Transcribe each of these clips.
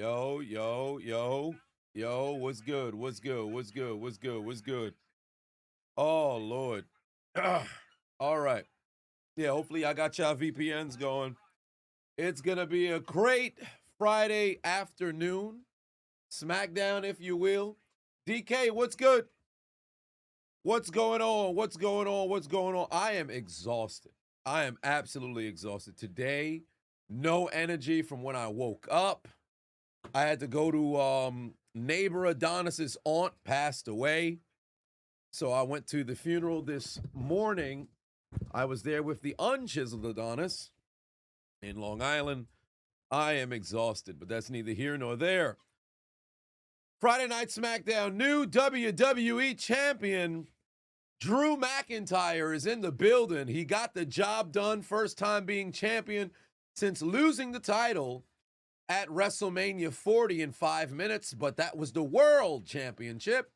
Yo, what's good? What's good? What's good? What's good? What's good? Oh, Lord. All right. Yeah, hopefully I got y'all VPNs going. It's going to be a great Friday afternoon. Smackdown, if you will. DK, what's good? What's going on? What's going on? What's going on? I am exhausted. I am absolutely exhausted. Today, no energy from when I woke up. I had to go to neighbor Adonis's aunt passed away. So I went to the funeral this morning. I was there with the unchiseled Adonis in Long Island. I am exhausted, but that's neither here nor there. Friday Night SmackDown, new WWE champion Drew McIntyre is in the building. He got the job done, first time being champion since losing the title at WrestleMania 40 in 5 minutes, but that was the World Championship.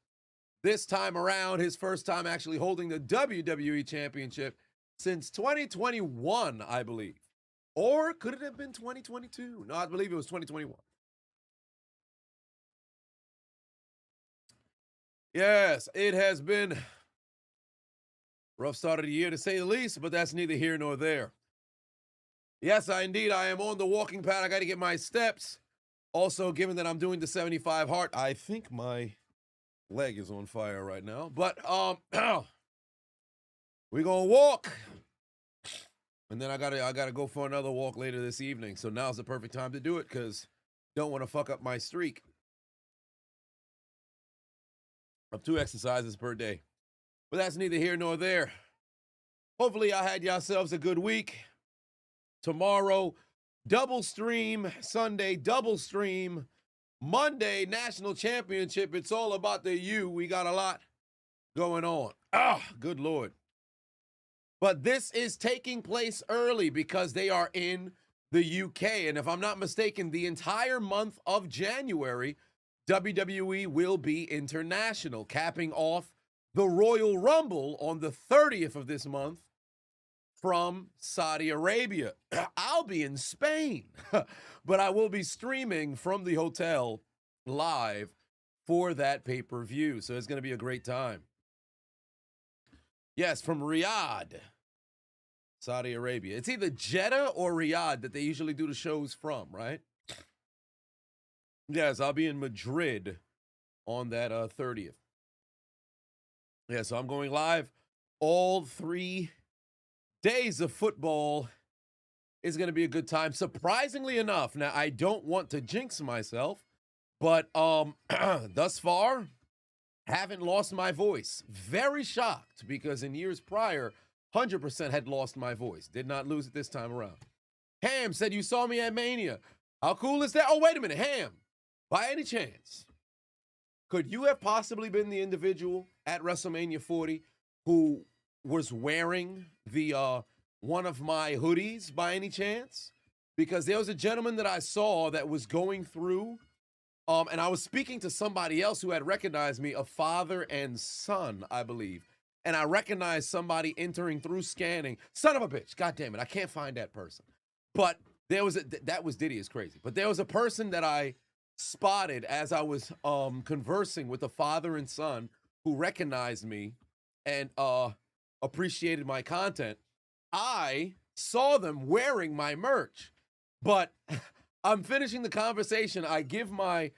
This time around, his first time actually holding the WWE Championship since 2021, I believe. Or could it have been 2022? No, I believe it was 2021. Yes, it has been rough start of the year to say the least, but that's neither here nor there. Yes, I am on the walking pad. I got to get my steps. Also, given that I'm doing the 75 hard, I think my leg is on fire right now. But we're gonna walk. And then I gotta go for another walk later this evening. So now's the perfect time to do it because don't want to fuck up my streak of 2 exercises per day. But that's neither here nor there. Hopefully, I had yourselves a good week. Tomorrow, double stream. Sunday, double stream. Monday, national championship. It's all about the U. We got a lot going on. Good Lord. But this is taking place early because they are in the UK. And if I'm not mistaken, the entire month of January, WWE will be international, capping off the Royal Rumble on the 30th of this month from Saudi Arabia. I'll be in Spain, but I will be streaming from the hotel live for that pay-per-view. So it's going to be a great time. Yes, from Riyadh, Saudi Arabia. It's either Jeddah or Riyadh that they usually do the shows from, right? Yes, I'll be in Madrid on that 30th. Yeah, so I'm going live all 3 days of football. Is going to be a good time. Surprisingly enough, now I don't want to jinx myself, but thus far, haven't lost my voice. Very shocked because in years prior, 100% had lost my voice. Did not lose it this time around. Ham said, you saw me at Mania. How cool is that? Oh, wait a minute. Ham, by any chance, could you have possibly been the individual at WrestleMania 40 who was wearing the one of my hoodies by any chance? Because there was a gentleman that I saw that was going through, and I was speaking to somebody else who had recognized me, a father and son, I believe. And I recognized somebody entering through scanning. Son of a bitch. God damn it. I can't find that person. But there was that was Diddy is crazy. But there was a person that I spotted as I was conversing with a father and son who recognized me and appreciated my content. I saw them wearing my merch, but I'm finishing the conversation. I give my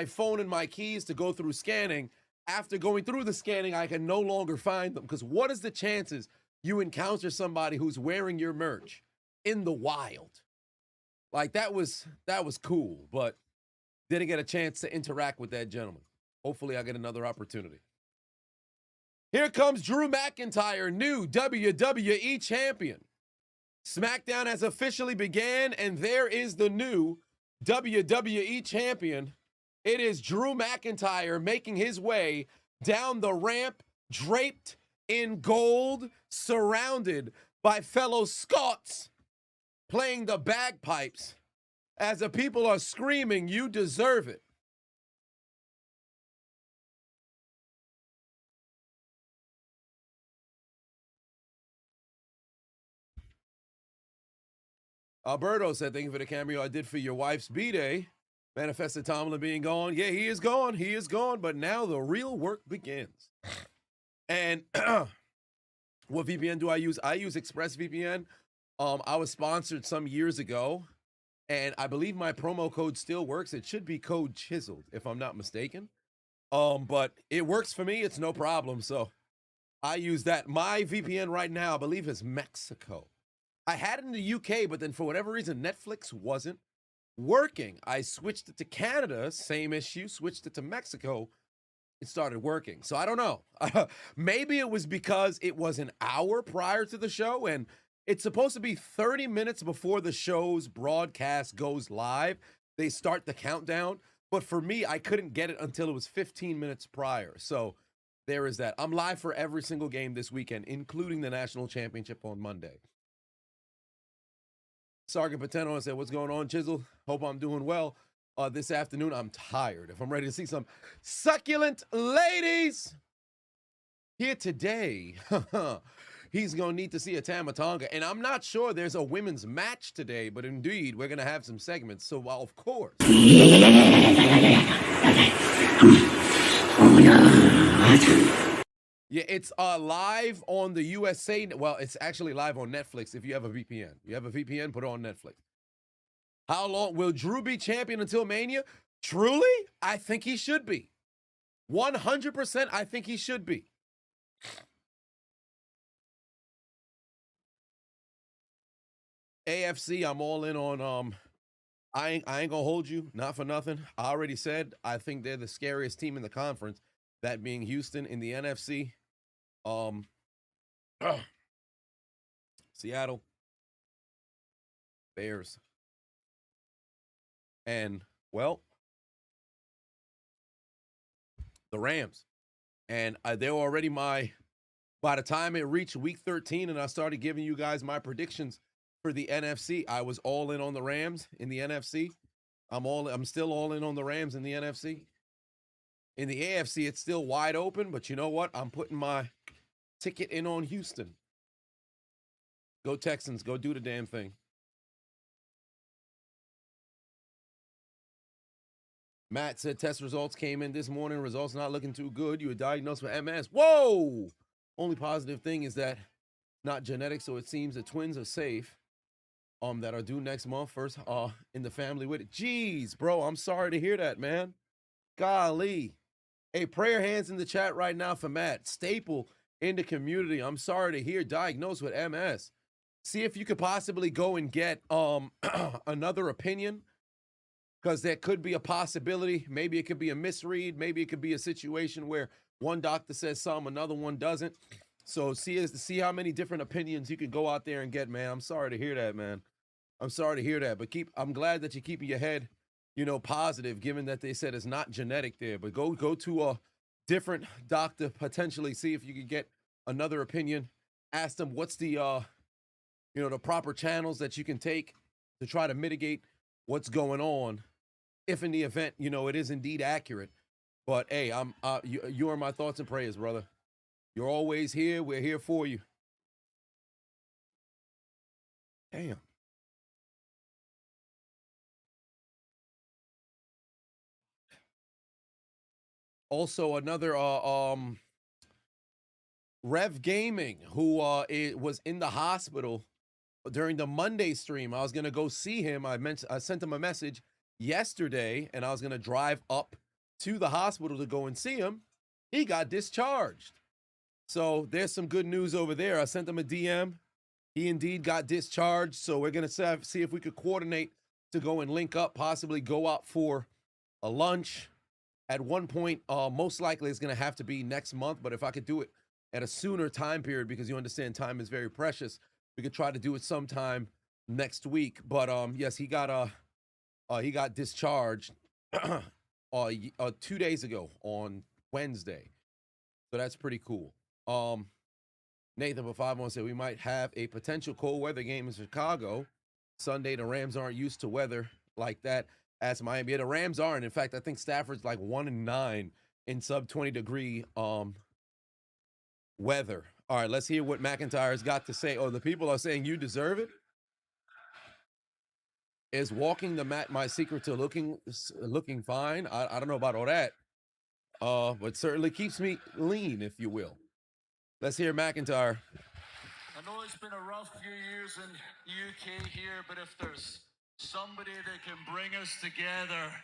phone and my keys to go through scanning. After going through the scanning, I can no longer find them because what is the chances you encounter somebody who's wearing your merch in the wild? Like that was cool, but didn't get a chance to interact with that gentleman. Hopefully I get another opportunity. Here comes Drew McIntyre, new WWE champion. SmackDown has officially began, and there is the new WWE champion. It is Drew McIntyre making his way down the ramp, draped in gold, surrounded by fellow Scots, playing the bagpipes as the people are screaming, "You deserve it." Alberto said, thank you for the cameo I did for your wife's B-Day. Manifested Tomlin being gone. Yeah, he is gone. He is gone. But now the real work begins. And what VPN do I use? I use ExpressVPN. I was sponsored some years ago, and I believe my promo code still works. It should be code Chiseled, if I'm not mistaken. But it works for me. It's no problem. So I use that. My VPN right now, I believe, is Mexico. I had it in the UK, but then for whatever reason, Netflix wasn't working. I switched it to Canada, same issue, switched it to Mexico. It started working. So I don't know. Maybe it was because it was an hour prior to the show, and it's supposed to be 30 minutes before the show's broadcast goes live. They start the countdown. But for me, I couldn't get it until it was 15 minutes prior. So there is that. I'm live for every single game this weekend, including the national championship on Monday. Sergeant Pateno said, what's going on, Chisel? Hope I'm doing well. This afternoon, I'm tired. If I'm ready to see some succulent ladies here today, he's going to need to see a Tamatonga. And I'm not sure there's a women's match today, but indeed, we're going to have some segments. So, well, of course. Yeah, it's live on the USA. Well, it's actually live on Netflix if you have a VPN. You have a VPN, put it on Netflix. How long will Drew be champion until Mania? Truly, I think he should be. 100%, I think he should be. AFC, I'm all in on. I ain't gonna hold you, not for nothing. I already said I think they're the scariest team in the conference. That being Houston. In the NFC, Seattle, Bears, and well, the Rams. And they're already by the time it reached week 13 and I started giving you guys my predictions for the NFC, I was all in on the Rams in the NFC. I'm still all in on the Rams in the NFC. In the AFC, it's still wide open, but you know what? I'm putting my ticket in on Houston. Go Texans, go do the damn thing. Matt said test results came in this morning. Results not looking too good. You were diagnosed with MS. Whoa! Only positive thing is that not genetic, so it seems the twins are safe. That are due next month. First in the family with it. Jeez, bro, I'm sorry to hear that, man. Golly. Hey, prayer hands in the chat right now for Matt. Staple in the community. I'm sorry to hear diagnosed with MS. See if you could possibly go and get another opinion, because there could be a possibility. Maybe it could be a misread. Maybe it could be a situation where one doctor says something, another one doesn't. So see how many different opinions you can go out there and get, man. I'm sorry to hear that, man. I'm sorry to hear that, but I'm glad that you're keeping your head, positive, given that they said it's not genetic there. But go to a different doctor, potentially see if you could get another opinion. Ask them what's the the proper channels that you can take to try to mitigate what's going on, if in the event it is indeed accurate. But hey, you are my thoughts and prayers, brother. You're always here. We're here for you. Damn. Also, another Rev Gaming, who was in the hospital during the Monday stream. I was gonna go see him. I sent him a message yesterday, and I was gonna drive up to the hospital to go and see him. He got discharged. So there's some good news over there. I sent him a DM. He indeed got discharged. So we're gonna see if we could coordinate to go and link up, possibly go out for a lunch. At one point, most likely it's going to have to be next month, but if I could do it at a sooner time period, because you understand time is very precious, we could try to do it sometime next week. But yes, he got discharged 2 days ago on Wednesday, so that's pretty cool. Nathan for 5-1 said we might have a potential cold weather game in Chicago Sunday. The Rams aren't used to weather like that. As Miami. Yeah, the Rams aren't. In fact, I think Stafford's like 1-9 in sub 20-degree weather. All right, let's hear what McIntyre's got to say. Oh, the people are saying you deserve it. Is walking the mat my secret to looking fine? I don't know about all that. But certainly keeps me lean, if you will. Let's hear McIntyre. I know it's been a rough few years in the UK here, but if there's somebody that can bring us together,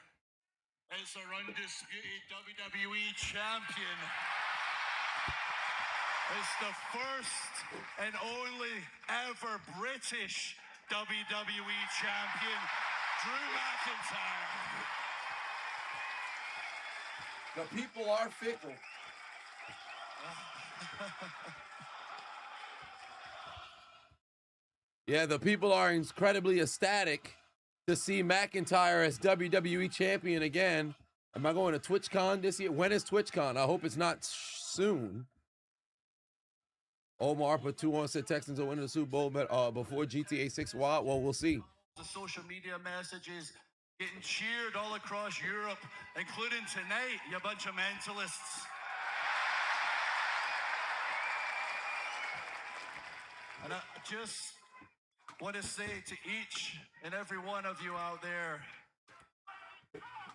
it's our undisputed WWE champion. It's the first and only ever British WWE champion, Drew McIntyre. The people are fickle. Yeah, the people are incredibly ecstatic to see McIntyre as WWE champion again. Am I going to TwitchCon this year? When is TwitchCon? I hope it's not soon. Omar put 2-1, said Texans will win the Super Bowl before GTA 6. Well, we'll see. The social media messages getting cheered all across Europe, including tonight, you bunch of mentalists. And I just want to say to each and every one of you out there,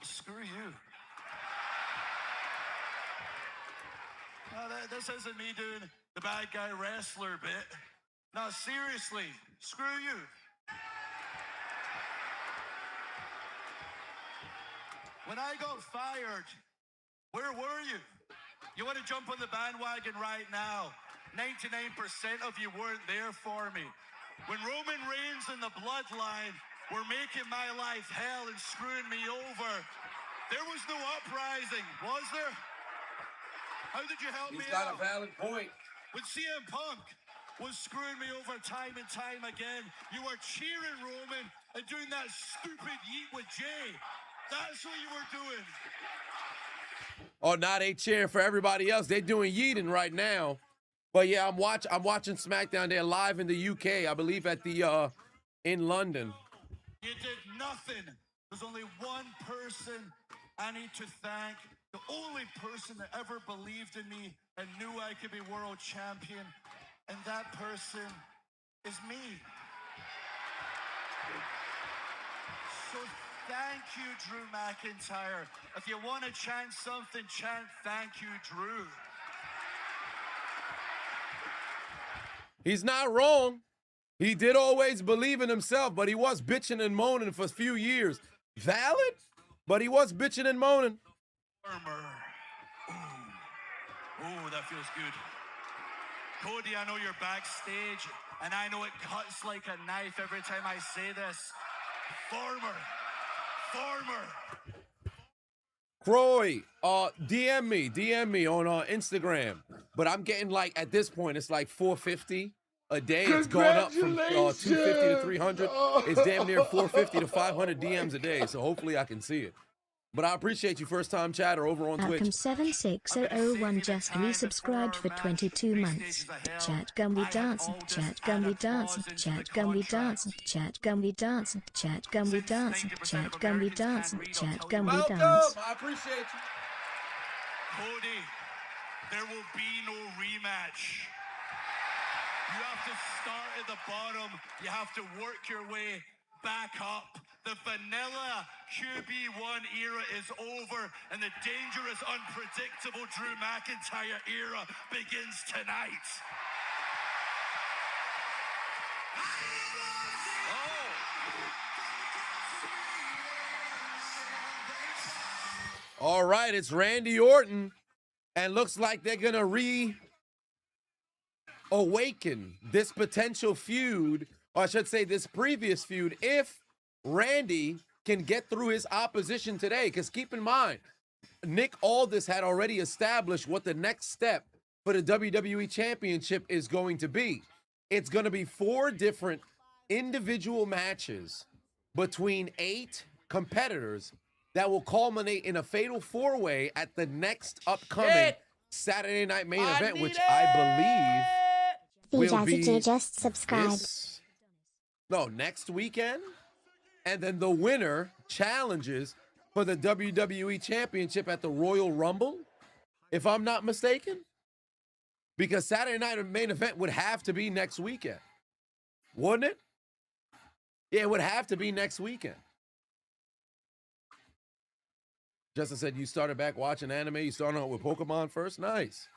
screw you. This isn't me doing the bad guy wrestler bit. No, seriously, screw you. When I got fired, where were you? You want to jump on the bandwagon right now? 99% of you weren't there for me. When Roman Reigns and the Bloodline were making my life hell and screwing me over, there was no uprising, was there? How did you help me out? He's got a valid point. When CM Punk was screwing me over time and time again, you were cheering Roman and doing that stupid yeet with Jay. That's what you were doing. Oh, now they cheering for everybody else. They're doing yeeting right now. But yeah, I'm watching SmackDown. They're live in the UK, I believe, at the in London. You did nothing. There's only one person I need to thank. The only person that ever believed in me and knew I could be world champion, and that person is me. So thank you, Drew McIntyre. If you want to chant something, chant thank you, Drew. He's not wrong. He did always believe in himself, but he was bitching and moaning for a few years. Valid, but he was bitching and moaning. Ooh, that feels good. Cody, I know you're backstage, and I know it cuts like a knife every time I say this. Farmer. Croy, DM me on Instagram. But I'm getting, like, at this point, it's like 450 a day. It's gone up from 250 to 300. It's damn near 450 to 500 DMs a day. So hopefully I can see it. But I appreciate you, first-time chatter over on Twitch. Malcolm76001 just resubscribed for 22 months. Chat gummy dancing, chat gummy dancing, chat gummy dancing, chat gummy dancing, chat gummy dancing, chat gummy dancing, chat gummy dance. I appreciate you. Cody, there will be no rematch. You have to start at the bottom. You have to work your way back up. The vanilla QB1 era is over, and the dangerous, unpredictable Drew McIntyre era begins tonight. All right, it's Randy Orton, and looks like they're going to reawaken this potential feud, or I should say this previous feud, if Randy can get through his opposition today. Because keep in mind, Nick Aldis had already established what the next step for the WWE Championship is going to be. It's going to be 4 different individual matches between 8 competitors that will culminate in a fatal 4-way at the next upcoming Saturday night main event, which I believe will be just subscribe. Next weekend. And then the winner challenges for the WWE Championship at the Royal Rumble, if I'm not mistaken. Because Saturday night main event would have to be next weekend, wouldn't it? Yeah, it would have to be next weekend. Justin said you started back watching anime. You started out with Pokemon first. Nice.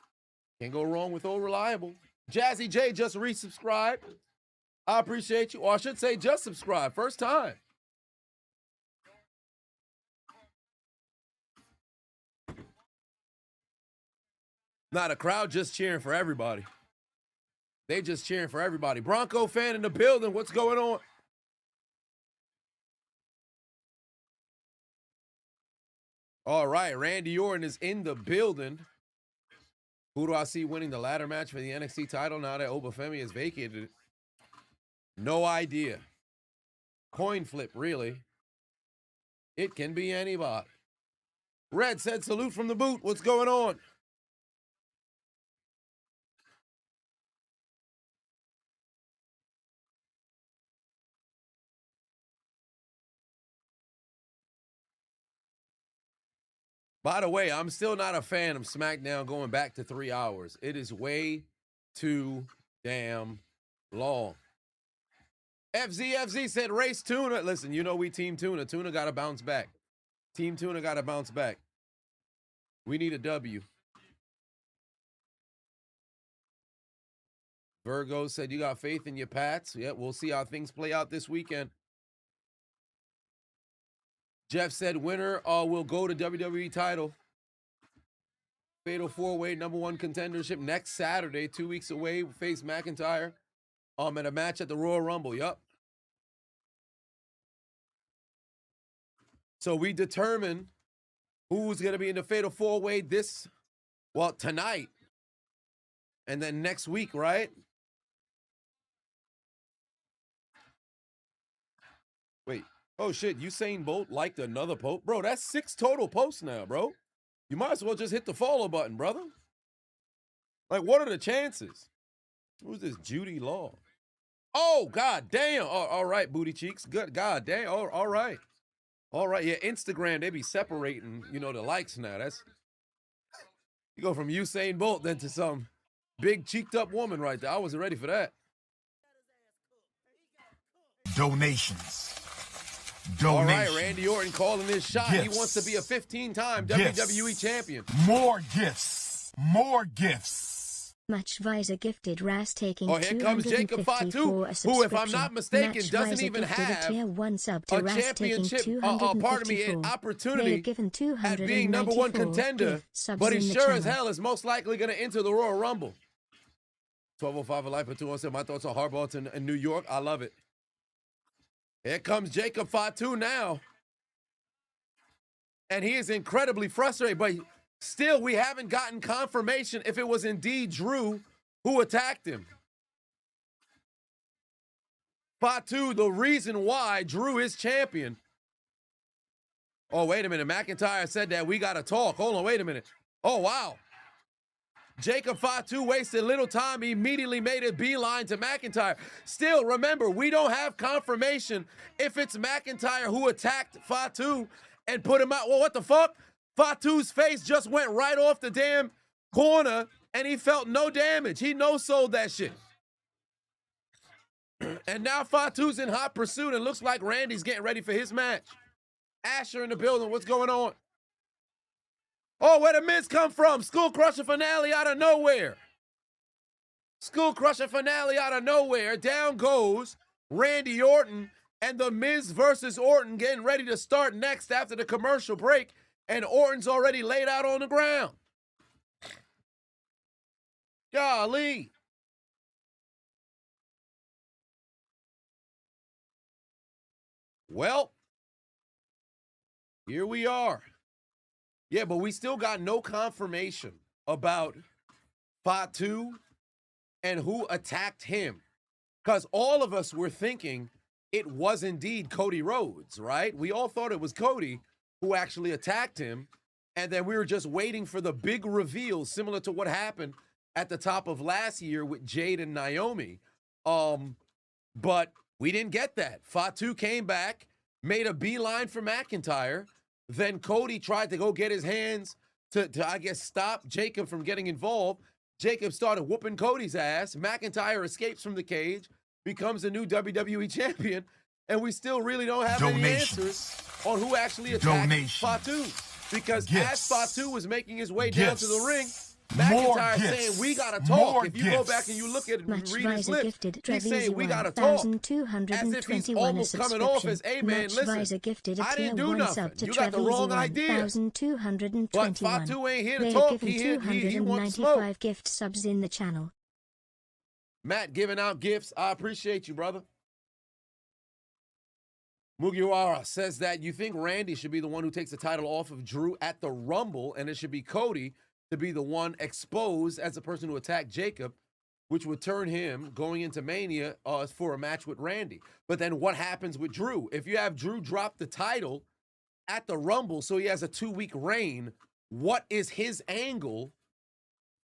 Can't go wrong with old reliable. Jazzy J just resubscribed. I appreciate you. Or I should say just subscribe. First time. Not a crowd just cheering for everybody. They just cheering for everybody. Bronco fan in the building. What's going on? All right, Randy Orton is in the building. Who do I see winning the ladder match for the NXT title now that Obafemi has vacated it? No idea. Coin flip, really. It can be anybody. Red said salute from the boot. What's going on? By the way, I'm still not a fan of SmackDown going back to 3 hours. It is way too damn long. FZ said race Tuna. Listen, you know we team Tuna. Tuna got to bounce back. Team Tuna got to bounce back. We need a W. Virgo said you got faith in your Pats. Yeah, we'll see how things play out this weekend. Jeff said winner will go to WWE title. Fatal 4-way #1 contendership next Saturday, 2 weeks away. Face McIntyre at a match at the Royal Rumble. Yup. So we determine who's going to be in the Fatal 4-way tonight. And then next week, right? Wait. Oh, shit. Usain Bolt liked another post. Bro, that's 6 total posts now, bro. You might as well just hit the follow button, brother. Like, what are the chances? Who's this Judy Law? Oh, god damn. All right, booty cheeks. Good. God damn. Oh, all right. All right. Yeah, Instagram, they be separating, the likes now. That's, you go from Usain Bolt then to some big cheeked up woman right there. I wasn't ready for that. Donations. All right, Randy Orton calling his shot. Gifts. He wants to be a 15-time WWE champion. More gifts. More gifts. Matchvisor gifted Ras taking here comes Jacob Fatu, who, if I'm not mistaken, doesn't even have a tier 1 sub to a Ras championship, an opportunity given at being #1 contender, but he sure as hell is most likely going to enter the Royal Rumble. 1205 Alive for 217. My thoughts on Harbaugh in New York. I love it. Here comes Jacob Fatu now. And he is incredibly frustrated, but still we haven't gotten confirmation if it was indeed Drew who attacked him. Fatu, the reason why Drew is champion. Oh, wait a minute. McIntyre said that we got to talk. Hold on, wait a minute. Oh, wow. Jacob Fatu wasted little time. He immediately made a beeline to McIntyre. Still, remember, we don't have confirmation if it's McIntyre who attacked Fatu and put him out. Well, what the fuck? Fatu's face just went right off the damn corner, and he felt no damage. He no-sold that shit. And now Fatu's in hot pursuit, and looks like Randy's getting ready for his match. Asher in the building. What's going on? Oh, where the Miz come from? Skull Crusher finale out of nowhere. Skull Crusher finale out of nowhere. Down goes Randy Orton, and the Miz versus Orton getting ready to start next after the commercial break, and Orton's already laid out on the ground. Golly. Well, here we are. Yeah, but we still got no confirmation about Fatu and who attacked him. Because all of us were thinking it was indeed Cody Rhodes, right? We all thought it was Cody who actually attacked him. And then we were just waiting for the big reveal, similar to what happened at the top of last year with Jade and Naomi. But we didn't get that. Fatu came back, made a beeline for McIntyre. Then Cody tried to go get his hands to I guess, stop Jacob from getting involved. Jacob started whooping Cody's ass. McIntyre escapes from the cage, becomes a new WWE champion, And we still really don't have any answers on who actually attacked Fatu. Because as Fatu was making his way down to the ring, McIntyre saying, we got to talk. If you go back and you look at read his lips, he's saying, we got to talk. As if he's almost coming off as, hey, man, listen, I didn't do nothing. You got the wrong idea. But Fatu ain't here to talk. He wants smoke. Gift subs in the channel. Matt giving out gifts. I appreciate you, brother. Mugiwara says that you think Randy should be the one who takes the title off of Drew at the Rumble, and it should be Cody to be the one exposed as the person who attacked Jacob, which would turn him going into Mania for a match with Randy. But then what happens with Drew? If you have Drew drop the title at the Rumble so he has a 2-week reign, what is his angle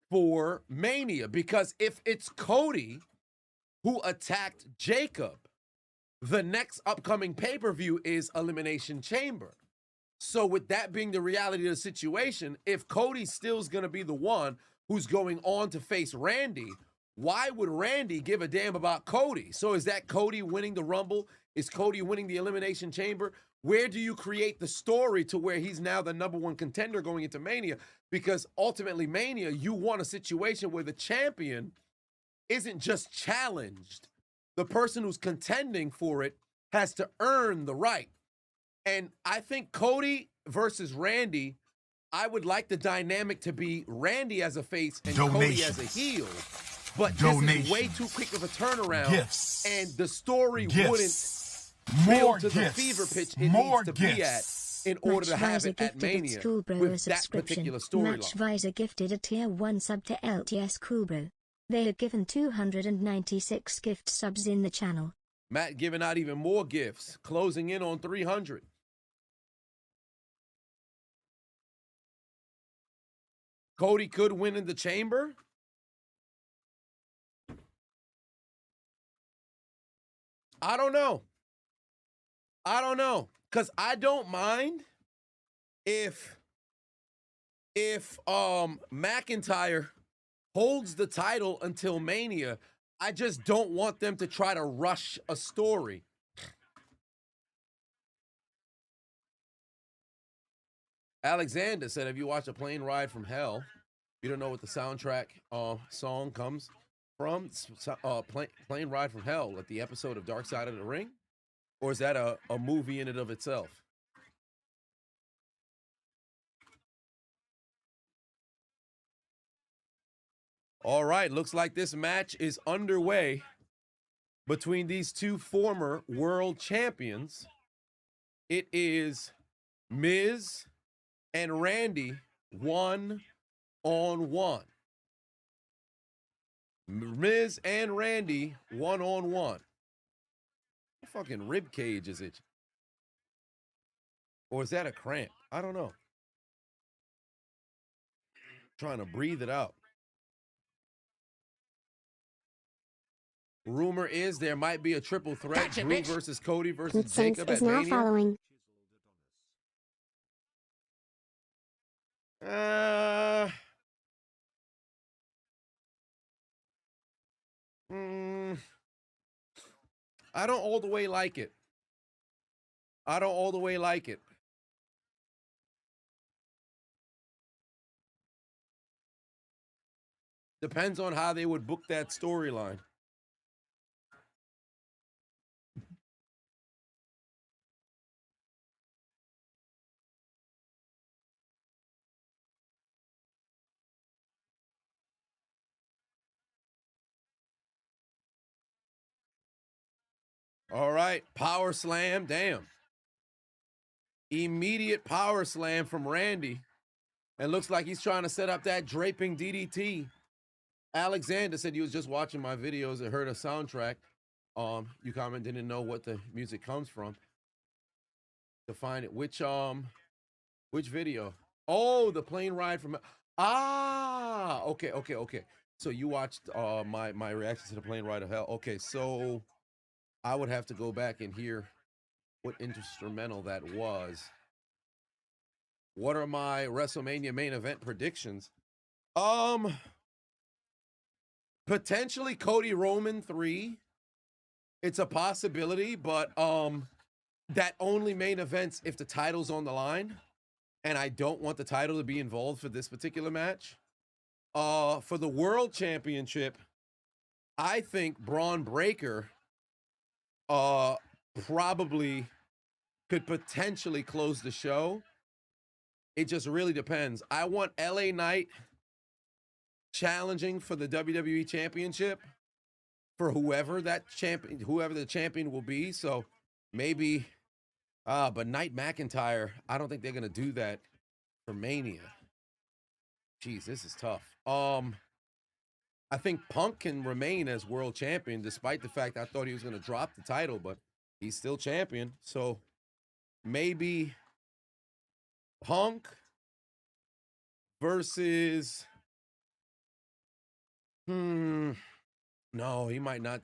for Mania? Because if it's Cody who attacked Jacob, the next upcoming pay-per-view is Elimination Chamber. So with that being the reality of the situation, if Cody still's going to be the one who's going on to face Randy, why would Randy give a damn about Cody? So is that Cody winning the Rumble? Is Cody winning the Elimination Chamber? Where do you create the story to where he's now the #1 contender going into Mania? Because ultimately Mania, you want a situation where the champion isn't just challenged. The person who's contending for it has to earn the right. And I think Cody versus Randy, I would like the dynamic to be Randy as a face and Cody as a heel. But this is way too quick of a turnaround. And the story wouldn't build to the fever pitch it needs to be at in order to have it at Mania with that particular storyline. Matchvisor gifted a tier 1 sub to LTS Coolbro. They are given 296 gift subs in the channel. Matt giving out even more gifts, closing in on 300. Cody could win in the chamber. I don't know. Because I don't mind if McIntyre holds the title until Mania. I just don't want them to try to rush a story. Alexander said, have you watched A Plane Ride from Hell? You don't know what the soundtrack song comes from? Plane Ride from Hell, like the episode of Dark Side of the Ring? Or is that a movie in and of itself? All right, looks like this match is underway between these two former world champions. It is Miz and Randy 1-on-1. Miz and Randy 1-on-1. What fucking rib cage is it? Or is that a cramp? I don't know. Trying to breathe it out. Rumor is there might be a triple threat. Gotcha, Drew versus Cody versus Jacob at Mania. Following. I don't all the way like it. Depends on how they would book that storyline. All right, power slam, damn. Immediate power slam from Randy. And looks like he's trying to set up that draping DDT. Alexander said he was just watching my videos and heard a soundtrack. You comment didn't know what the music comes from. To find it, which video? Oh, the plane ride from. Ah, okay. So you watched my reaction to the plane ride of hell. Okay, so I would have to go back and hear what instrumental that was. What are my WrestleMania main event predictions? Potentially Cody Roman 3 It's a possibility, but that only main events if the title's on the line, and I don't want the title to be involved for this particular match. For the World Championship, I think Braun Breaker probably could potentially close the show. It just really depends. I want LA Knight challenging for the WWE Championship for whoever the champion will be. So maybe, but Knight McIntyre, I don't think they're gonna do that for Mania. Jeez, this is tough. I think Punk can remain as world champion, despite the fact I thought he was gonna drop the title, but he's still champion. So maybe Punk versus no, he might not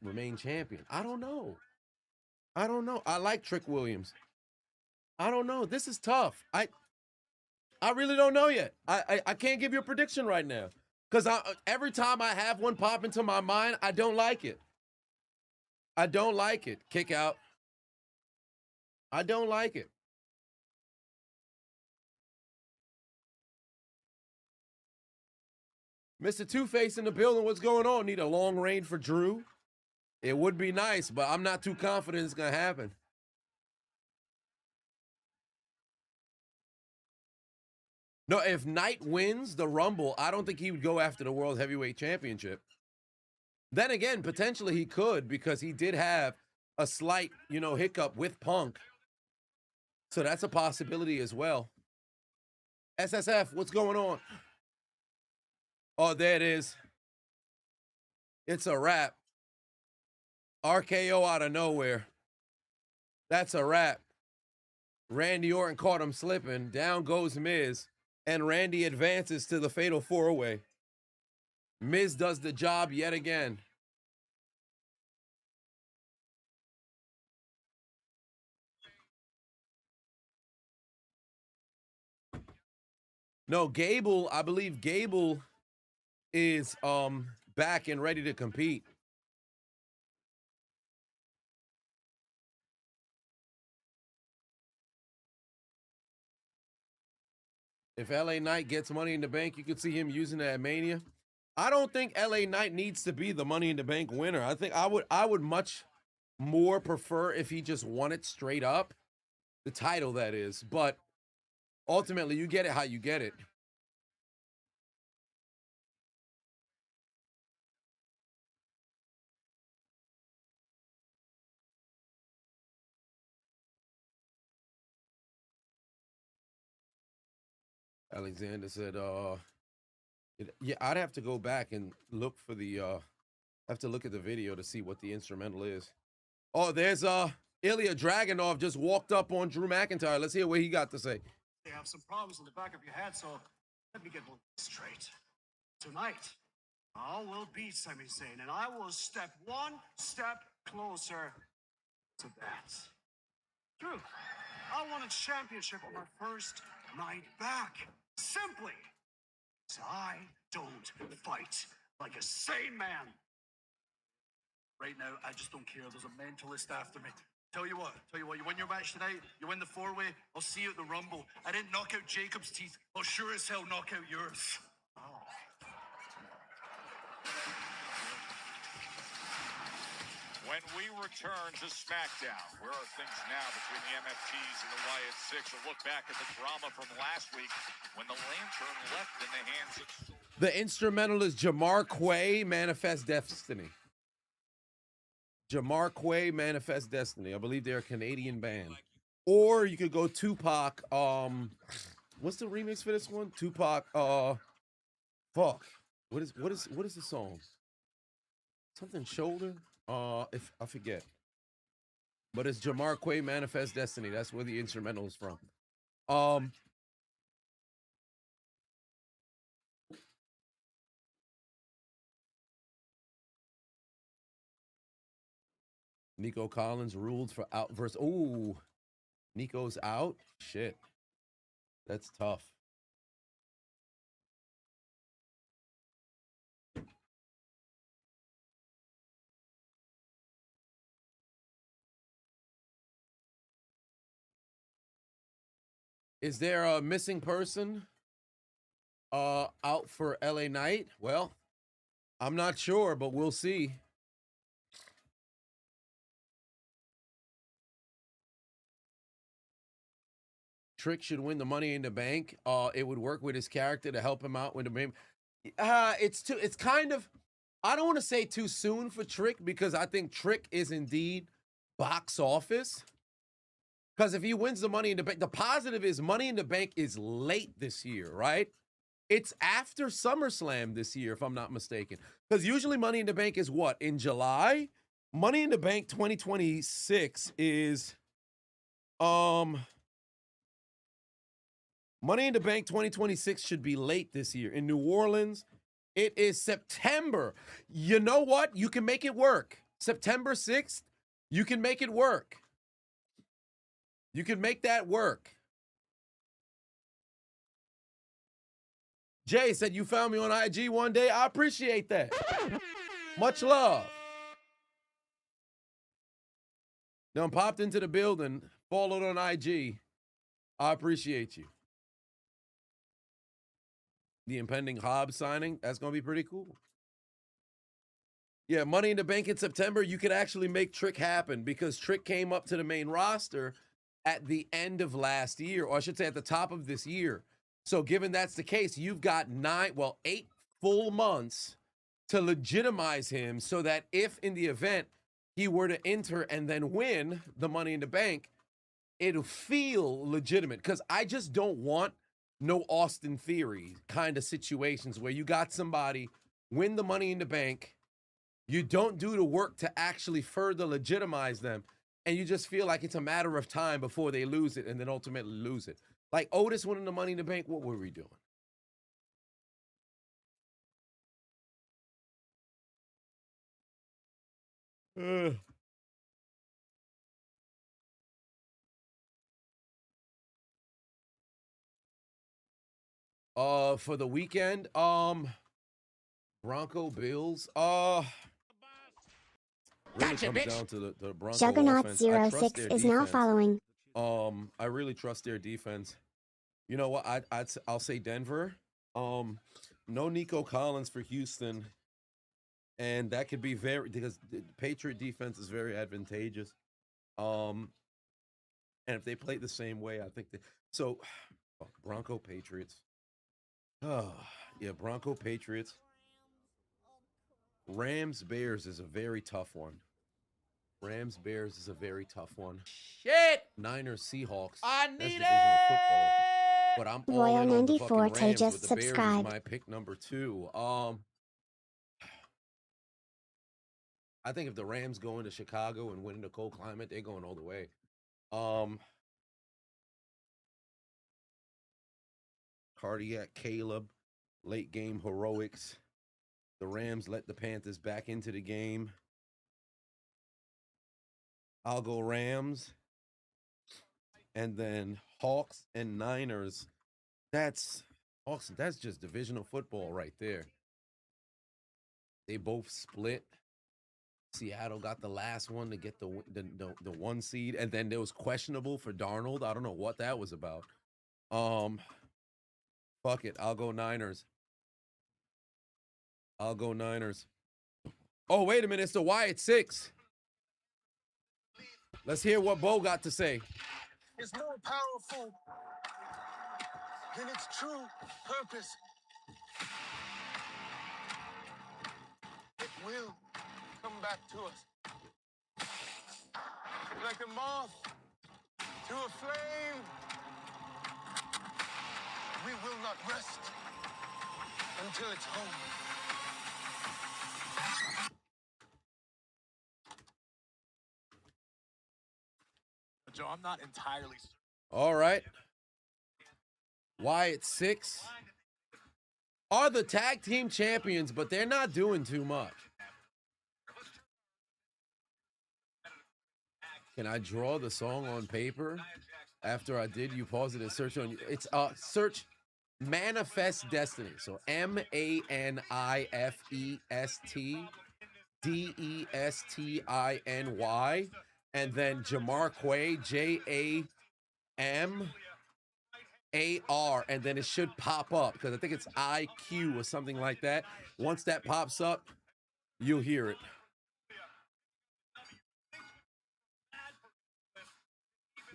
remain champion. I don't know. I like Trick Williams. I don't know. This is tough. I really don't know yet. I can't give you a prediction right now. Because every time I have one pop into my mind, I don't like it. I don't like it. Kick out. I don't like it. Mr. Two-Face in the building. What's going on? Need a long reign for Drew? It would be nice, but I'm not too confident it's going to happen. No, if Knight wins the Rumble, I don't think he would go after the World Heavyweight Championship. Then again, potentially he could, because he did have a slight, hiccup with Punk. So that's a possibility as well. SSF, what's going on? Oh, there it is. It's a wrap. RKO out of nowhere. That's a wrap. Randy Orton caught him slipping. Down goes Miz. And Randy advances to the Fatal 4-Way. Miz does the job yet again. No, Gable, I believe Gable is back and ready to compete. If LA Knight gets Money in the Bank, you could see him using it at Mania. I don't think LA Knight needs to be the Money in the Bank winner. I think I would much more prefer if he just won it straight up. The title, that is. But ultimately, you get it how you get it. Alexander said, yeah, I'd have to go back and look for the, have to look at the video to see what the instrumental is. Oh, there's, Ilya Dragunov just walked up on Drew McIntyre. Let's hear what he got to say. You have some problems in the back of your head, so let me get one straight. Tonight, I will beat Sami Zayn, and I will step one step closer to that. Drew, I won a championship on my first night back. Simply, because I don't fight like a sane man. Right now, I just don't care. There's a mentalist after me. Tell you what, you win your match tonight, you win the 4-Way, I'll see you at the Rumble. I didn't knock out Jacob's teeth, I'll sure as hell knock out yours. Oh. When we return to Smackdown, where are things now between the MFTs and the Wyatt Six? A look back at the drama from last week when the lantern left in the hands of... The instrumental is Jamar Quay, Manifest Destiny. Jamar Quay, Manifest Destiny. I believe they're a Canadian band. Or you could go Tupac. What's the remix for this one? Tupac. Fuck. What is the song? Something Shoulder. If I forget. But it's Jamar Quay, Manifest Destiny. That's where the instrumental is from. Nico Collins ruled for out versus. Ooh, Nico's out. Shit, that's tough. Is there a missing person out for LA Knight? Well, I'm not sure, but we'll see. Trick should win the Money in the Bank. It would work with his character to help him out with the main. It's kind of, I don't want to say too soon for Trick, because I think Trick is indeed box office. Because if he wins the Money in the Bank, the positive is Money in the Bank is late this year, right? It's after SummerSlam this year, if I'm not mistaken. Because usually Money in the Bank is what? In July? Money in the Bank 2026 is Money in the Bank 2026 should be late this year. In New Orleans, it is September. You know what? You can make it work. September 6th, you can make it work. You can make that work. Jay said you found me on IG one day. I appreciate that. Much love. Now I'm popped into the building, followed on IG. I appreciate you. The impending Hobbs signing, that's going to be pretty cool. Yeah, Money in the Bank in September, you could actually make Trick happen, because Trick came up to the main roster at the end of last year, or I should say at the top of this year. So given that's the case, you've got 8 full months to legitimize him, so that if in the event he were to enter and then win the Money in the Bank, it'll feel legitimate. Because I just don't want no Austin Theory kind of situations where you got somebody win the Money in the Bank, you don't do the work to actually further legitimize them, and you just feel like it's a matter of time before they lose it and then ultimately lose it. Like Otis winning the Money in the Bank, what were we doing? For the weekend, Bronco Bills, really comes down to the Bronco Juggernaut offense. 06 is now following. I really trust their defense. You know what? I'll say Denver. No Nico Collins for Houston, and that could be because the Patriot defense is very advantageous. And if they play the same way, I think Bronco Patriots. Oh, yeah, Bronco Patriots. Rams Bears is a very tough one. Shit! Niners Seahawks. I need it. Football. But I'm all Royal in on the 94 fucking to Rams, just with the Bears subscribe. is my pick number 2. I think if the Rams go into Chicago and win in the cold climate, they're going all the way. Cardiac Caleb, late game heroics. The Rams let the Panthers back into the game. I'll go Rams. And then Hawks and Niners. That's just divisional football right there. They both split. Seattle got the last one to get the 1 seed, and then there was questionable for Darnold. I don't know what that was about. Fuck it, I'll go Niners. Oh, wait a minute, it's the Wyatt 6. Let's hear what Bo got to say. It's more powerful than its true purpose. It will come back to us. Like a moth to a flame, we will not rest until it's home. Joe, I'm not entirely certain. All right. Wyatt 6 are the tag team champions, but they're not doing too much. Can I draw the song on paper? After I did, you pause it and search on. It's search Manifest Destiny. So MANIFEST DESTINY, and then Jamarquay, JAM AR, and then it should pop up because I think it's IQ or something like that. Once that pops up, you'll hear it.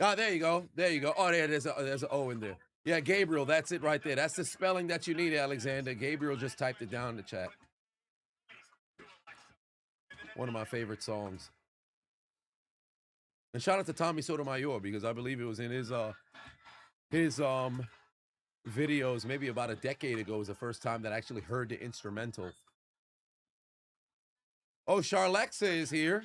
Oh, there you go. There you go. Oh, there's an O in there. Yeah, Gabriel, that's it right there. That's the spelling that you need, Alexander. Gabriel just typed it down in the chat. One of my favorite songs. And shout out to Tommy Sotomayor because I believe it was in his videos maybe about a decade ago was the first time that I actually heard the instrumental. Oh, Charlexa is here.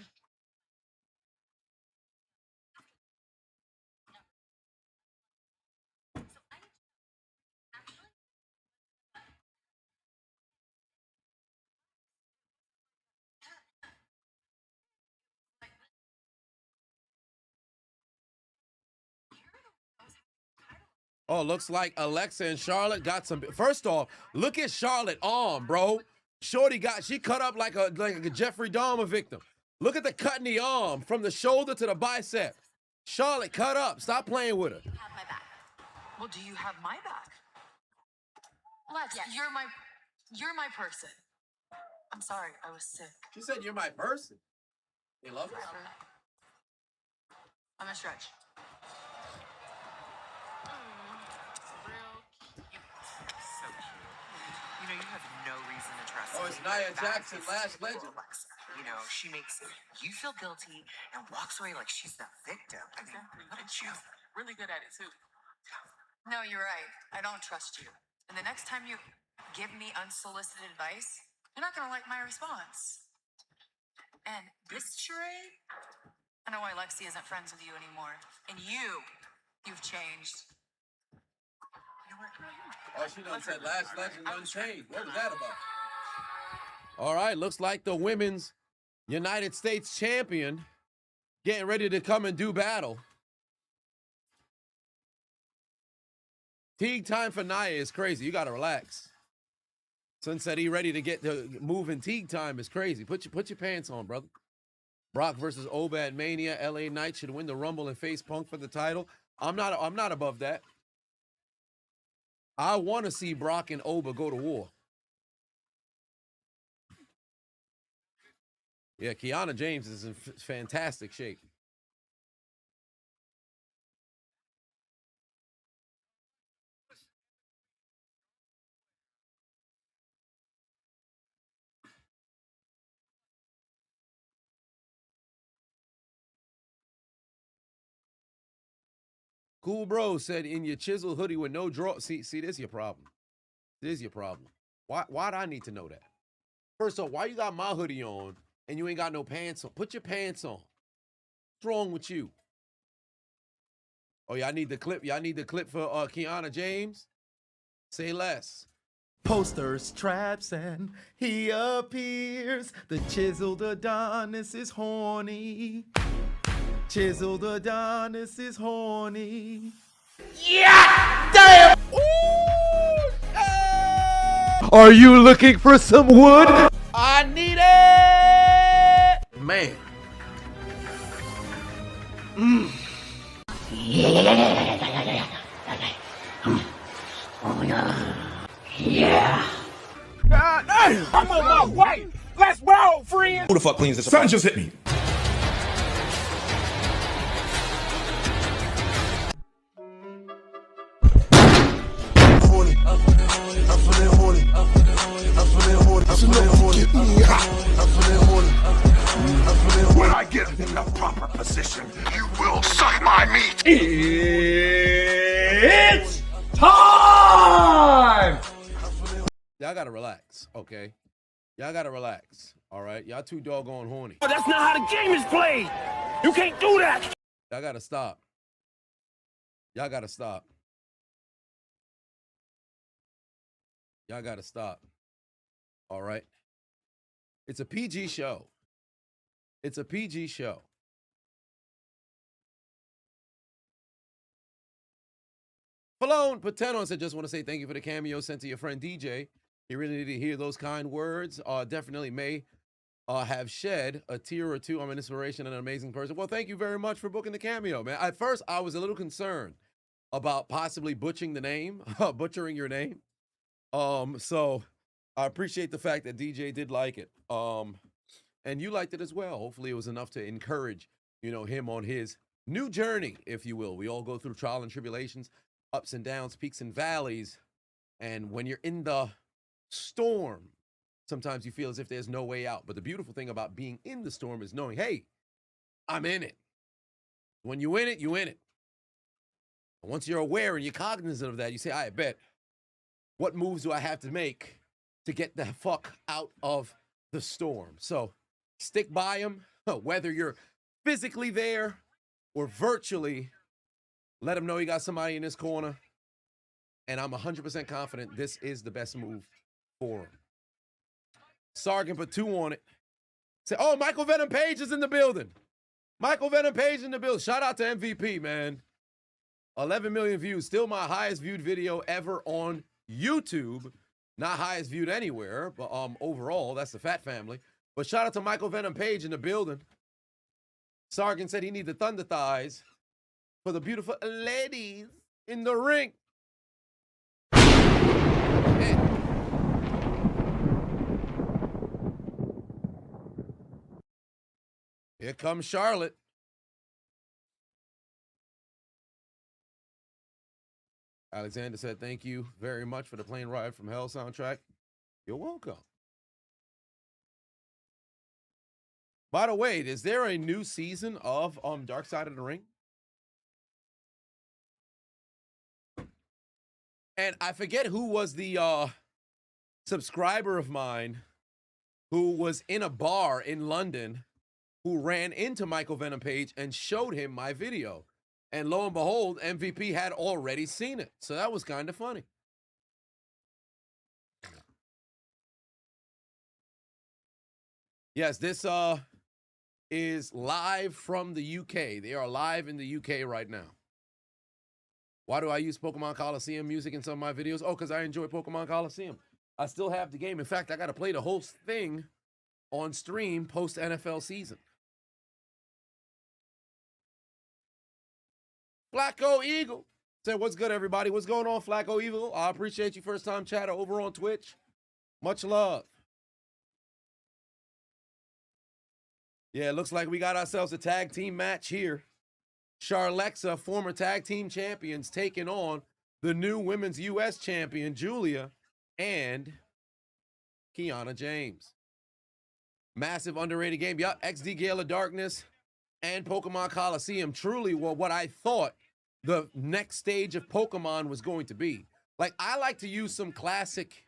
Oh, looks like Alexa and Charlotte got some. First off, look at Charlotte arm, bro. Shorty she cut up like a Jeffrey Dahmer victim. Look at the cut in the arm from the shoulder to the bicep. Charlotte cut up. Stop playing with her. You have my back. Well, do you have my back? Lex, yes. You're my person. I'm sorry, I was sick. She said you're my person. You love her? I'm a stretch. You know, you have no reason to trust Oh, it's Nia Jackson, Last Legend. Alexa. You know, she makes you feel guilty and walks away like she's the victim. I mean, what a joke. Really good at it, too. No, you're right. I don't trust you. And the next time you give me unsolicited advice, you're not going to like my response. And this charade, I know why Lexi isn't friends with you anymore. And you've changed. Oh, she done said Last Legend Unchained. What was that about? All right, looks like the women's United States champion getting ready to come and do battle. Teague time for Nia is crazy. You got to relax. Son said he ready to get to move in Teague time is crazy. Put your pants on, brother. Brock versus Oba at Mania. LA Knight should win the Rumble and face Punk for the title. I'm not above that. I want to see Brock and Oba go to war. Yeah, Kiana James is in fantastic shape. Cool Bro said, in your chiseled hoodie with no draw. See, this is your problem. This is your problem. Why'd I need to know that? First off, why you got my hoodie on and you ain't got no pants on? Put your pants on. What's wrong with you? Oh, y'all need the clip. Y'all need the clip for Kiana James? Say less. Posters, traps, and he appears. The chiseled Adonis is horny. Chiseled Adonis is horny. Yeah! Damn! Ooh, yeah! Are you looking for some wood? I need it! Man. Yeah. God damn! I'm on my way! Let's roll, friend! Who the fuck cleans this? Something just hit me. When I get in the proper position, you will suck my meat. It's time! Y'all gotta relax, okay? Y'all gotta relax, all right? Y'all too doggone horny. That's not how the game is played. You can't do that. Y'all gotta stop. Y'all gotta stop. Y'all gotta stop. All right? It's a PG show. It's a PG show. Falone Patenon said, just want to say thank you for the cameo sent to your friend DJ. He really needed to hear those kind words. Definitely may have shed a tear or two. I'm an inspiration and an amazing person. Well, thank you very much for booking the cameo, man. At first, I was a little concerned about possibly butchering your name. So I appreciate the fact that DJ did like it. And you liked it as well. Hopefully it was enough to encourage, him on his new journey, if you will. We all go through trial and tribulations, ups and downs, peaks and valleys. And when you're in the storm, sometimes you feel as if there's no way out. But the beautiful thing about being in the storm is knowing, hey, I'm in it. When you in it, you in it. And once you're aware and you're cognizant of that, you say, I bet, what moves do I have to make to get the fuck out of the storm? So stick by them, whether you're physically there or virtually. Let them know you got somebody in this corner. And I'm 100% confident this is the best move for him. Sargent put 2 on it. Say, oh, Michael Venom Page is in the building. Michael Venom Page in the building. Shout out to MVP, man. 11 million views. Still my highest viewed video ever on YouTube. Not highest viewed anywhere, but overall, that's the Fat Family. But shout out to Michael Venom Page in the building. Sargent said he needs the thunder thighs for the beautiful ladies in the ring. Here comes Charlotte. Alexander said, thank you very much for the Plane Ride from Hell soundtrack. You're welcome. By the way, is there a new season of Dark Side of the Ring? And I forget who was the subscriber of mine who was in a bar in London who ran into Michael Venom Page and showed him my video. And lo and behold, MVP had already seen it. So that was kind of funny. Yes, this is live from the UK. They are live in the UK right now. Why do I use Pokemon Coliseum music in some of my videos? Oh, because I enjoy Pokemon Coliseum. I still have the game. In fact, I got to play the whole thing on stream post NFL season. Flacco Eagle said, what's good, everybody? What's going on, Flacco Eagle? I appreciate you, first-time chatter over on Twitch. Much love. Yeah, it looks like we got ourselves a tag team match here. Charlexa, former tag team champions, taking on the new women's U.S. champion, Julia, and Kiana James. Massive underrated game. Yup, XD Gale of Darkness and Pokemon Coliseum truly were what I thought the next stage of Pokemon was going to be. Like, I like to use some classic,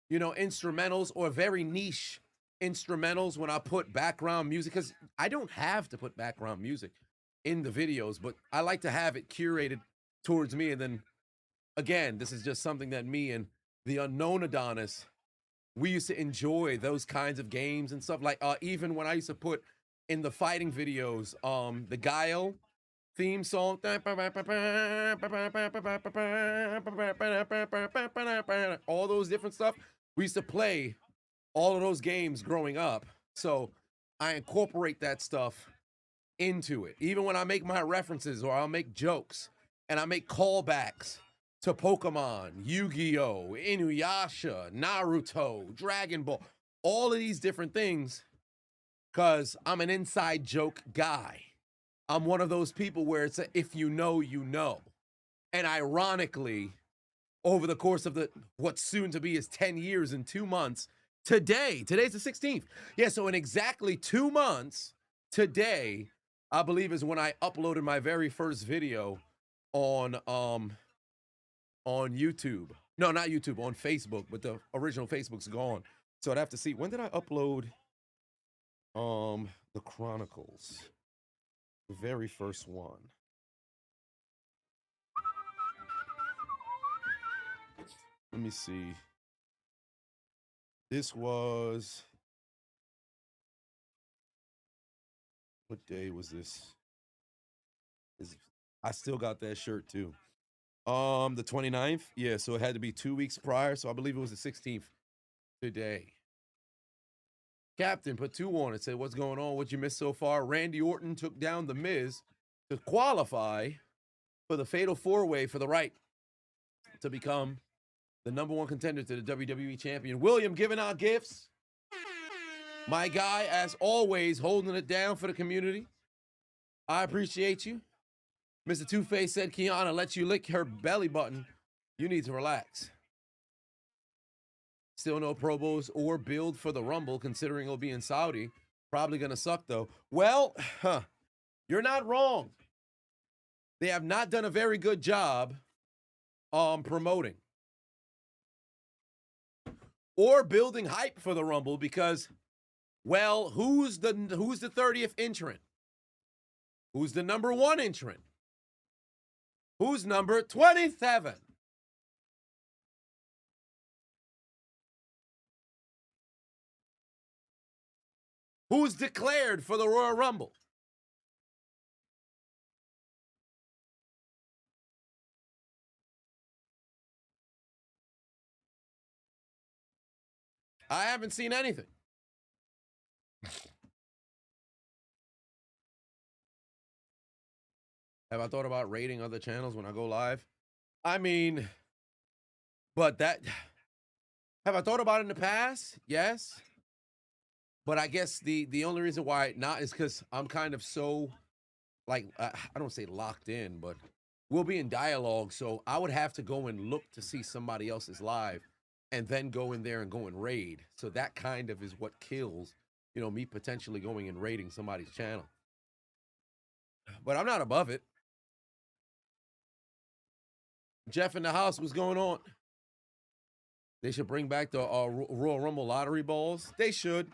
instrumentals or very niche instrumentals when I put background music, because I don't have to put background music in the videos, but I like to have it curated towards me. And then, again, this is just something that me and the unknown Adonis, we used to enjoy those kinds of games and stuff. Like, even when I used to put in the fighting videos, the Guile theme song, all those different stuff. We used to play all of those games growing up. So I incorporate that stuff into it. Even when I make my references or I'll make jokes and I make callbacks to Pokemon, Yu-Gi-Oh, Inuyasha, Naruto, Dragon Ball, all of these different things, because I'm an inside joke guy. I'm one of those people where it's a, if you know, you know. And ironically, over the course of what's soon to be is 10 years and 2 months, today's the 16th. Yeah, so in exactly 2 months, today, I believe, is when I uploaded my very first video on YouTube. No, not YouTube, on Facebook, but the original Facebook's gone. So I'd have to see, when did I upload the Chronicles? The very first one. Let me see. This was, what day was this? I still got that shirt too. The 29th. Yeah, so it had to be 2 weeks prior. So I believe it was the 16th today. Captain put 2 on it, said, what's going on? What you missed so far? Randy Orton took down The Miz to qualify for the Fatal 4-Way for the right to become the #1 contender to the WWE Champion. William giving out gifts. My guy, as always, holding it down for the community. I appreciate you. Mr. Two-Face said Kiana lets you lick her belly button. You need to relax. Still no Pro Bowls or build for the Rumble, considering it'll be in Saudi. Probably going to suck, though. Well, you're not wrong. They have not done a very good job promoting or building hype for the Rumble because, well, who's the 30th entrant? Who's the #1 entrant? Who's number 27? Who's declared for the Royal Rumble? I haven't seen anything. Have I thought about rating other channels when I go live? I mean, but that, have I thought about it in the past? Yes. But I guess the only reason why not is because I'm kind of so, like, I don't say locked in, but we'll be in dialogue. So I would have to go and look to see somebody else's live and then go in there and go and raid. So that kind of is what kills, you know, me potentially going and raiding somebody's channel. But I'm not above it. Jeff in the house, what's going on? They should bring back the Royal Rumble lottery balls. They should.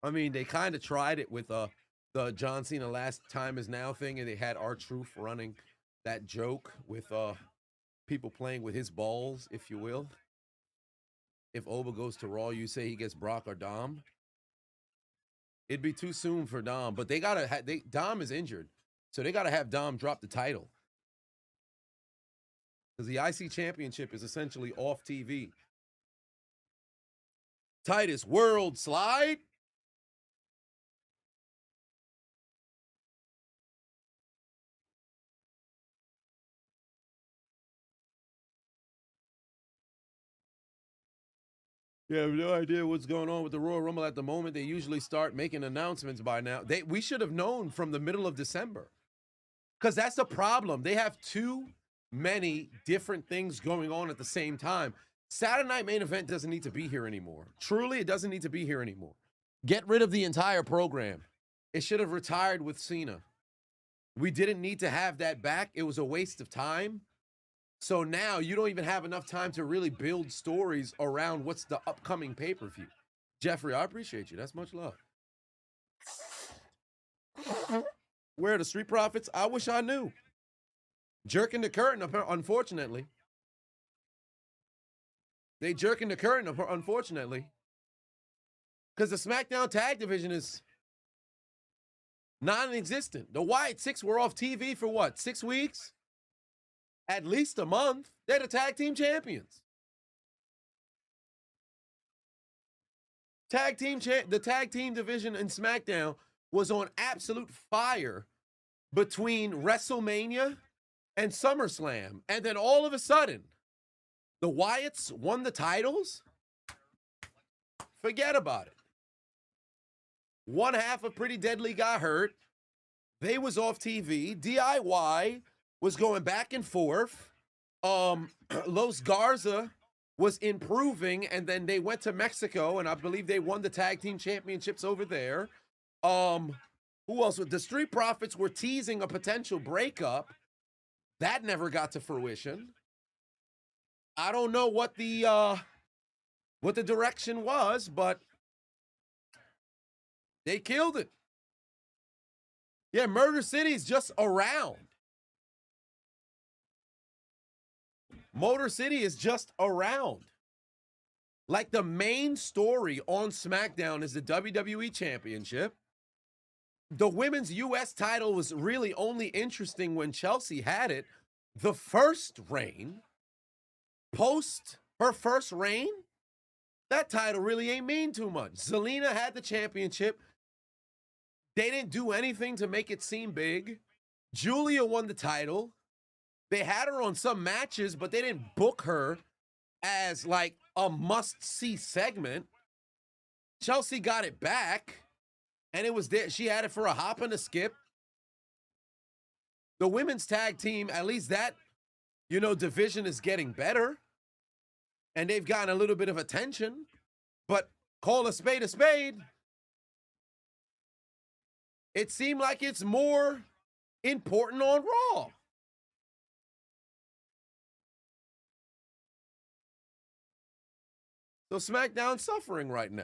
I mean, they kind of tried it with the John Cena last time is now thing, and they had R-Truth running that joke with people playing with his balls, if you will. If Oba goes to Raw, you say he gets Brock or Dom. It'd be too soon for Dom, but they gotta. Dom is injured, so they gotta have Dom drop the title because the IC Championship is essentially off TV. Titus World Slide. Yeah, I have no idea what's going on with the Royal Rumble at the moment. They usually start making announcements by now. We should have known from the middle of December because that's the problem. They have too many different things going on at the same time. Saturday Night Main Event doesn't need to be here anymore. Truly, it doesn't need to be here anymore. Get rid of the entire program. It should have retired with Cena. We didn't need to have that back. It was a waste of time. So now you don't even have enough time to really build stories around what's the upcoming pay-per-view. Jeffrey, I appreciate you. That's much love. Where are the Street Profits? I wish I knew. Jerking the curtain, unfortunately. They jerking the curtain, unfortunately. Because the SmackDown tag division is non-existent. The Wyatt Six were off TV for what, 6 weeks? At least a month. They're the tag team champions. The tag team division in SmackDown was on absolute fire between WrestleMania and SummerSlam. And then all of a sudden, the Wyatts won the titles? Forget about it. One half of Pretty Deadly got hurt. They was off TV. DIY was going back and forth. Los Garza was improving, and then they went to Mexico, and I believe they won the tag team championships over there. Who else? The Street Profits were teasing a potential breakup. That never got to fruition. I don't know what the direction was, but they killed it. Yeah, Murder City is just around. Motor City is just around. Like the main story on SmackDown is the WWE Championship. The women's U.S. title was really only interesting when Chelsea had it. The first reign, post her first reign, that title really ain't mean too much. Zelina had the championship. They didn't do anything to make it seem big. Julia won the title. They had her on some matches, but they didn't book her as like a must-see segment. Chelsea got it back, and it was there. She had it for a hop and a skip. The women's tag team, at least that, division is getting better, and they've gotten a little bit of attention, but call a spade a spade. It seemed like it's more important on Raw. So SmackDown's suffering right now.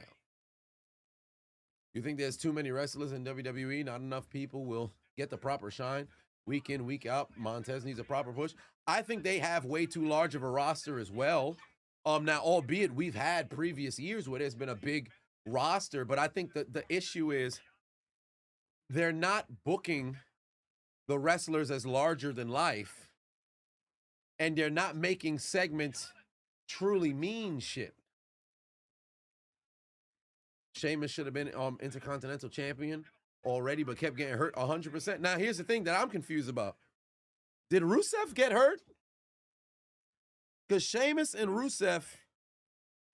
You think there's too many wrestlers in WWE? Not enough people will get the proper shine week in, week out. Montez needs a proper push. I think they have way too large of a roster as well. Now, albeit we've had previous years where there's been a big roster, but I think that the issue is they're not booking the wrestlers as larger than life, and they're not making segments truly mean shit. Sheamus should have been Intercontinental Champion already, but kept getting hurt 100%. Now, here's the thing that I'm confused about. Did Rusev get hurt? Because Sheamus and Rusev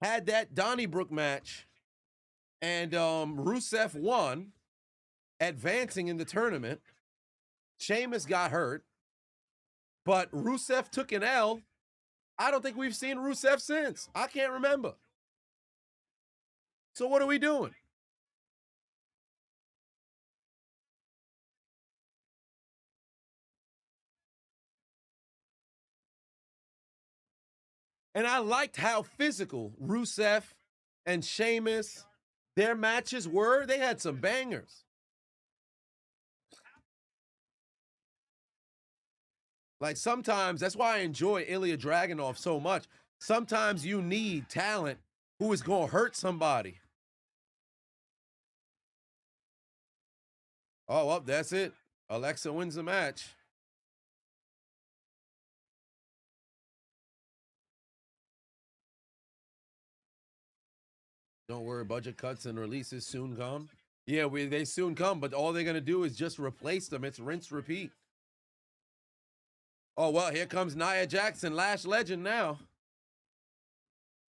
had that Donnybrook match, and Rusev won, advancing in the tournament. Sheamus got hurt, but Rusev took an L. I don't think we've seen Rusev since. I can't remember. So what are we doing? And I liked how physical Rusev and Sheamus, their matches were. They had some bangers. Like sometimes, that's why I enjoy Ilya Dragunov so much. Sometimes you need talent who is going to hurt somebody. Oh, well, that's it. Alexa wins the match. Don't worry, budget cuts and releases soon come. Yeah, they soon come, but all they're going to do is just replace them. It's rinse, repeat. Oh, well, here comes Nia Jackson, Lash Legend now.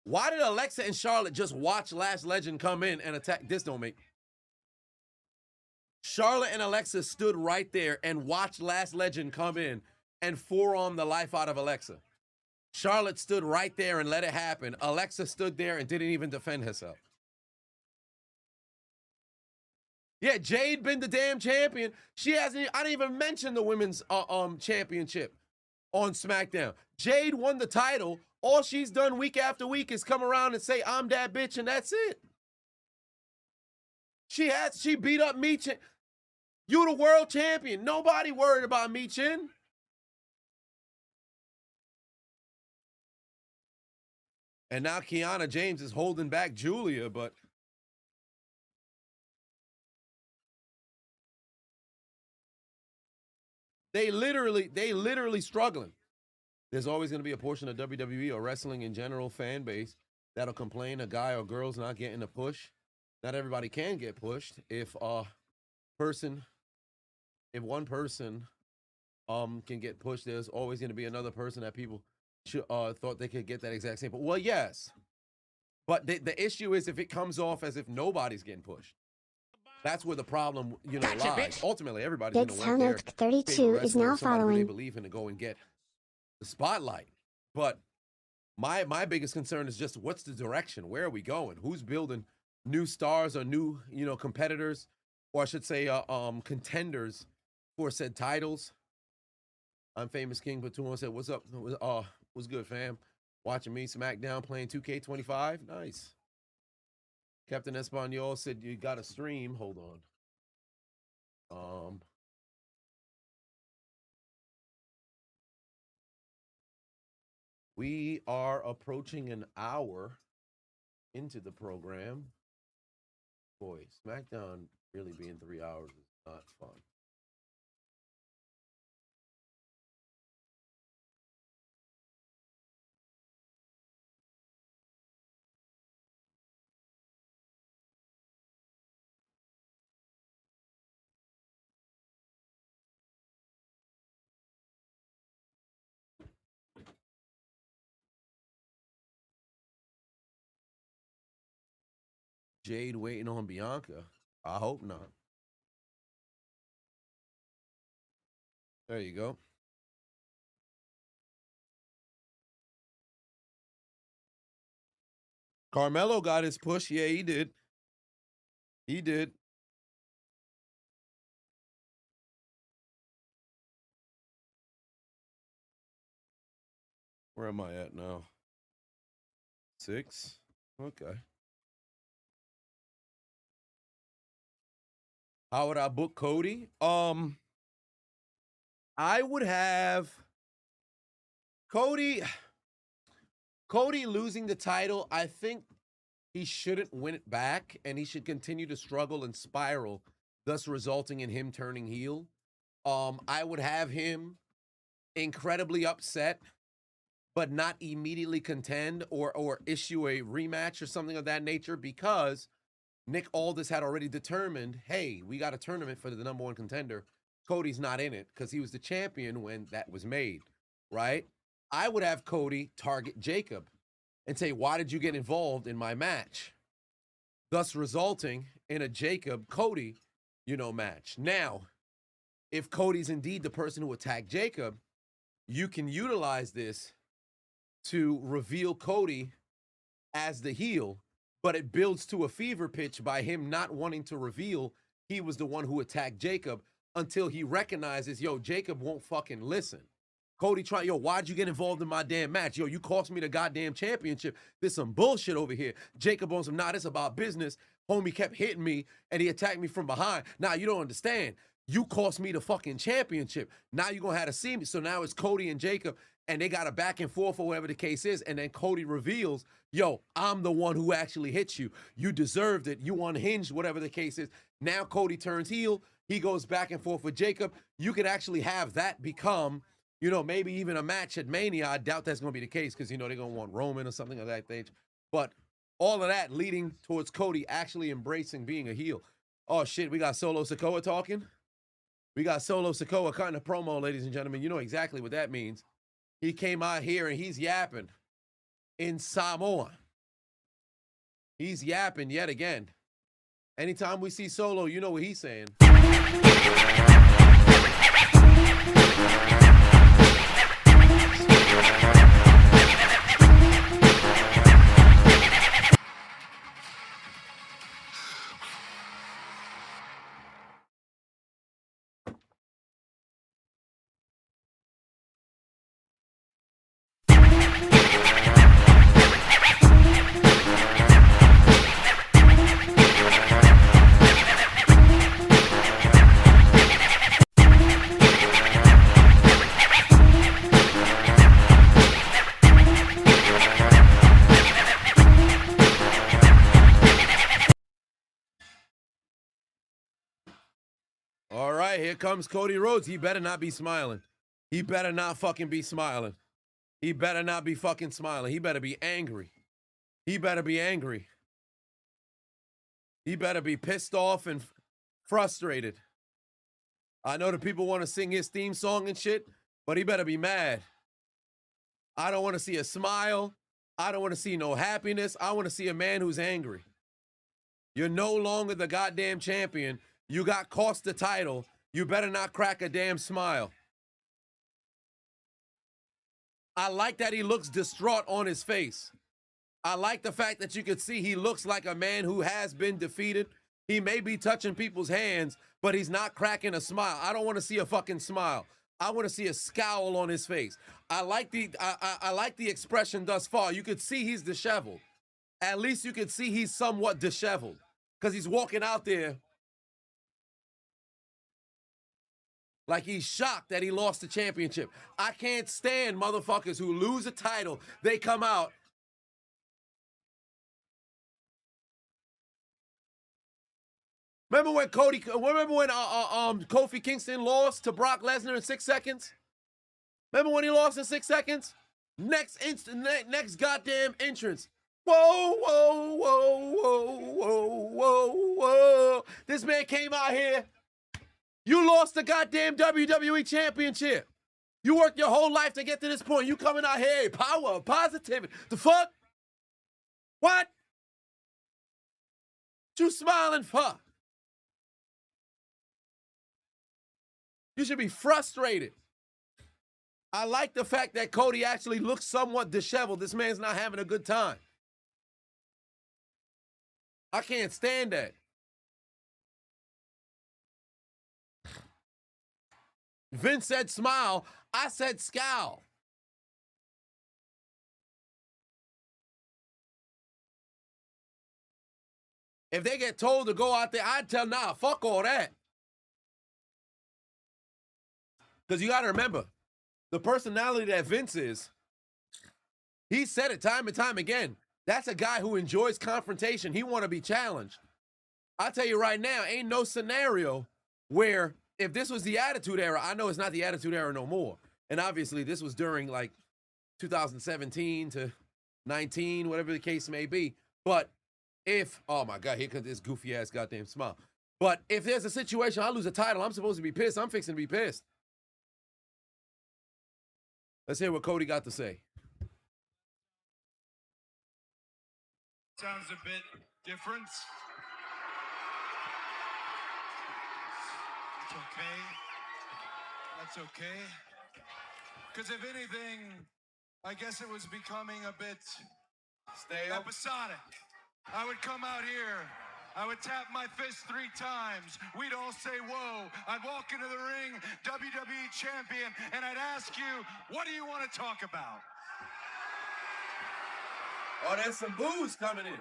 Why did Alexa and Charlotte just watch Lash Legend come in and attack? This don't make... Charlotte and Alexa stood right there and watched Lash Legend come in and forearm the life out of Alexa. Charlotte stood right there and let it happen. Alexa stood there and didn't even defend herself. Yeah, Jade been the damn champion. She hasn't. I didn't even mention the women's championship on SmackDown. Jade won the title. All she's done week after week is come around and say, "I'm that bitch," and that's it. She beat up Michin. You the world champion. Nobody worried about Michin. And now Kiana James is holding back Julia, but they literally struggling. There's always going to be a portion of WWE or wrestling in general fan base that'll complain a guy or girl's not getting a push. Not everybody can get pushed. If one person can get pushed, there's always going to be another person that people thought they could get that exact same. Well, yes, but the issue is if it comes off as if nobody's getting pushed. That's where the problem, lies. Ultimately, everybody's going to want their 32 is now following. They believe in to go and get the spotlight. But my biggest concern is just what's the direction? Where are we going? Who's building new stars or new, competitors, or I should say, contenders for said titles? I'm Famous King Batum said, "What's up? What's good, fam? Watching me SmackDown playing 2K25. Nice." Captain Espanol said you got a stream. Hold on. We are approaching an hour into the program. Boy, SmackDown really being 3 hours is not fun. Jade waiting on Bianca. I hope not. There you go. Carmelo got his push. Yeah, he did. He did. Where am I at now? 6? Okay. How would I book Cody? I would have Cody losing the title. I think he shouldn't win it back, and he should continue to struggle and spiral, thus resulting in him turning heel. I would have him incredibly upset, but not immediately contend or issue a rematch or something of that nature, because Nick Aldis had already determined, hey, we got a tournament for the number one contender. Cody's not in it because he was the champion when that was made, right? I would have Cody target Jacob and say, why did you get involved in my match? Thus resulting in a Jacob-Cody, match. Now, if Cody's indeed the person who attacked Jacob, you can utilize this to reveal Cody as the heel, but it builds to a fever pitch by him not wanting to reveal he was the one who attacked Jacob until he recognizes, yo, Jacob won't fucking listen. Cody why'd you get involved in my damn match? Yo, you cost me the goddamn championship. There's some bullshit over here. Jacob on some, it's about business. Homie kept hitting me, and he attacked me from behind. Now, you don't understand. You cost me the fucking championship. Now you're going to have to see me. So now it's Cody and Jacob, and they got a back and forth or whatever the case is, and then Cody reveals, yo, I'm the one who actually hit you. You deserved it. You unhinged, whatever the case is. Now Cody turns heel. He goes back and forth with Jacob. You could actually have that become, maybe even a match at Mania. I doubt that's going to be the case because, they're going to want Roman or something of that nature. But all of that leading towards Cody actually embracing being a heel. Oh, shit, we got Solo Sikoa talking. We got Solo Sikoa kind of promo, ladies and gentlemen. You know exactly what that means. He came out here and he's yapping in Samoa. He's yapping yet again. Anytime we see Solo, you know what he's saying. All right, here comes Cody Rhodes. He better not be smiling. He better not fucking be smiling. He better not be fucking smiling. He better be angry. He better be angry. He better be pissed off and frustrated. I know the people want to sing his theme song and shit, but he better be mad. I don't want to see a smile. I don't want to see no happiness. I want to see a man who's angry. You're no longer the goddamn champion. You got cost the title. You better not crack a damn smile. I like that he looks distraught on his face. I like the fact that you could see he looks like a man who has been defeated. He may be touching people's hands, but he's not cracking a smile. I don't want to see a fucking smile. I want to see a scowl on his face. I like the expression thus far. You could see he's disheveled. At least you could see he's somewhat disheveled because he's walking out there like he's shocked that he lost the championship. I can't stand motherfuckers who lose a title. They come out. Remember when Kofi Kingston lost to Brock Lesnar in 6 seconds? Remember when he lost in 6 seconds? Next goddamn entrance. Whoa, whoa, whoa, whoa, whoa, whoa, whoa. This man came out here. You lost the goddamn WWE championship. You worked your whole life to get to this point. You coming out here, power, positivity. The fuck? What? you smiling for? You should be frustrated. I like the fact that Cody actually looks somewhat disheveled. This man's not having a good time. I can't stand that. Vince said smile. I said scowl. If they get told to go out there, I'd tell, nah, fuck all that. Because you got to remember, the personality that Vince is, he said it time and time again. That's a guy who enjoys confrontation. He want to be challenged. I tell you right now, ain't no scenario where if this was the Attitude Era, I know it's not the Attitude Era no more. And obviously this was during like 2017 to 19, whatever the case may be. But if, oh my God, here comes this goofy ass goddamn smile. But if there's a situation, I lose a title, I'm supposed to be pissed. I'm fixing to be pissed. Let's hear what Cody got to say. Sounds a bit different. It's okay. That's okay. Because if anything, I guess it was becoming a bit episodic. I would come out here, I would tap my fist 3 times, we'd all say whoa, I'd walk into the ring, WWE champion, and I'd ask you, what do you want to talk about? Oh, there's some booze coming in.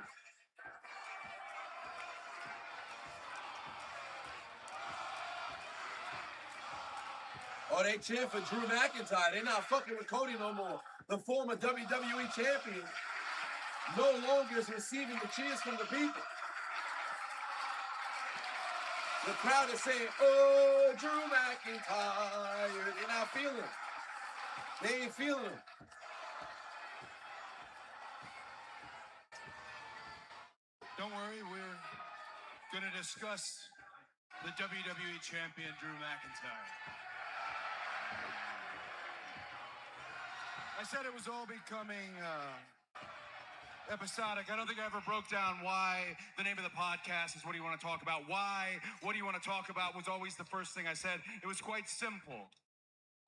Oh, they cheer for Drew McIntyre. They're not fucking with Cody no more. The former WWE champion no longer is receiving the cheers from the people. The crowd is saying, oh, Drew McIntyre. They're not feeling him. They ain't feeling him. Don't worry, we're going to discuss the WWE champion, Drew McIntyre. I said it was all becoming episodic. I don't think I ever broke down why the name of the podcast is What Do You Want to Talk About? Why What Do You Want to Talk About was always the first thing I said. It was quite simple.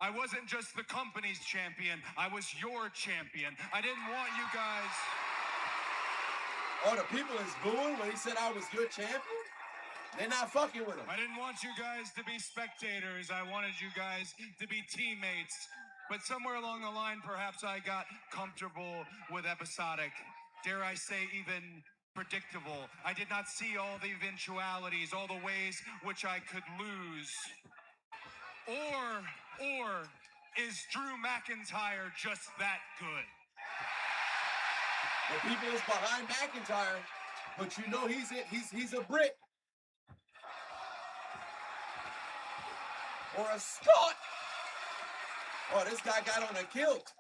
I wasn't just the company's champion. I was your champion. I didn't want you guys... Oh, the people is booing when he said I was your champion? They're not fucking with him. I didn't want you guys to be spectators. I wanted you guys to be teammates. But somewhere along the line, perhaps I got comfortable with episodic. Dare I say even predictable. I did not see all the eventualities, all the ways which I could lose. Or is Drew McIntyre just that good? The people is behind McIntyre, but you know he's a brick. Or a Scot. Oh, this guy got on a kilt.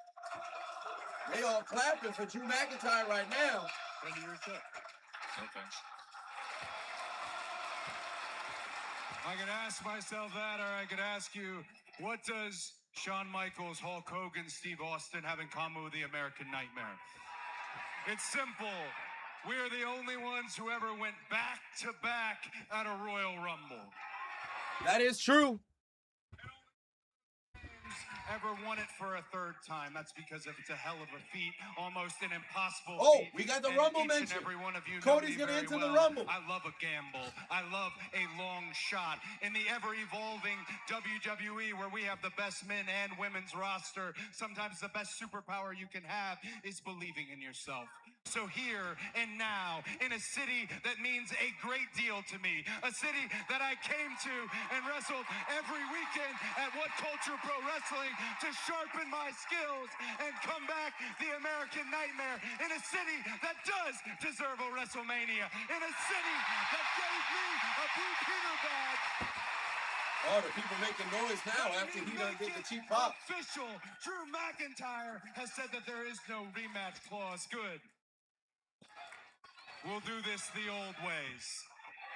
They all clapping for Drew McIntyre right now. Ready your check. No thanks. I could ask myself that, or I could ask you, what does Shawn Michaels, Hulk Hogan, Steve Austin have in common with the American Nightmare? It's simple. We're the only ones who ever went back-to-back at a Royal Rumble. That is true. Ever won it for a 3rd time. That's because it's a hell of a feat, almost an impossible feat. We got the And Rumble each and mention. every one of you Cody's know me gonna very enter the well. Rumble. I love a gamble. I love a long shot. In the ever-evolving WWE, where we have the best men and women's roster, sometimes the best superpower you can have is believing in yourself. So here and now, in a city that means a great deal to me, a city that I came to and wrestled every weekend at What Culture Pro Wrestling to sharpen my skills and come back the American Nightmare, in a city that does deserve a WrestleMania, in a city that gave me a Blue Peter badge. Oh, the people making noise now after he done get the cheap pop. Official, Drew McIntyre has said that there is no rematch clause. Good. We'll do this the old ways.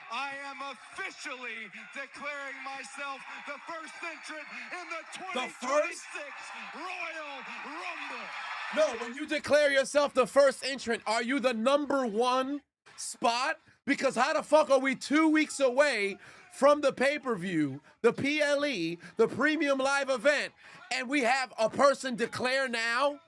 I am officially declaring myself the first entrant in the 2026 Royal Rumble. No, when you declare yourself the first entrant, are you the #1 spot? Because how the fuck are we 2 weeks away from the pay-per-view, the PLE, the premium live event, and we have a person declare now?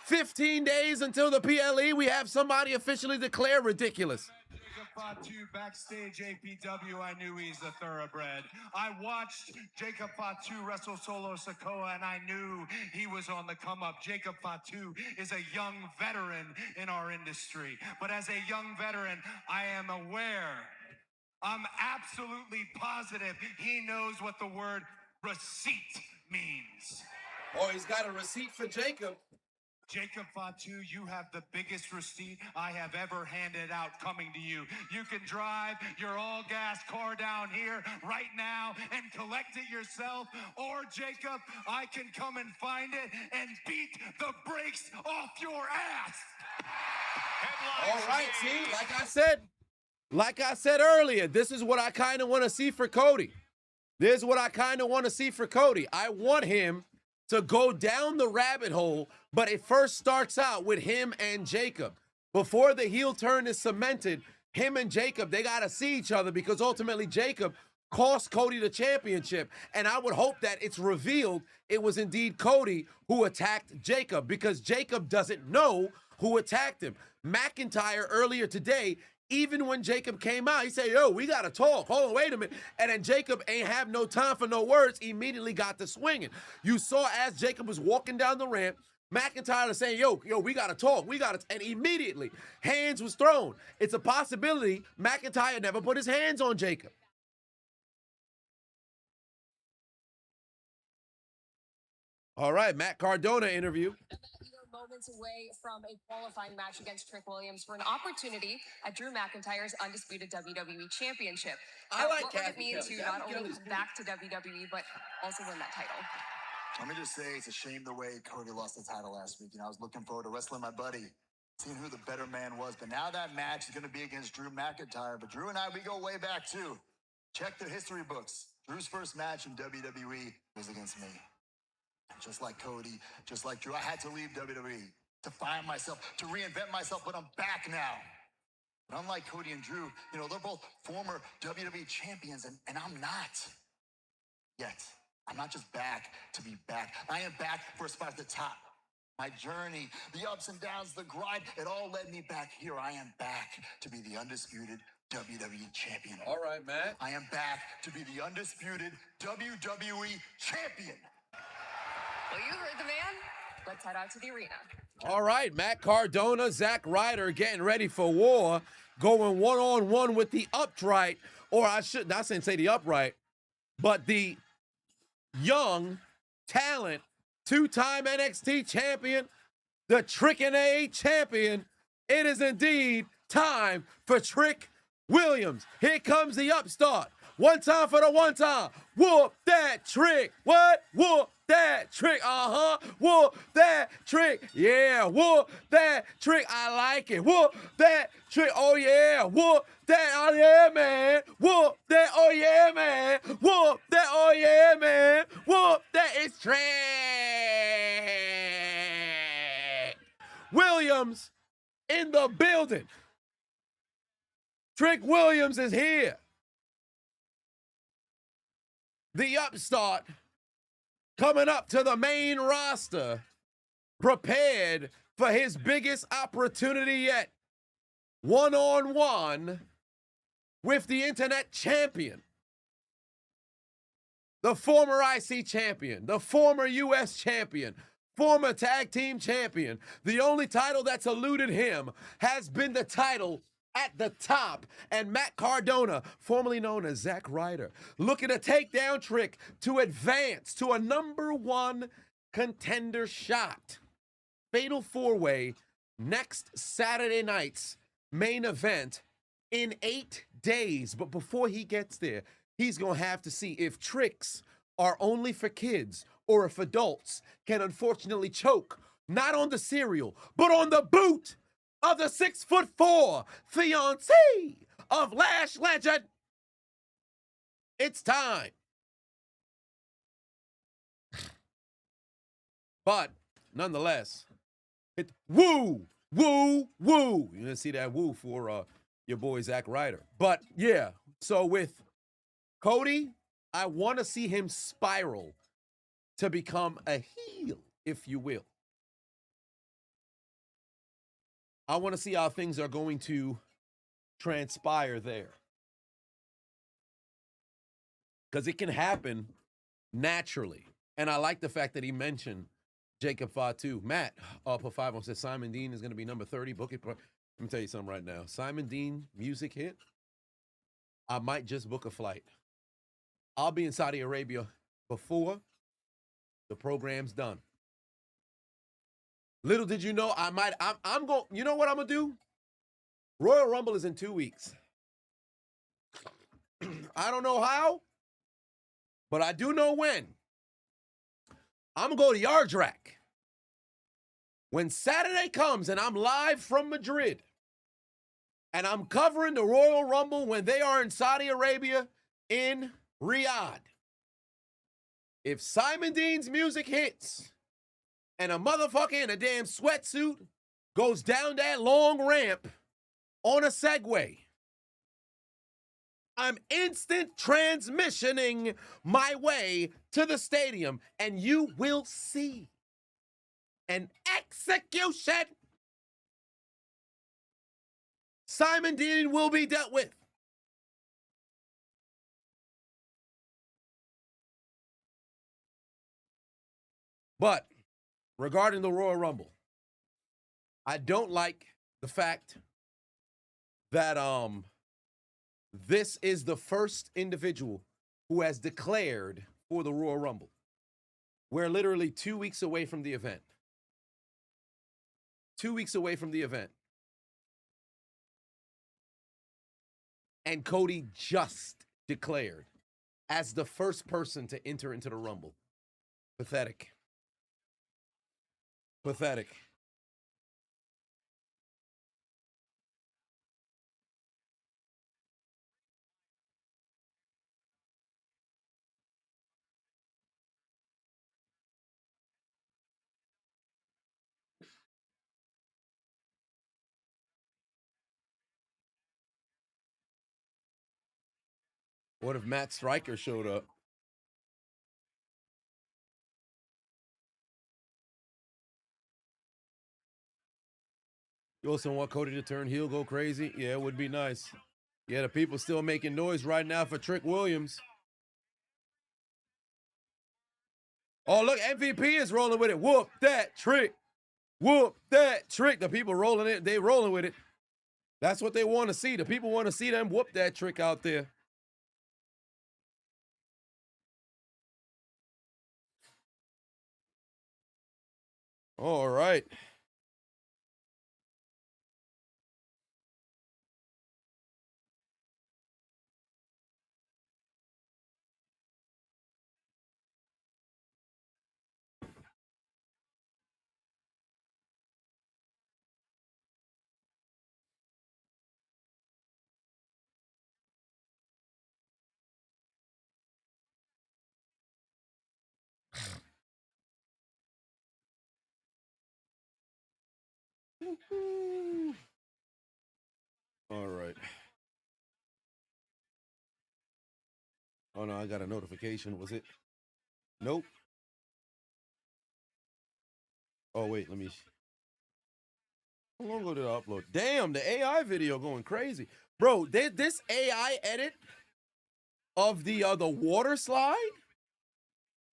15 days until the PLE, we have somebody officially declare. Ridiculous. Jacob Fatu backstage APW, I knew he's a thoroughbred. I watched Jacob Fatu wrestle Solo Sikoa, and I knew he was on the come up. Jacob Fatu is a young veteran in our industry. But as a young veteran, I am aware, I'm absolutely positive he knows what the word receipt means. Oh, he's got a receipt for Jacob. Jacob Fatu, you have the biggest receipt I have ever handed out coming to you. You can drive your all-gas car down here right now and collect it yourself, or Jacob, I can come and find it and beat the brakes off your ass. All right, see, like I said earlier, this is what I kind of want to see for Cody. This is what I kind of want to see for Cody. I want him to go down the rabbit hole, but it first starts out with him and Jacob. Before the heel turn is cemented, him and Jacob, they got to see each other, because ultimately Jacob cost Cody the championship. And I would hope that it's revealed it was indeed Cody who attacked Jacob, because Jacob doesn't know who attacked him. McIntyre earlier today, even when Jacob came out, he said, yo, we got to talk. Hold on, wait a minute. And then Jacob ain't have no time for no words, immediately got to swinging. You saw as Jacob was walking down the ramp, McIntyre was saying, yo, we got to talk. And immediately, hands was thrown. It's a possibility McIntyre never put his hands on Jacob. All right, Matt Cardona interview. Moments away from a qualifying match against Trick Williams for an opportunity at Drew McIntyre's undisputed WWE Championship. I like what would it mean to not only come back to WWE, but also win that title? Let me just say, it's a shame the way Cody lost the title last week. I was looking forward to wrestling my buddy, seeing who the better man was. But now that match is going to be against Drew McIntyre. But Drew and I, we go way back too. Check the history books. Drew's first match in WWE was against me. Just like Cody, just like Drew, I had to leave WWE to find myself, to reinvent myself, but I'm back now. But unlike Cody and Drew, they're both former WWE champions, and I'm not. Yet, I'm not just back to be back. I am back for a spot at the top. My journey, the ups and downs, the grind, it all led me back here. I am back to be the undisputed WWE champion. All right, Matt. I am back to be the undisputed WWE champion. Well, you heard the man. Let's head out to the arena. All right, Matt Cardona, Zack Ryder getting ready for war, going one-on-one with the upright, or I shouldn't say the upright, but the young talent, two-time NXT champion, the Trick and A champion. It is indeed time for Trick Williams. Here comes the upstart. One time for the one time. Whoop that trick. What? Whoop that trick. Whoop that trick. Yeah. Whoop that trick. I like it. Whoop that trick. Oh, yeah. Whoop that. Oh, yeah, man. Whoop that. Oh, yeah, man. Whoop that. Oh, yeah, man. Whoop that. It's Trick Williams in the building. Trick Williams is here. The upstart coming up to the main roster, prepared for his biggest opportunity yet. One-on-one with the internet champion, the former IC champion, the former US champion, former tag team champion. The only title that's eluded him has been the title at the top. And Matt Cardona, formerly known as Zack Ryder, looking to take down Trick to advance to a #1 contender shot. Fatal 4-way next Saturday night's main event in 8 days. But before he gets there, he's going to have to see if tricks are only for kids or if adults can unfortunately choke not on the cereal, but on the boot of the 6'4" fiancé of Lash Legend. It's time. But nonetheless, it's woo Woo, woo. You're gonna see that woo for your boy Zack Ryder. But yeah, so with Cody, I want to see him spiral to become a heel, if you will. I want to see how things are going to transpire there. Because it can happen naturally. And I like the fact that he mentioned Jacob Fatu. Matt, up a 5 says Simon Dean is going to be number 30. Book it. Let me tell you something right now. Simon Dean music hit. I might just book a flight. I'll be in Saudi Arabia before the program's done. Little did you know, I'm going, you know what I'm going to do? Royal Rumble is in 2 weeks. I don't know how, but I do know when. I'm going to go to Yardrak. When Saturday comes and I'm live from Madrid and I'm covering the Royal Rumble when they are in Saudi Arabia in Riyadh, if Simon Dean's music hits and a motherfucker in a damn sweatsuit goes down that long ramp on a Segway, I'm instant transmissioning my way to the stadium, and you will see an execution. Simon Dean will be dealt with. But regarding the Royal Rumble, I don't like the fact that this is the first individual who has declared for the Royal Rumble. We're literally 2 weeks away from the event. 2 weeks away from the event. And Cody just declared as the first person to enter into the Rumble. Pathetic. Pathetic. What if Matt Stryker showed up? You also want Cody to turn heel, go crazy? Yeah, it would be nice. Yeah, the people still making noise right now for Trick Williams. Oh, look, MVP is rolling with it. Whoop that trick. Whoop that trick. The people rolling it. They rolling with it. That's what they want to see. The people want to see them whoop that trick out there. All right. All right. Oh, no, I got a notification. Was it? Nope. Oh, wait, let me. How long ago did I upload? Damn, the AI video going crazy. Bro, this AI edit of the water slide?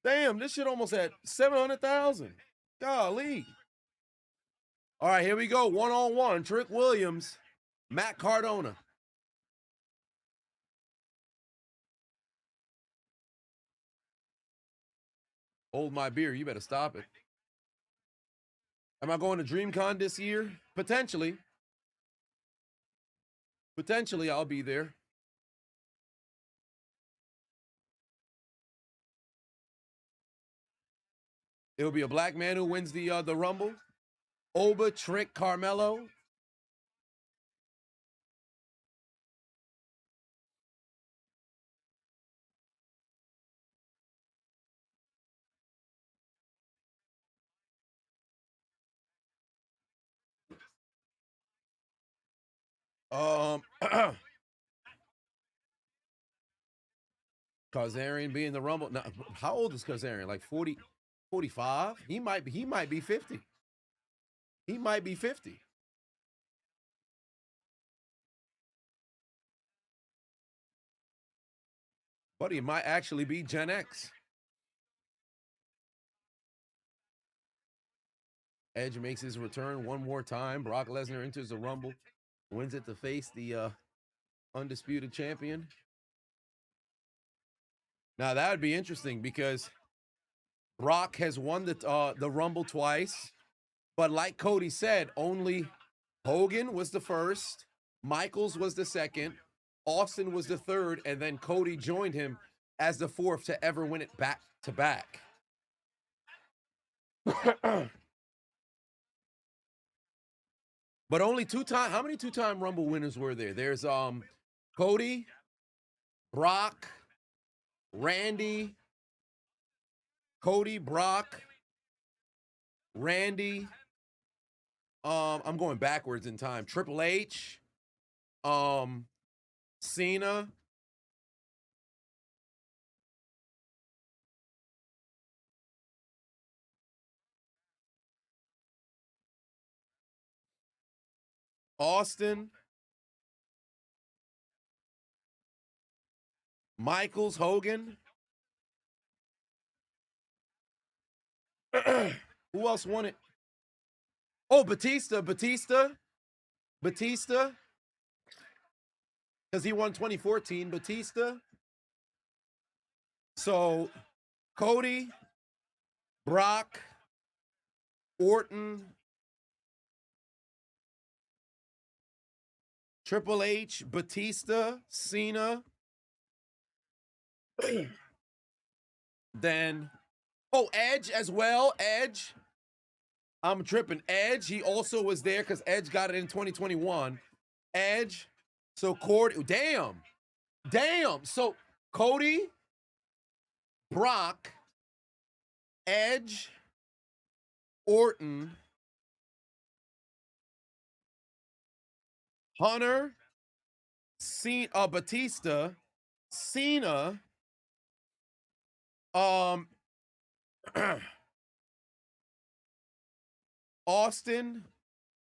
Damn, this shit almost at 700,000. Golly. All right, here we go. One-on-one. Trick Williams, Matt Cardona. Hold my beer. You better stop it. Am I going to DreamCon this year? Potentially. Potentially, I'll be there. It'll be a black man who wins the Rumble. Oba, Trick, Carmelo. Kazarian being the Rumble. Now, how old is Kazarian? Like 40, 45? He might be 50. He might be 50. But he might actually be Gen X. Edge makes his return one more time. Brock Lesnar enters the Rumble, wins it to face the undisputed champion. Now that would be interesting because Brock has won the Rumble twice, but like Cody said, only Hogan was the first, Michaels was the second, Austin was the third, and then Cody joined him as the fourth to ever win it back to back. But only two-time. How many two-time Rumble winners were there? There's Cody, Brock, Randy, Cody, Brock, Randy. I'm going backwards in time. Triple H, Cena. Austin, Michaels, Hogan. Who else won it? Oh, Batista. Because he won 2014. Batista. So, Cody, Brock, Orton, Triple H, Batista, Cena. Then, oh, Edge as well. Edge. I'm tripping. Edge, he also was there because Edge got it in 2021. Edge. So, damn. So, Cody, Brock, Edge, Orton, Hunter, Batista, Cena, Austin,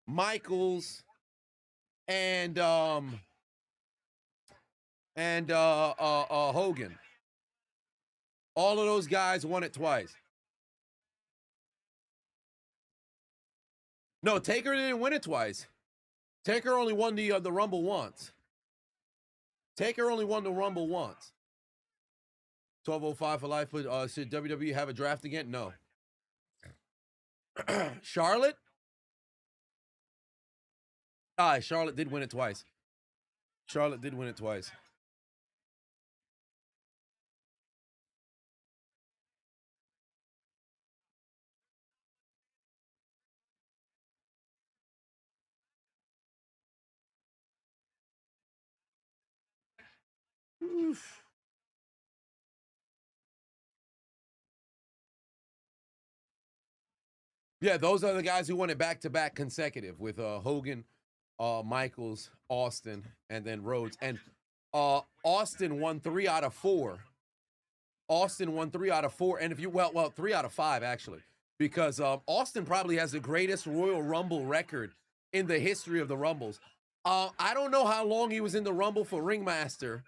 Michaels, and Hogan. All of those guys won it twice. No, Taker didn't win it twice. Taker only won the Rumble once. Taker only won the Rumble once. 1205 for life. But should WWE have a draft again? No. Charlotte? Charlotte did win it twice. Charlotte did win it twice. Oof. Yeah, those are the guys who won it back-to-back consecutive with Hogan, Michaels, Austin, and then Rhodes. And Austin won 3 out of 4. Austin won 3 out of 4. And if you, well, 3 out of 5, actually. Because Austin probably has the greatest Royal Rumble record in the history of the Rumbles. I don't know how long he was in the Rumble for Ringmaster,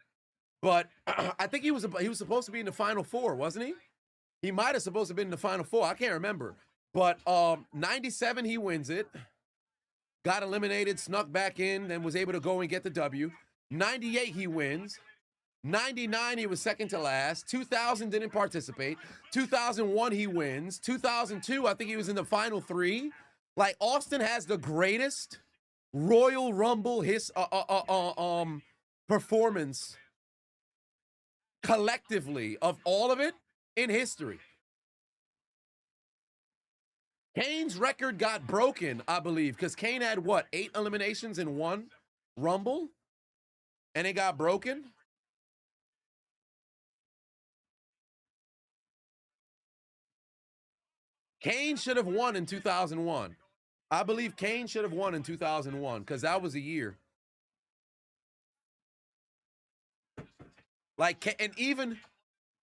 but I think he was supposed to be in the Final 4, wasn't he? He might have supposed to be in the Final 4. I can't remember. But 97, he wins it. Got eliminated, snuck back in, then was able to go and get the W. 98, he wins. 99, he was second to last. 2000, didn't participate. 2001, he wins. 2002, I think he was in the Final 3. Like, Austin has the greatest Royal Rumble performance collectively of all of it in history. Kane's record got broken, I believe, because Kane had, what, 8 eliminations in one Rumble? And it got broken? Kane should have won in 2001. I believe Kane should have won in 2001 because that was a year. Like, and even,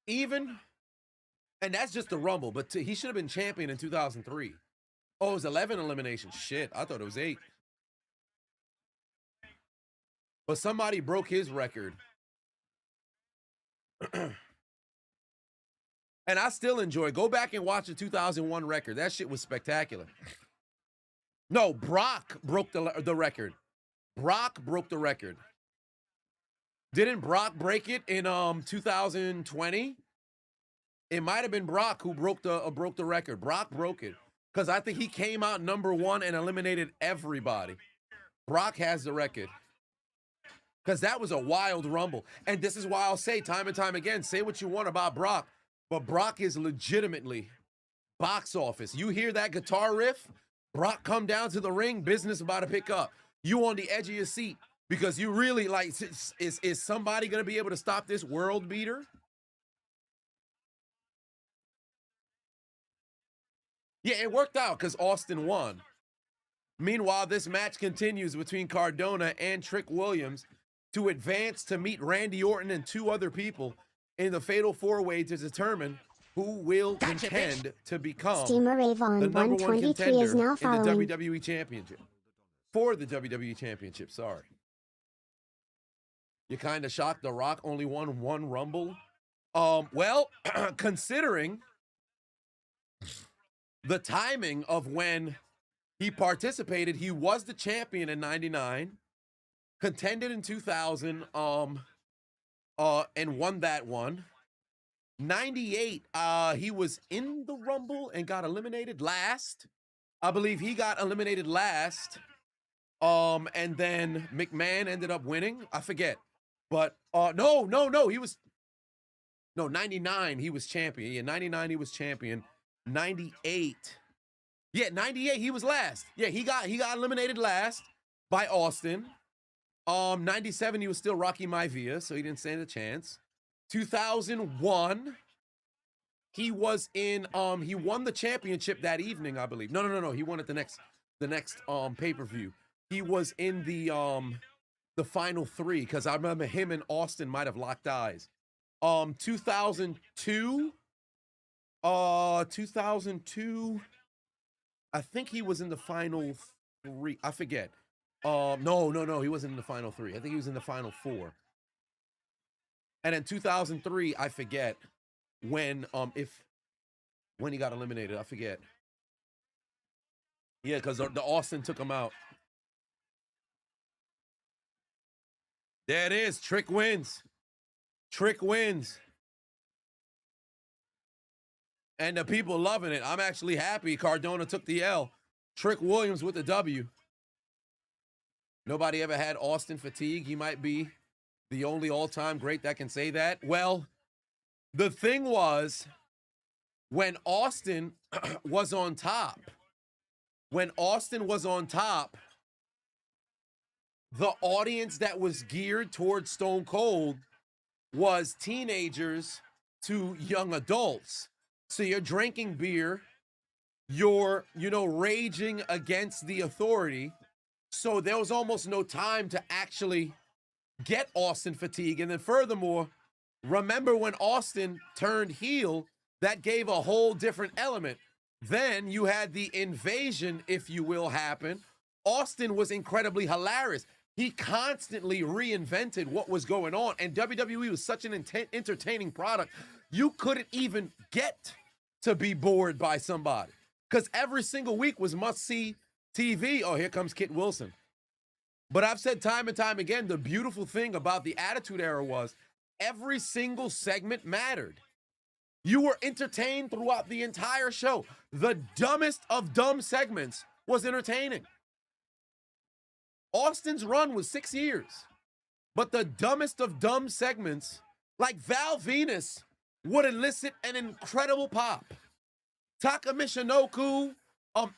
and that's just the Rumble, but he should have been champion in 2003. Oh, it was 11 eliminations. Shit, I thought it was 8. But somebody broke his record. And I still enjoy it. Go back and watch the 2001 record. That shit was spectacular. No, Brock broke the record. Brock broke the record. Didn't Brock break it in 2020? It might have been Brock who broke the record. Brock broke it because I think he came out #1 and eliminated everybody. Brock has the record because that was a wild Rumble. And this is why I'll say time and time again, say what you want about Brock, but Brock is legitimately box office. You hear that guitar riff, Brock come down to the ring, business about to pick up. You on the edge of your seat because you really like, is somebody going to be able to stop this world beater? Yeah, it worked out because Austin won. Meanwhile, this match continues between Cardona and Trick Williams to advance to meet Randy Orton and 2 other people in the Fatal 4-Way to determine who will contend to become Steamer Avon the number 1 contender is now in the following. WWE Championship. For the WWE Championship, sorry. You kind of shocked The Rock only won 1 Rumble? Well, considering the timing of when he participated, he was the champion in 99, contended in 2000, and won that one. 98, he was in the Rumble and got eliminated last. I believe he got eliminated last. And then McMahon ended up winning. I forget. But no, he was 99, he was champion. Yeah, 99 he was champion. 98. Yeah, 98 he was last. Yeah, he got eliminated last by Austin. 97 he was still Rocky Maivia, so he didn't stand a chance. 2001 he was in he won the championship that evening, I believe. No, he won it the next pay-per-view. He was in the final 3 because I remember him and Austin might have locked eyes. 2002 I think he was in the final 3. I forget. No, he wasn't in the final 3. I think he was in the final 4. And in 2003, I forget when he got eliminated. I forget. Yeah, because the Austin took him out. There it is. Trick wins. Trick wins. And the people loving it. I'm actually happy Cardona took the L. Trick Williams with the W. Nobody ever had Austin fatigue. He might be the only all-time great that can say that. Well, the thing was, when Austin was on top, the audience that was geared towards Stone Cold was teenagers to young adults. So you're drinking beer, you're, raging against the authority. So there was almost no time to actually get Austin fatigue. And then furthermore, remember when Austin turned heel, that gave a whole different element. Then you had the invasion, if you will, happen. Austin was incredibly hilarious. He constantly reinvented what was going on. And WWE was such an entertaining product. You couldn't even get to be bored by somebody. Because every single week was must-see TV. Oh, here comes Kit Wilson. But I've said time and time again, the beautiful thing about the Attitude Era was every single segment mattered. You were entertained throughout the entire show. The dumbest of dumb segments was entertaining. Austin's run was 6 years. But the dumbest of dumb segments, like Val Venus, would elicit an incredible pop. Taka Michinoku,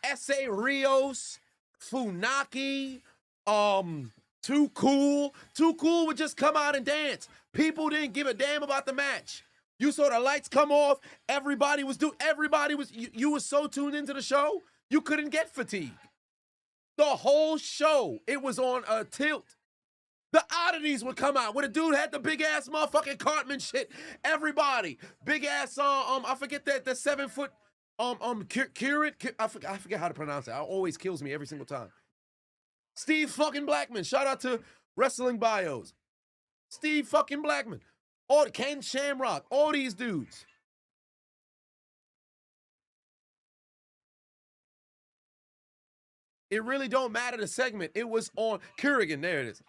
S.A. Rios, Funaki, Too Cool. Too Cool would just come out and dance. People didn't give a damn about the match. You saw the lights come off. You were so tuned into the show, you couldn't get fatigue. The whole show, it was on a tilt. The oddities would come out. Where the dude had the big ass motherfucking Cartman shit. Everybody. Big ass, I forget that, the 7 foot, Kieran, I forget how to pronounce it. It always kills me every single time. Steve fucking Blackman. Shout out to Wrestling Bios. Steve fucking Blackman. Ken Shamrock. All these dudes. It really don't matter the segment. It was on Kerrigan. There it is.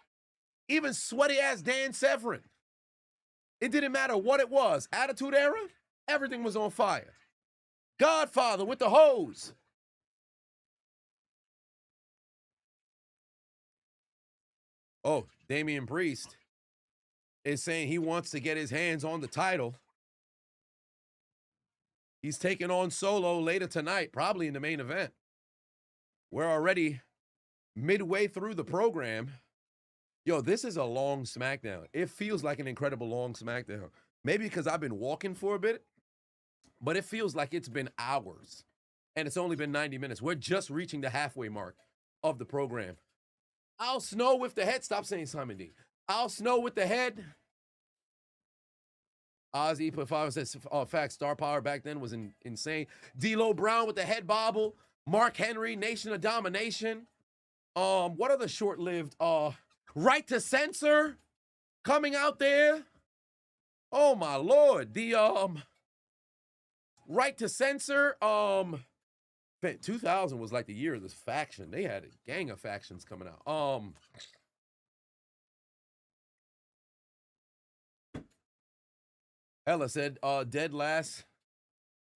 Even sweaty ass Dan Severn. It didn't matter what it was. Attitude Era, everything was on fire. Godfather with the hose. Oh, Damian Priest is saying he wants to get his hands on the title. He's taking on Solo later tonight, probably in the main event. We're already midway through the program. Yo, this is a long SmackDown. It feels like an incredible long SmackDown. Maybe because I've been walking for a bit, but it feels like it's been hours. And it's only been 90 minutes. We're just reaching the halfway mark of the program. Al Snow with the head. Stop saying Simon D. Al Snow with the head. Ozzy put 5 says, fact, star power back then was insane. D'Lo Brown with the head bobble. Mark Henry, Nation of Domination. What other short-lived? Right to Censor coming out there. Oh my Lord. The Right to Censor. 2000 was like the year of this faction. They had a gang of factions coming out. Ella said, dead last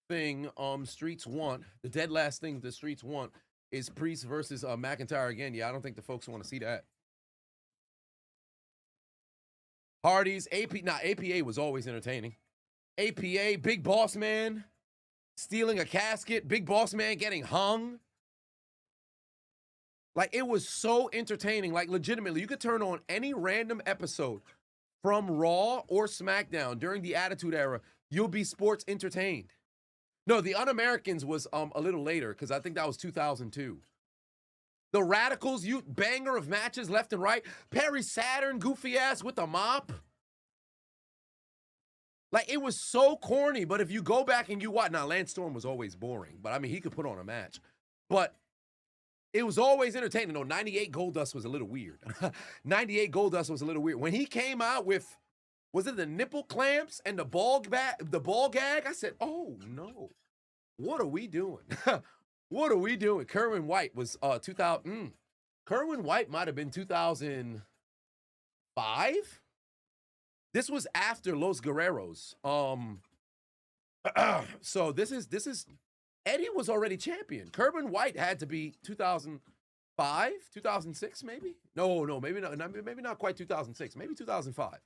thing Streets want. The dead last thing the Streets want is Priest versus McIntyre again. Yeah, I don't think the folks want to see that. Hardy's, APA was always entertaining. APA, Big Boss Man stealing a casket, Big Boss Man getting hung. Like, it was so entertaining. Like, legitimately, you could turn on any random episode from Raw or SmackDown during the Attitude Era. You'll be sports entertained. No, the Un-Americans was a little later, because I think that was 2002. The Radicals, banger of matches left and right. Perry Saturn, goofy ass with the mop. Like, it was so corny, but if you go back and you watch, now Lance Storm was always boring, but I mean, he could put on a match. But it was always entertaining. No, 98 Goldust was a little weird. 98 Goldust was a little weird. When he came out with, was it the nipple clamps and the ball gag? I said, oh no, what are we doing? What are we doing? Kerwin White was 2000. Kerwin White might have been 2005. This was after Los Guerreros. So this is Eddie was already champion. Kerwin White had to be 2005, 2006, maybe. No, maybe not quite 2006. Maybe 2005.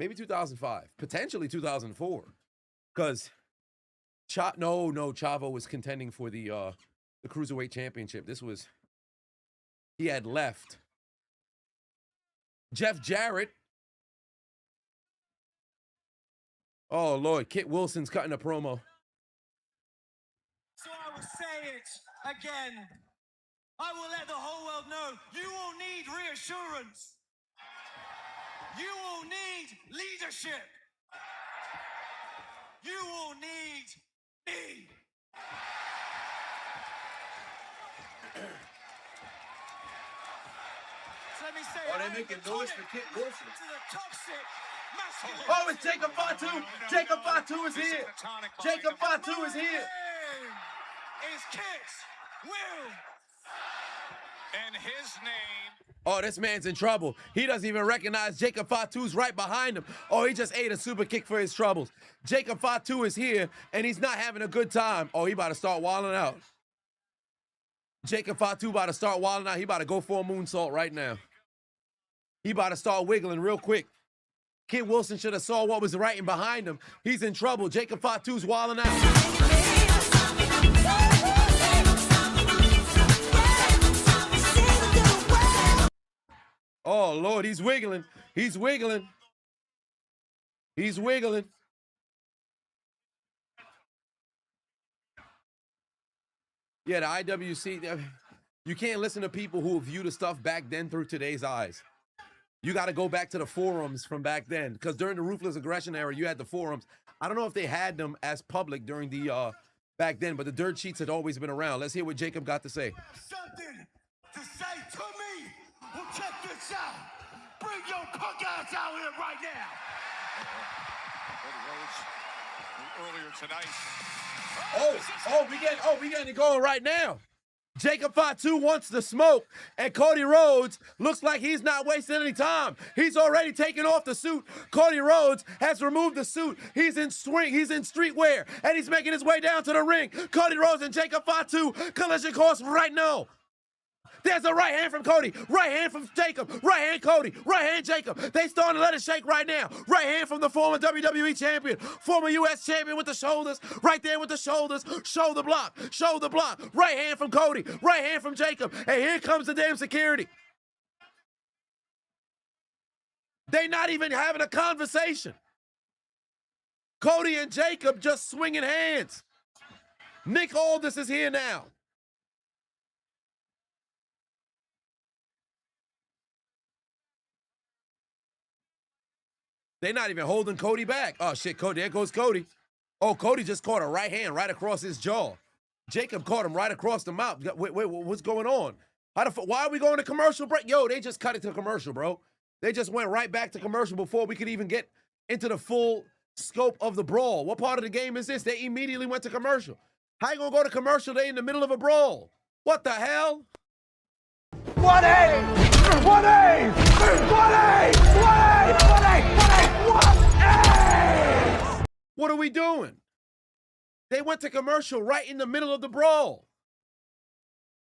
Maybe 2005. Potentially 2004. Because Chavo was contending for the Cruiserweight Championship. This was, he had left. Jeff Jarrett. Oh, Lord. Kit Wilson's cutting a promo. So I will say it again. I will let the whole world know you will need reassurance. You will need leadership. You will need me. So let me say, they're making noise for Kit Wilson. To the toxic masculinity. Oh, it's Jacob Fatu. Jacob Fatu is here. Jacob Fatu is here. Is Kit Will. And his name. Oh, this man's in trouble. He doesn't even recognize Jacob Fatu's right behind him. Oh, he just ate a super kick for his troubles. Jacob Fatu is here, and he's not having a good time. Oh, he about to start wilding out. Jacob Fatu about to start wilding out. He about to go for a moonsault right now. He about to start wiggling real quick. Kit Wilson should have saw what was right behind him. He's in trouble. Jacob Fatu's wilding out. Oh, Lord, he's wiggling. He's wiggling. He's wiggling. Yeah, the IWC, you can't listen to people who view the stuff back then through today's eyes. You got to go back to the forums from back then, because during the Ruthless Aggression era, you had the forums. I don't know if they had them as public during the back then, but the dirt sheets had always been around. Let's hear what Jacob got to say. Something to say to me? Well, check this out. Bring your punk ass out here right now. Cody Rhodes earlier tonight. We getting it going right now. Jacob Fatu wants the smoke, and Cody Rhodes looks like he's not wasting any time. He's already taken off the suit. Cody Rhodes has removed the suit. He's in streetwear, and he's making his way down to the ring. Cody Rhodes and Jacob Fatu, collision course right now. There's a right hand from Cody, right hand from Jacob, right hand Cody, right hand Jacob. They starting to let it shake right now. Right hand from the former WWE champion, former U.S. champion with the shoulders, right there with the shoulders, shoulder block, right hand from Cody, right hand from Jacob, and here comes the damn security. They not even having a conversation. Cody and Jacob just swinging hands. Nick Aldis is here now. They're not even holding Cody back. Oh, shit, Cody. There goes Cody. Oh, Cody just caught a right hand right across his jaw. Jacob caught him right across the mouth. Wait, what's going on? Why are we going to commercial break? Yo, they just cut it to commercial, bro. They just went right back to commercial before we could even get into the full scope of the brawl. What part of the game is this? They immediately went to commercial. How you going to go to commercial? They in the middle of a brawl. What the hell? 1A! 1A! 1A! 1A! 1A! 1A! What are we doing? They went to commercial right in the middle of the brawl.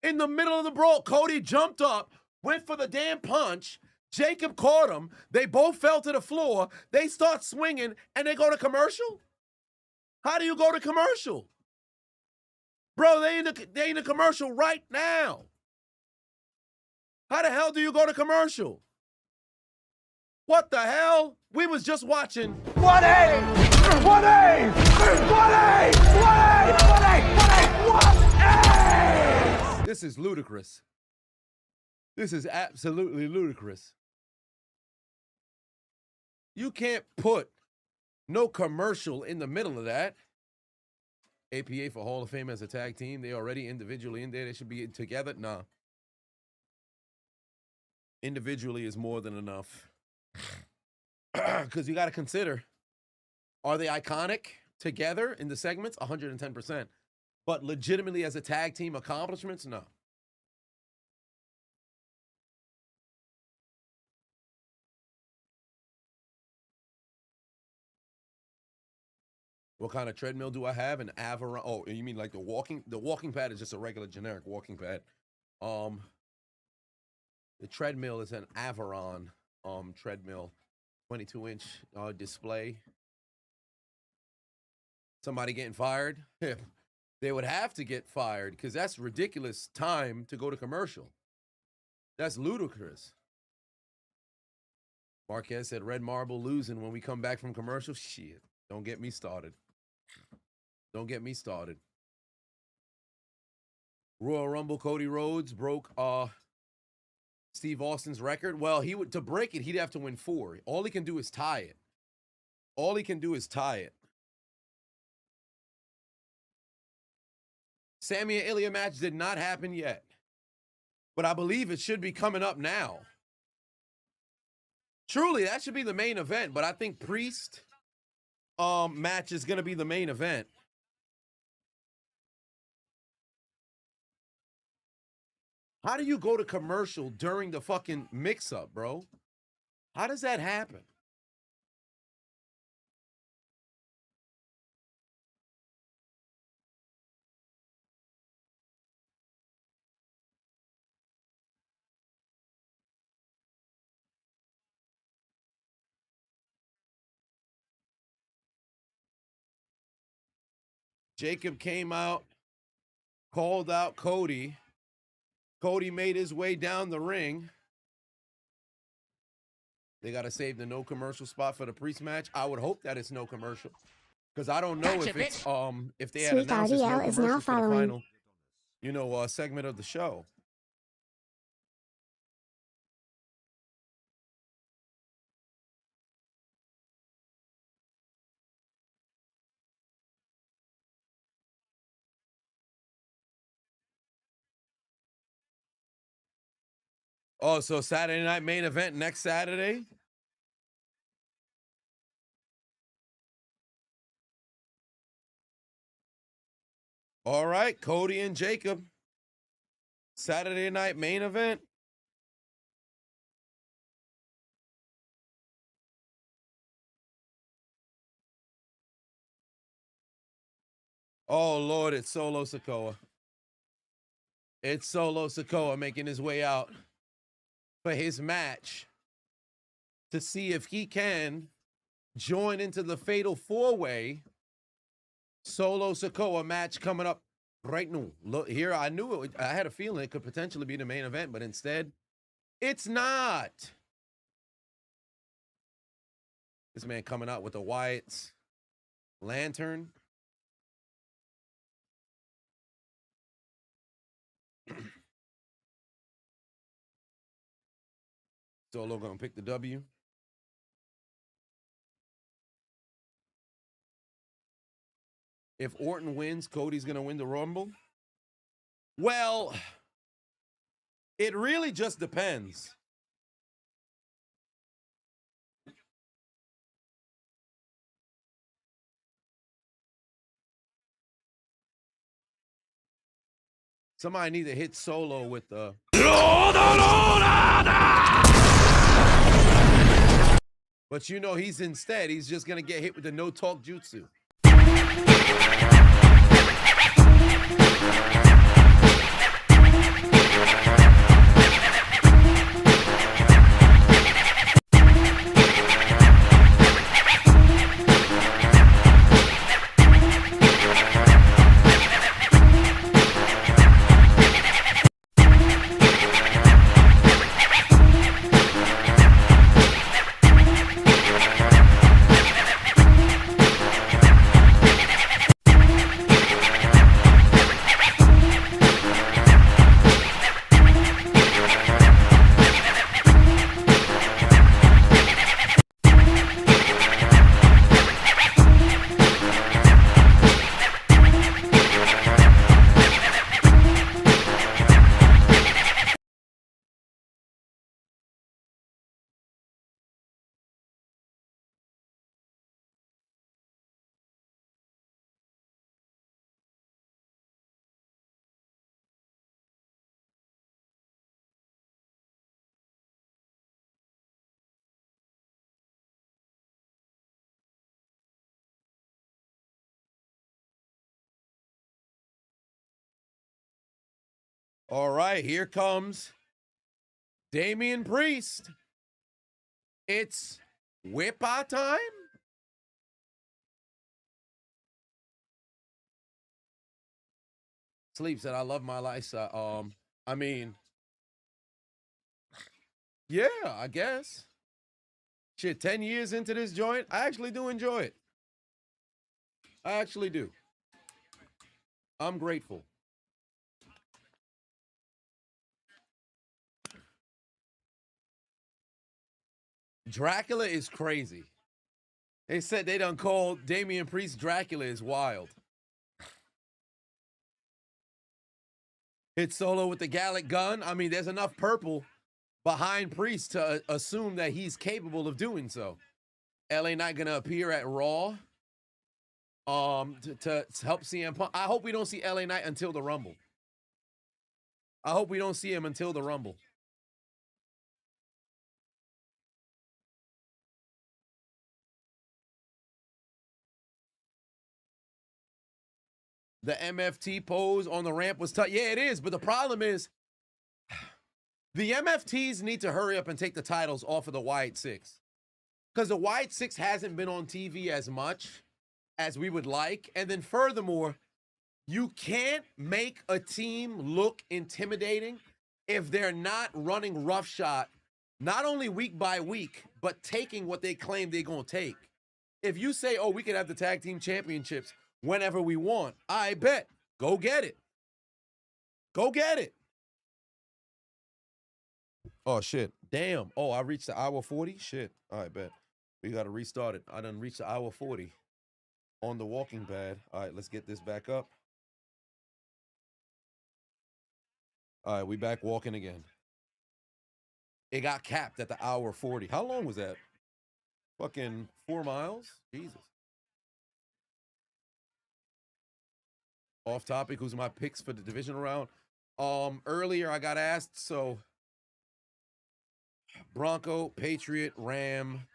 In the middle of the brawl, Cody jumped up, went for the damn punch. Jacob caught him. They both fell to the floor. They start swinging, and they go to commercial? How do you go to commercial? Bro, they in the commercial right now. How the hell do you go to commercial? What the hell? We was just watching 1A! 1A! 1A! 1A! 1A! 1A! This is ludicrous. This is absolutely ludicrous. You can't put no commercial in the middle of that. APA for Hall of Fame as a tag team. They already individually in there. They should be together. Nah. Individually is more than enough. Because you got to consider, are they iconic together in the segments? 110%. But legitimately as a tag team accomplishments? No. What kind of treadmill do I have? An Avaron. Oh, you mean like the walking pad is just a regular generic walking pad. The treadmill is an Avaron treadmill, 22-inch display. Somebody getting fired? They would have to get fired because that's ridiculous time to go to commercial. That's ludicrous. Marquez said Red Marble losing when we come back from commercial. Shit, don't get me started. Don't get me started. Royal Rumble, Cody Rhodes broke Steve Austin's record. Well, to break it, he'd have to win 4. All he can do is tie it. All he can do is tie it. Sami and Ilya match did not happen yet, but I believe it should be coming up now. Truly, that should be the main event, but I think Priest match is going to be the main event. How do you go to commercial during the fucking mix-up, bro? How does that happen? Jacob came out, called out Cody. Cody made his way down the ring. They got to save the no commercial spot for the Priest match. I would hope that it's no commercial, because I don't know if it's if they had announced it's no commercial for the final, segment of the show. Oh, so Saturday night main event next Saturday? All right, Cody and Jacob. Saturday night main event. Oh, Lord, it's Solo Sikoa. It's Solo Sikoa making his way out for his match to see if he can join into the Fatal 4-Way. Solo Sikoa match coming up right now. Look here, I had a feeling it could potentially be the main event, but instead, it's not. This man coming out with a Wyatt's lantern. Solo gonna pick the W. If Orton wins, Cody's gonna win the Rumble. Well, it really just depends. Somebody need to hit Solo with the... But you know he's just going to get hit with the no-talk jutsu. All right, here comes Damian Priest. It's whip-a time? Sleep said, I love my lifestyle. I mean, yeah, I guess. Shit, 10 years into this joint, I actually do enjoy it. I actually do. I'm grateful. Dracula is crazy. They said they done called Damian Priest Dracula is wild. Hit Solo with the Gallic gun. I mean, there's enough purple behind Priest to assume that he's capable of doing so. LA Knight gonna appear at Raw to help CM Punk. I hope we don't see LA Knight until the Rumble. I hope we don't see him until the Rumble. The MFT pose on the ramp was tough. Yeah, it is, but the problem is the MFTs need to hurry up and take the titles off of the Wyatt Six. Because the Wyatt Six hasn't been on TV as much as we would like. And then furthermore, you can't make a team look intimidating if they're not running roughshod, not only week by week, but taking what they claim they're going to take. If you say, oh, we can have the tag team championships whenever we want, I bet. Go get it. Go get it. Oh, shit. Damn. Oh, I reached the hour 40? Shit. All right, bet. We got to restart it. I done reached the hour 40 on the walking pad. All right, let's get this back up. All right, we back walking again. it got capped at the hour 40. How long was that? Fucking 4 miles? Jesus. Off topic, who's my picks for the divisional round? Earlier I got asked, so Bronco, Patriot, Ram,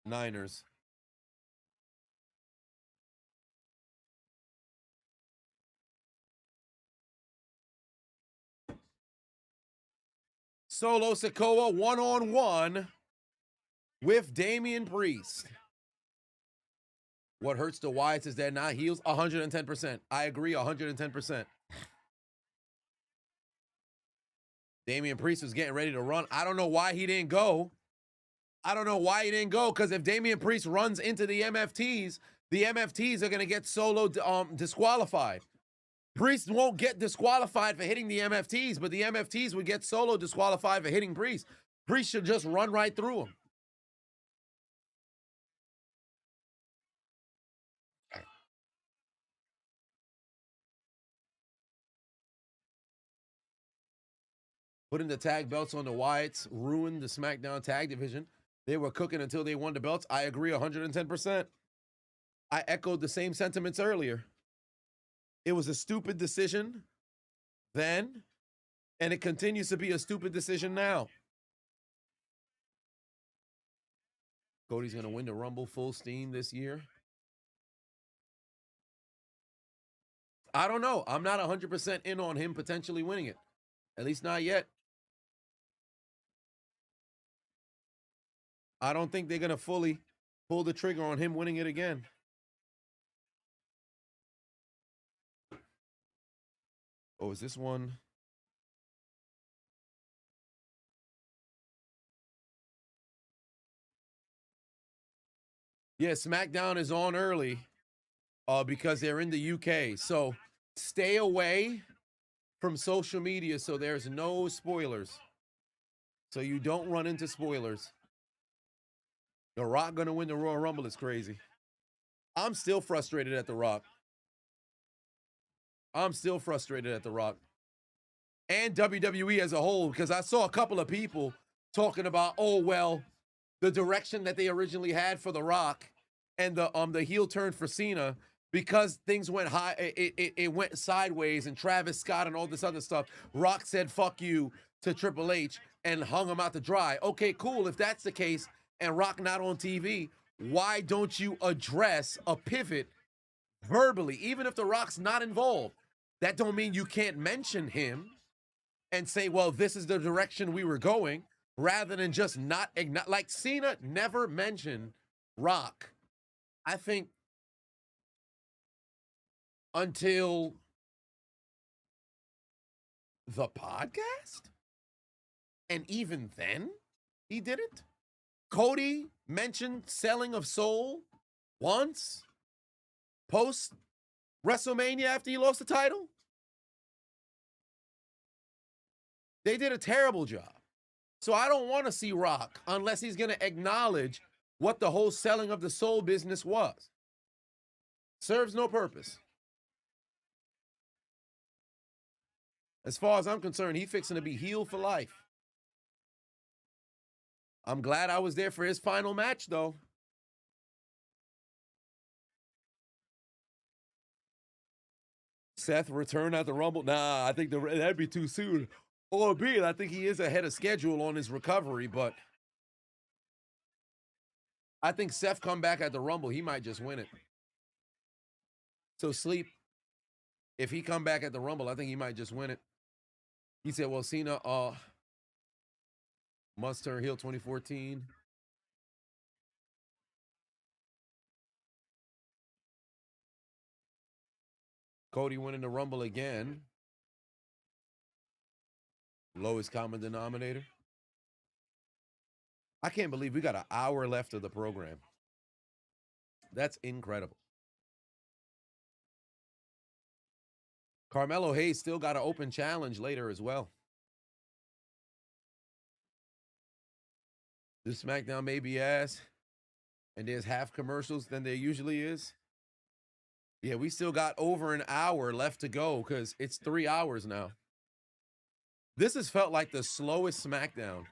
Niners. Solo Sikoa one-on-one with Damian Priest. What hurts the Wyatts is they're not heels. 110%. I agree 110%. Damian Priest was getting ready to run. I don't know why he didn't go. Because if Damian Priest runs into the MFTs are going to get Solo disqualified. Priest won't get disqualified for hitting the MFTs, but the MFTs would get Solo disqualified for hitting Priest. Priest should just run right through him. Putting the tag belts on the Wyatts ruined the SmackDown tag division. They were cooking until they won the belts. I agree 110%. I echoed the same sentiments earlier. It was a stupid decision then, and it continues to be a stupid decision now. Cody's going to win the Rumble full steam this year. I don't know. I'm not 100% in on him potentially winning it. At least not yet. I don't think they're going to fully pull the trigger on him winning it again. Oh, is this one? Yeah, SmackDown is on early because they're in the UK. So stay away from social media so there's no spoilers. So you don't run into spoilers. The Rock going to win the Royal Rumble is crazy. I'm still frustrated at The Rock. And WWE as a whole, because I saw a couple of people talking about, oh, well, the direction that they originally had for The Rock and the heel turn for Cena, because things went high, it went sideways, and Travis Scott and all this other stuff. Rock said, fuck you to Triple H and hung him out to dry. Okay, cool. If that's the case and Rock not on TV, why don't you address a pivot verbally, even if The Rock's not involved? That don't mean you can't mention him and say, well, this is the direction we were going, rather than just not ignore. Like Cena never mentioned Rock, I think, until the podcast. And even then, he didn't. Cody mentioned selling of soul once post WrestleMania after he lost the title. They did a terrible job. So I don't want to see Rock unless he's going to acknowledge what the whole selling of the soul business was. Serves no purpose. As far as I'm concerned, he's fixing to be heel for life. I'm glad I was there for his final match, though. Seth return at the Rumble? Nah, I think that'd be too soon. Albeit, I think he is ahead of schedule on his recovery, but I think Seth come back at the Rumble, he might just win it. So Sleep, if he come back at the Rumble, I think he might just win it. He said, well, Cena must turn heel 2014. Cody winning the Rumble again. Lowest common denominator. I can't believe we got an hour left of the program. That's incredible. Carmelo Hayes still got an open challenge later as well. This SmackDown may be ass, and there's half commercials than there usually is. Yeah, we still got over an hour left to go because it's 3 hours now. This has felt like the slowest SmackDown.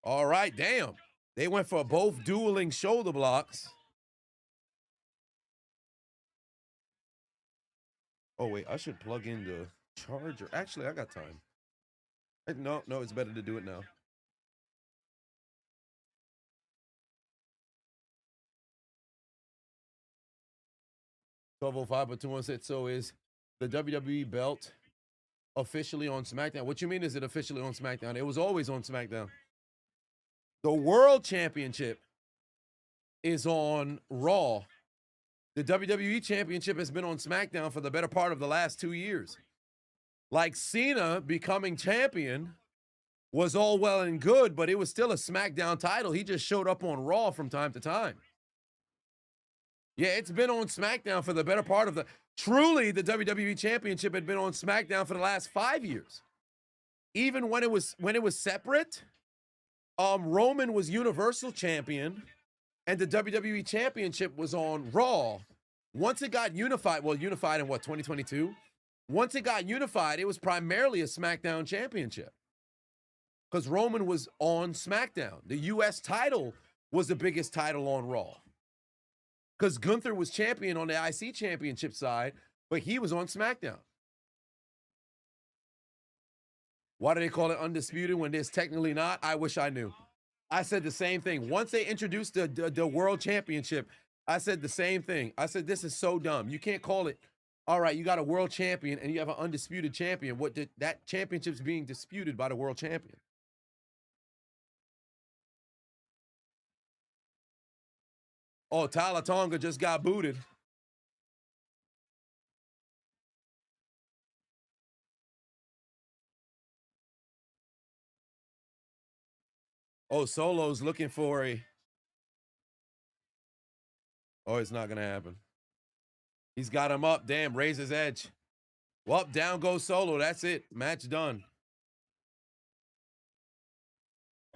All right, damn. They went for both dueling shoulder blocks. Oh, wait, I should plug in the charger. Actually, I got time. No, it's better to do it now. $12.05, but 216. So is the WWE belt officially on SmackDown? What you mean is it officially on SmackDown? It was always on SmackDown. The World Championship is on Raw. The WWE Championship has been on SmackDown for the better part of the last 2 years. Like Cena becoming champion was all well and good, but it was still a SmackDown title. He just showed up on Raw from time to time. Yeah, it's been on SmackDown for the better part of the... Truly, the WWE Championship had been on SmackDown for the last 5 years. Even when it was separate, Roman was Universal Champion, and the WWE Championship was on Raw. Once it got unified, unified in what, 2022? Once it got unified, it was primarily a SmackDown Championship. Because Roman was on SmackDown. The U.S. title was the biggest title on Raw. Because Gunther was champion on the IC Championship side, but he was on SmackDown. Why do they call it undisputed when there's technically not? I wish I knew. I said the same thing. Once they introduced the World Championship, I said the same thing. I said, this is so dumb. You can't call it, all right, you got a world champion and you have an undisputed champion. That championship's being disputed by the world champion. Oh, Tala Tonga just got booted. Oh, Solo's looking for a... Oh, it's not going to happen. He's got him up. Damn, raise his edge. Well, down goes Solo. That's it. Match done.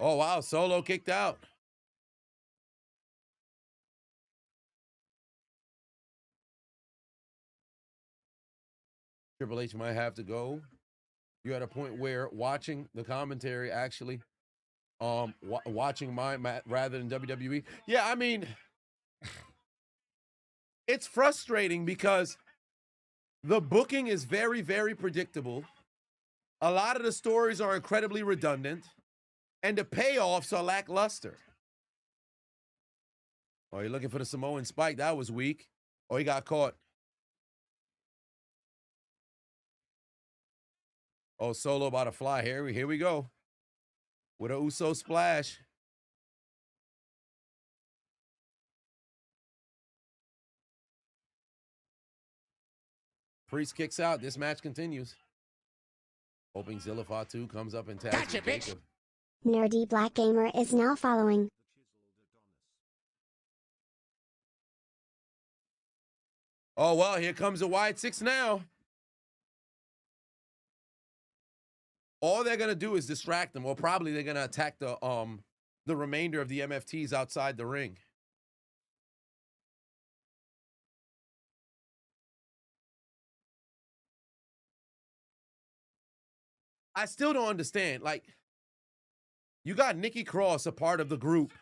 Oh, wow. Solo kicked out. Triple H might have to go. You're at a point where watching the commentary actually, watching mine rather than WWE. Yeah, I mean, it's frustrating because the booking is very, very predictable. A lot of the stories are incredibly redundant, and the payoffs are lackluster. Oh, you're looking for the Samoan spike. That was weak. Oh, he got caught. Oh, Solo about to fly. Here we go. With a Uso splash. Priest kicks out. This match continues. Hoping Zilla Fatu comes up and tags. Gotcha, bitch. Nerdy Black Gamer is now following. Oh, well, here comes a wide 6 now. All they're going to do is distract them, or probably they're going to attack the remainder of the MFTs outside the ring. I still don't understand. Like, you got Nikki Cross, a part of the group.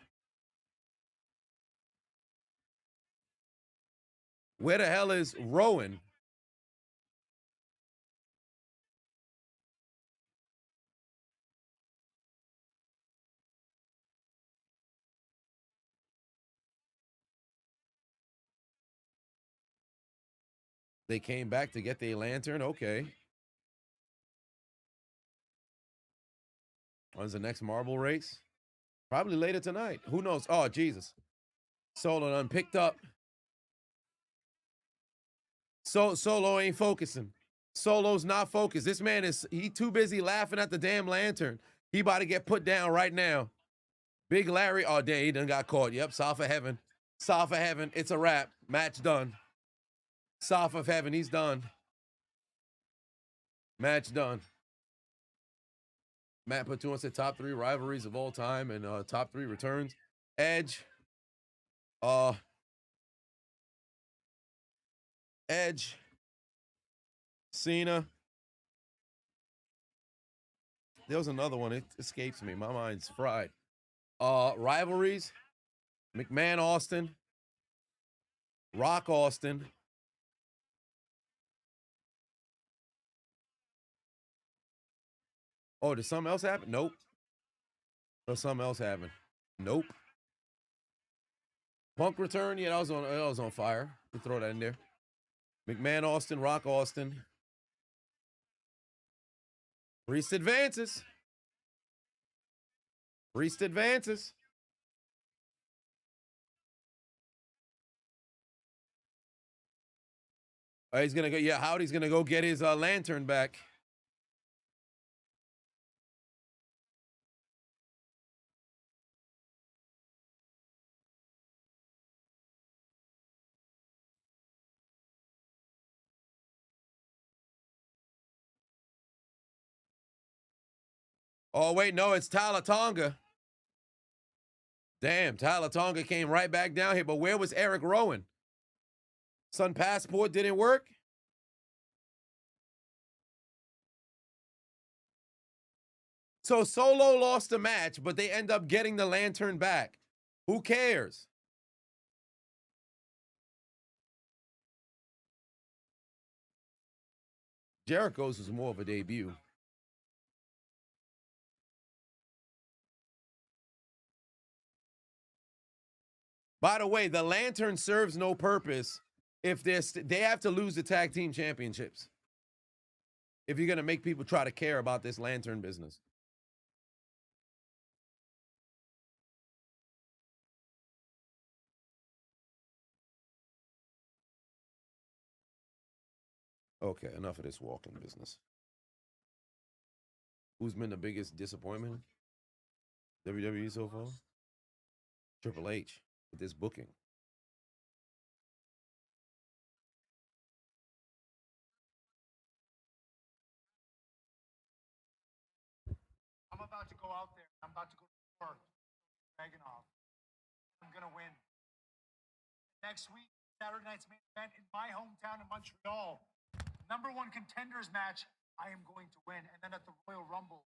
Where the hell is Rowan? They came back to get their lantern. Okay. When's the next marble race? Probably later tonight. Who knows? Oh, Jesus. Solo done picked up. Solo ain't focusing. Solo's not focused. This man he too busy laughing at the damn lantern. He about to get put down right now. Big Larry. Oh, damn, he done got caught. Yep, South of Heaven. South of Heaven. It's a wrap. Match done. South of Heaven. He's done. Match done. Matt Patuan said top 3 rivalries of all time and top 3 returns. Edge. Edge, Cena. There was another one. It escapes me. My mind's fried. Rivalries. McMahon Austin. Rock Austin. Oh, did something else happen? Nope. Or something else happen? Nope. Punk return? Yeah, that was on fire. We throw that in there. McMahon Austin, Rock Austin. Priest advances. Priest advances. He's gonna go. Yeah, Howdy's gonna go get his lantern back. Oh wait, no, it's Tyler Tonga. Damn, Tyler Tonga came right back down here. But where was Eric Rowan? Sun Passport didn't work. So Solo lost the match, but they end up getting the lantern back. Who cares? Jericho's was more of a debut. By the way, the lantern serves no purpose if they have to lose the tag team championships. If you're going to make people try to care about this lantern business. Okay, enough of this walking business. Who's been the biggest disappointment? WWE so far? Triple H with this booking. I'm about to go out there. I'm about to go to work. Dragunov. I'm going to win. Next week, Saturday night's main event in my hometown in Montreal. #1 contenders match. I am going to win. And then at the Royal Rumble.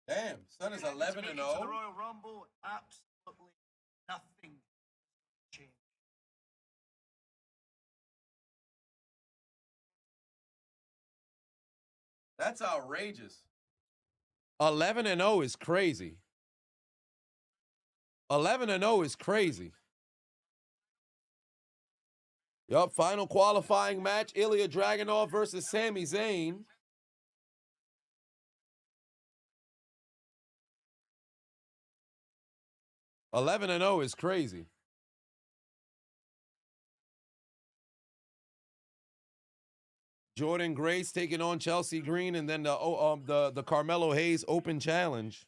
Damn, son is 11-0. The Royal Rumble, absolutely nothing changed. That's outrageous. 11-0 is crazy. 11-0 is crazy. Yup, final qualifying match, Ilya Dragunov versus Sami Zayn. Eleven and 0 is crazy. Jordan Grace taking on Chelsea Green, and then the Carmelo Hayes Open Challenge.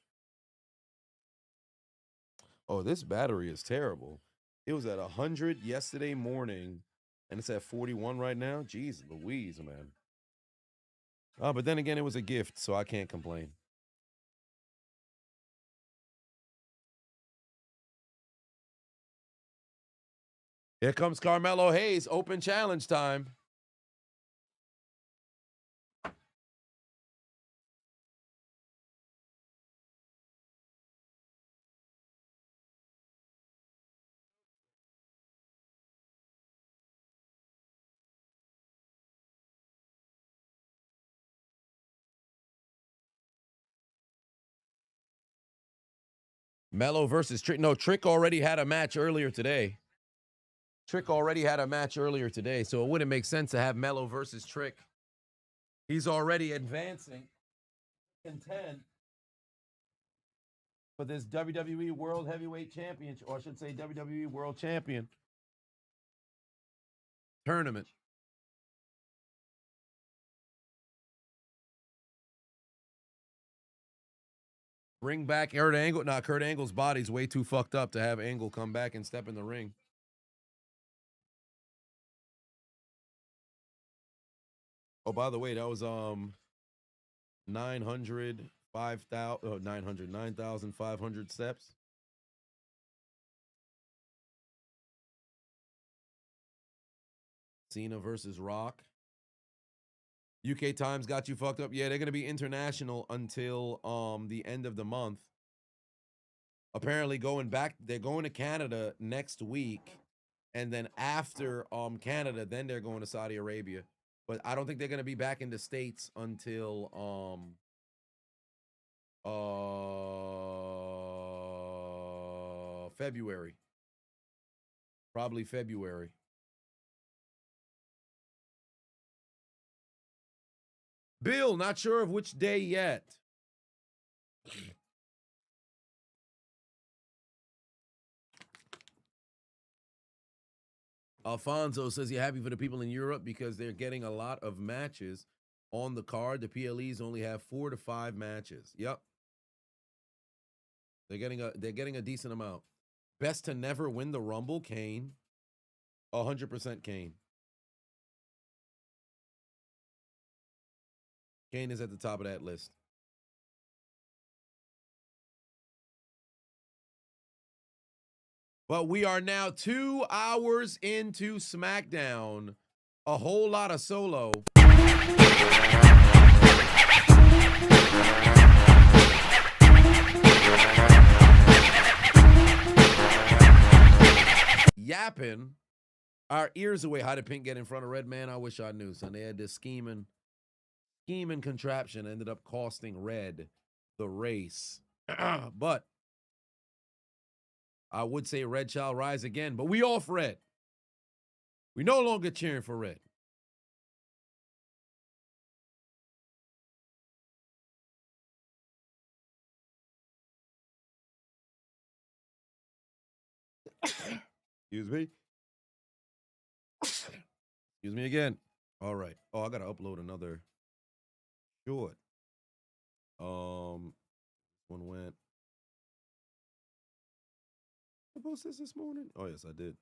Oh, this battery is terrible. It was at 100 yesterday morning, and it's at 41 right now. Jeez Louise, man. Oh, but then again, it was a gift, so I can't complain. Here comes Carmelo Hayes, Open Challenge time. Mello versus Trick. No, Trick already had a match earlier today. Trick already had a match earlier today, so it wouldn't make sense to have Mello versus Trick. He's already advancing. Contend for this WWE World Heavyweight Championship, or I should say WWE World Champion tournament. Bring back Kurt Angle. Nah, Kurt Angle's body's way too fucked up to have Angle come back and step in the ring. Oh, by the way, that was 909,500 steps. Cena versus Rock. UK Times got you fucked up. Yeah, they're gonna be international until the end of the month. Apparently they're going to Canada next week, and then after Canada, then they're going to Saudi Arabia. But I don't think they're gonna be back in the States until February. Probably February. Bill, not sure of which day yet. Alfonso says you're happy for the people in Europe because they're getting a lot of matches on the card. The PLEs only have 4 to 5 matches. Yep. They're getting a decent amount. Best to never win the Rumble, Kane. 100% Kane. Kane is at the top of that list. But we are now 2 hours into SmackDown. A whole lot of solo. Yapping our ears away. How did Pink get in front of Red Man? I wish I knew. So they had this scheming contraption. Ended up costing Red the race. But I would say Red shall rise again. But we off Red. We no longer cheering for Red. Excuse me. Excuse me again. All right. Oh, I gotta upload another short. One went. I posted this morning. Oh yes, I did.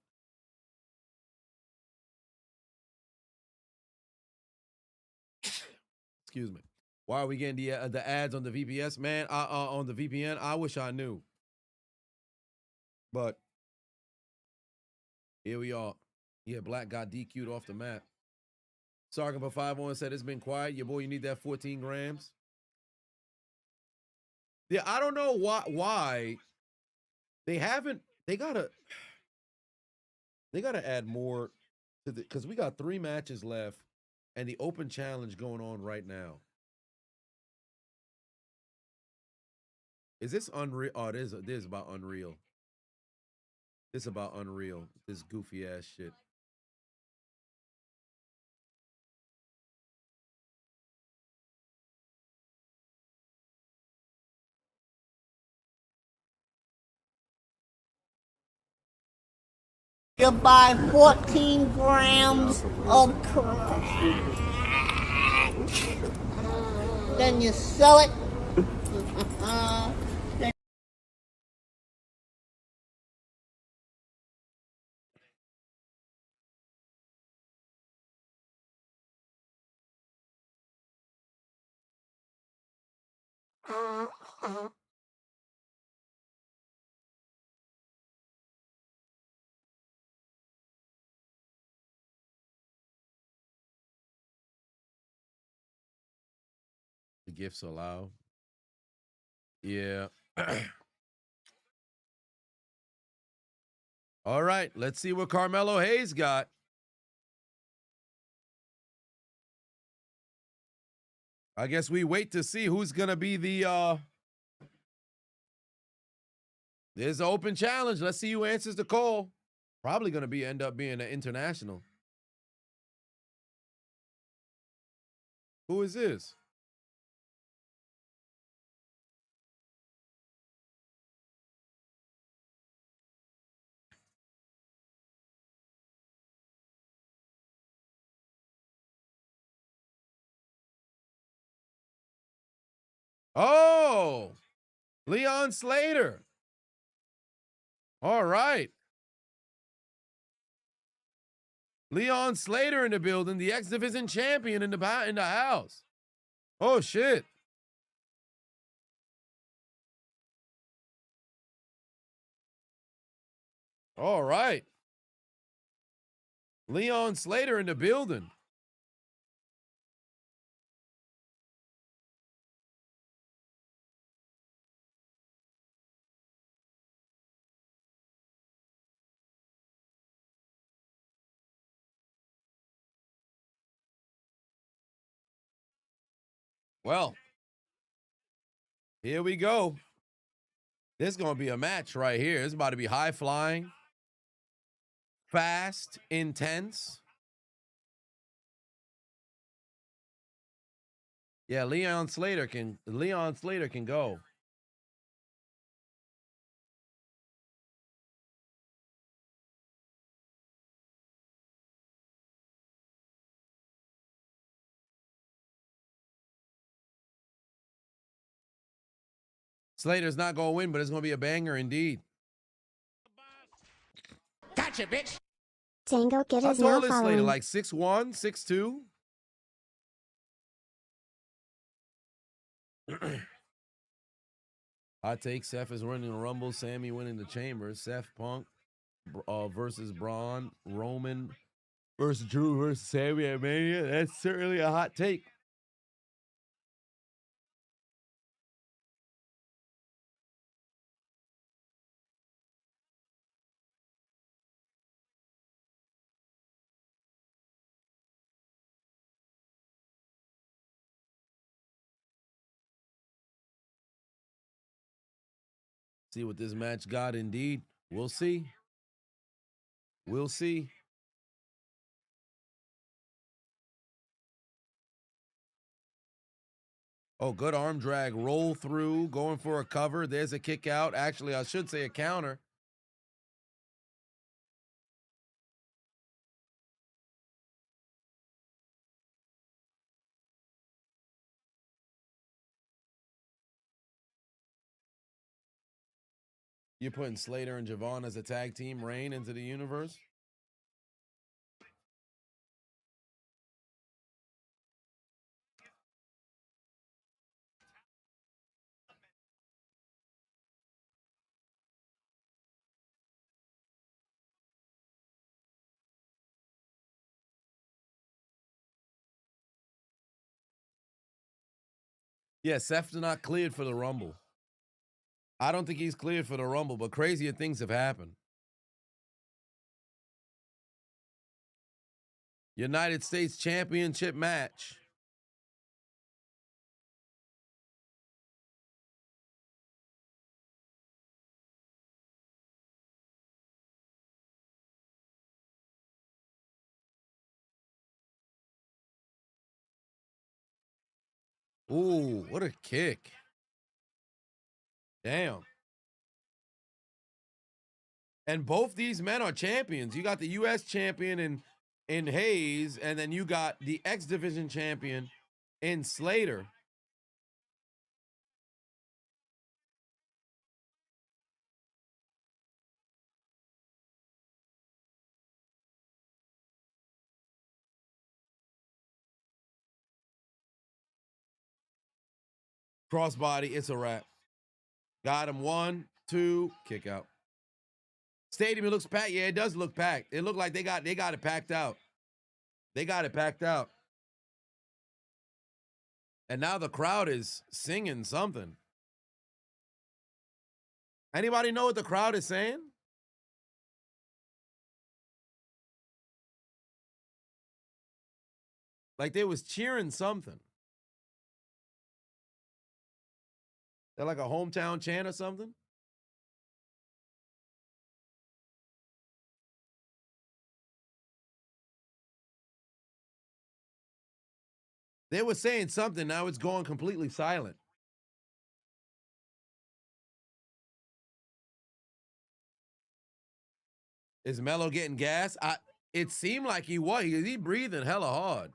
Excuse me. Why are we getting the ads on the VPS, man? On the VPN. I wish I knew. But here we are. Yeah, Black got DQ'd off the map. Sargon for 5-1 said it's been quiet. Your boy, you need that 14 grams. Yeah, I don't know why they haven't. They gotta add more to the, because we got 3 matches left and the open challenge going on right now. Is this Unreal? Oh, this is about Unreal. This is about Unreal. This goofy ass shit. You buy 14 grams of crack. Then you sell it. The gifts allow. Yeah. All right, let's see what Carmelo Hayes got. I guess we wait to see who's gonna be the there's an open challenge. Let's see who answers the call. Probably gonna end up being an international. Who is this? Oh, Leon Slater. All right. Leon Slater in the building, the X Division champion in the house. Oh shit. All right. Leon Slater in the building. Well, here we go. This is going to be a match right here. It's about to be high flying, fast, intense. Yeah, Leon Slater can go. Slater's not going to win, but it's going to be a banger indeed. Gotcha, bitch. Tango Kid How is now tall is Slater? following. Like 6'1", 6'2"? Hot take, Seth is winning the Rumble, Sammy winning the Chamber, Seth Punk versus Braun, Roman versus Drew versus Sammy at Mania. That's certainly a hot take. See what this match got indeed. We'll see. We'll see. Oh, good arm drag. Roll through. Going for a cover. There's a kick out. Actually, I should say a counter. You're putting Slater and Javon as a tag team reign into the universe? Yeah, Seth's not cleared for the Rumble. I don't think he's cleared for the Rumble, but crazier things have happened. United States Championship match. Ooh, what a kick. Damn. And both these men are champions. You got the U.S. champion in Hayes, and then you got the X Division champion in Slater. Crossbody, it's a wrap. Got him. 1, 2, kick out. Stadium, it looks packed. Yeah, it does look packed. It looked like they got it packed out. They got it packed out. And now the crowd is singing something. Anybody know what the crowd is saying? Like they was cheering something. They're like a hometown chant or something? They were saying something. Now it's going completely silent. Is Melo getting gas? It seemed like he was. He breathing hella hard.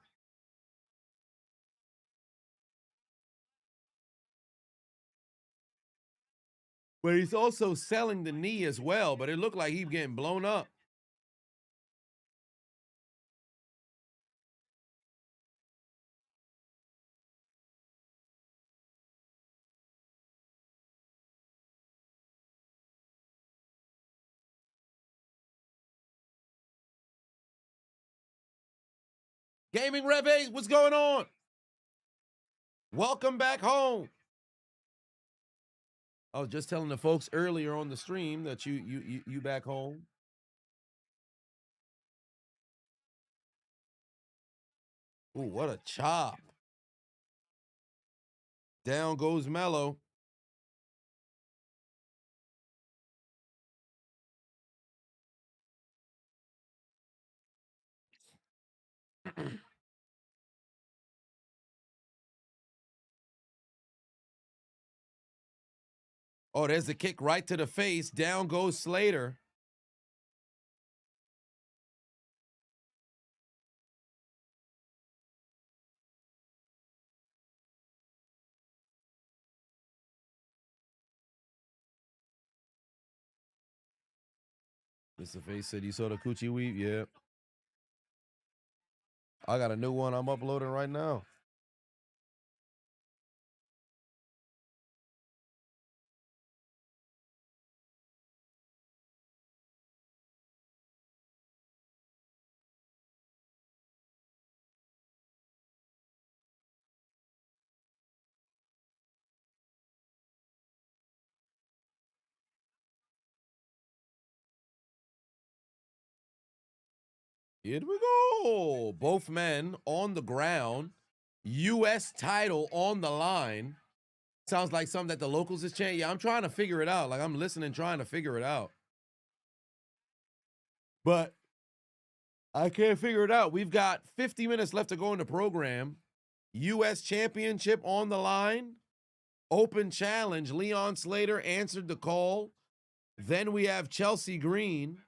But he's also selling the knee as well. But it looked like he's getting blown up. Gaming Rev 8, what's going on? Welcome back home. I was just telling the folks earlier on the stream that you back home. Ooh, what a chop. Down goes Mello. Oh, there's the kick right to the face. Down goes Slater. Mr. Face said you saw the coochie weave? Yeah. I got a new one I'm uploading right now. Here we go. Both men on the ground. U.S. title on the line. Sounds like something that the locals is chanting. Yeah, I'm trying to figure it out. Like, I'm listening, trying to figure it out. But I can't figure it out. We've got 50 minutes left to go in the program. U.S. Championship on the line. Open challenge. Leon Slater answered the call. Then we have Chelsea Green.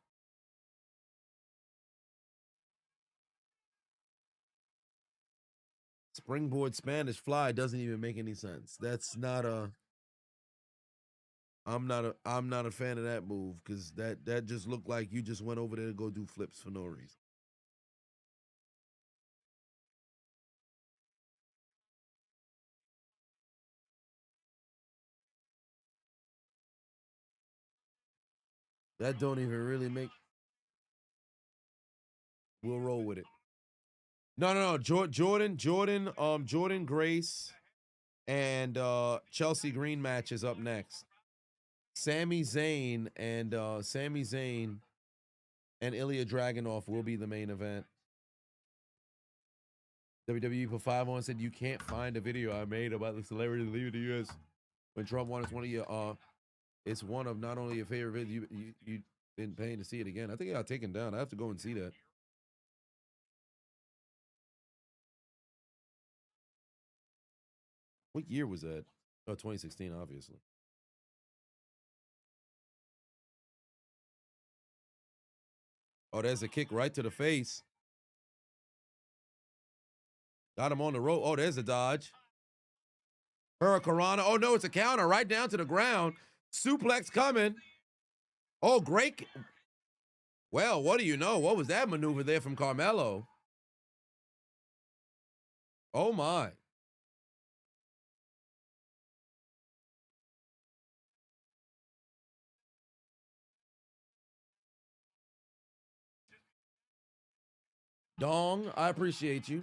Springboard Spanish fly doesn't even make any sense. That's not a. I'm not a fan of that move because that just looked like you just went over there to go do flips for no reason. That don't even really make. We'll roll with it. No. Jordan Grace and Chelsea Green match is up next. Sami Zayn and Ilya Dragunov will be the main event. WWE for 5-on said you can't find a video I made about the celebrity leaving the U.S. when Trump won. It's one of your it's one of not only your favorite videos, you been paying to see it again. I think it got taken down. I have to go and see that. What year was that? Oh, 2016, obviously. Oh, there's a kick right to the face. Got him on the rope. Oh, there's a dodge. Hurricanrana. Oh, no, it's a counter right down to the ground. Suplex coming. Oh, great. Well, what do you know? What was that maneuver there from Carmelo? Oh, my. Dong, I appreciate you.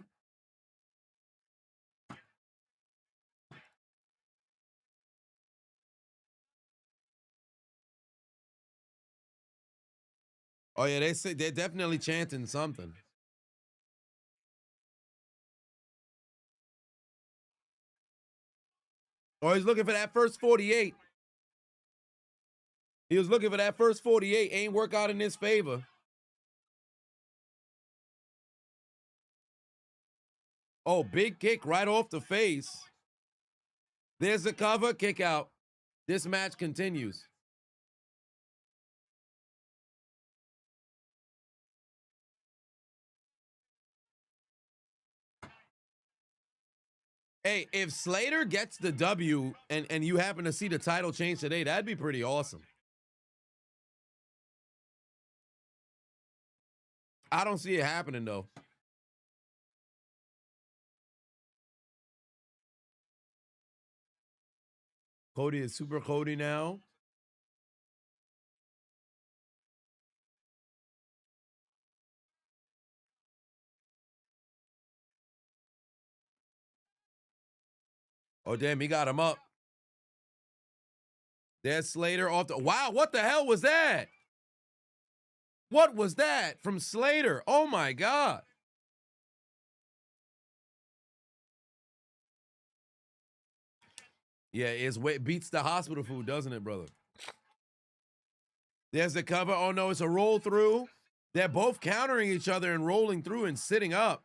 Oh, yeah, they're definitely chanting something. Oh, he's looking for that first 48. He was looking for that first 48. Ain't work out in his favor. Oh, big kick right off the face. There's the cover, kick out. This match continues. Hey, if Slater gets the W and you happen to see the title change today, that'd be pretty awesome. I don't see it happening, though. Cody is Super Cody now. Oh, damn, he got him up. There's Slater off the... Wow, what the hell was that? What was that from Slater? Oh, my God. Yeah, it beats the hospital food, doesn't it, brother? There's the cover. Oh, no, it's a roll through. They're both countering each other and rolling through and sitting up.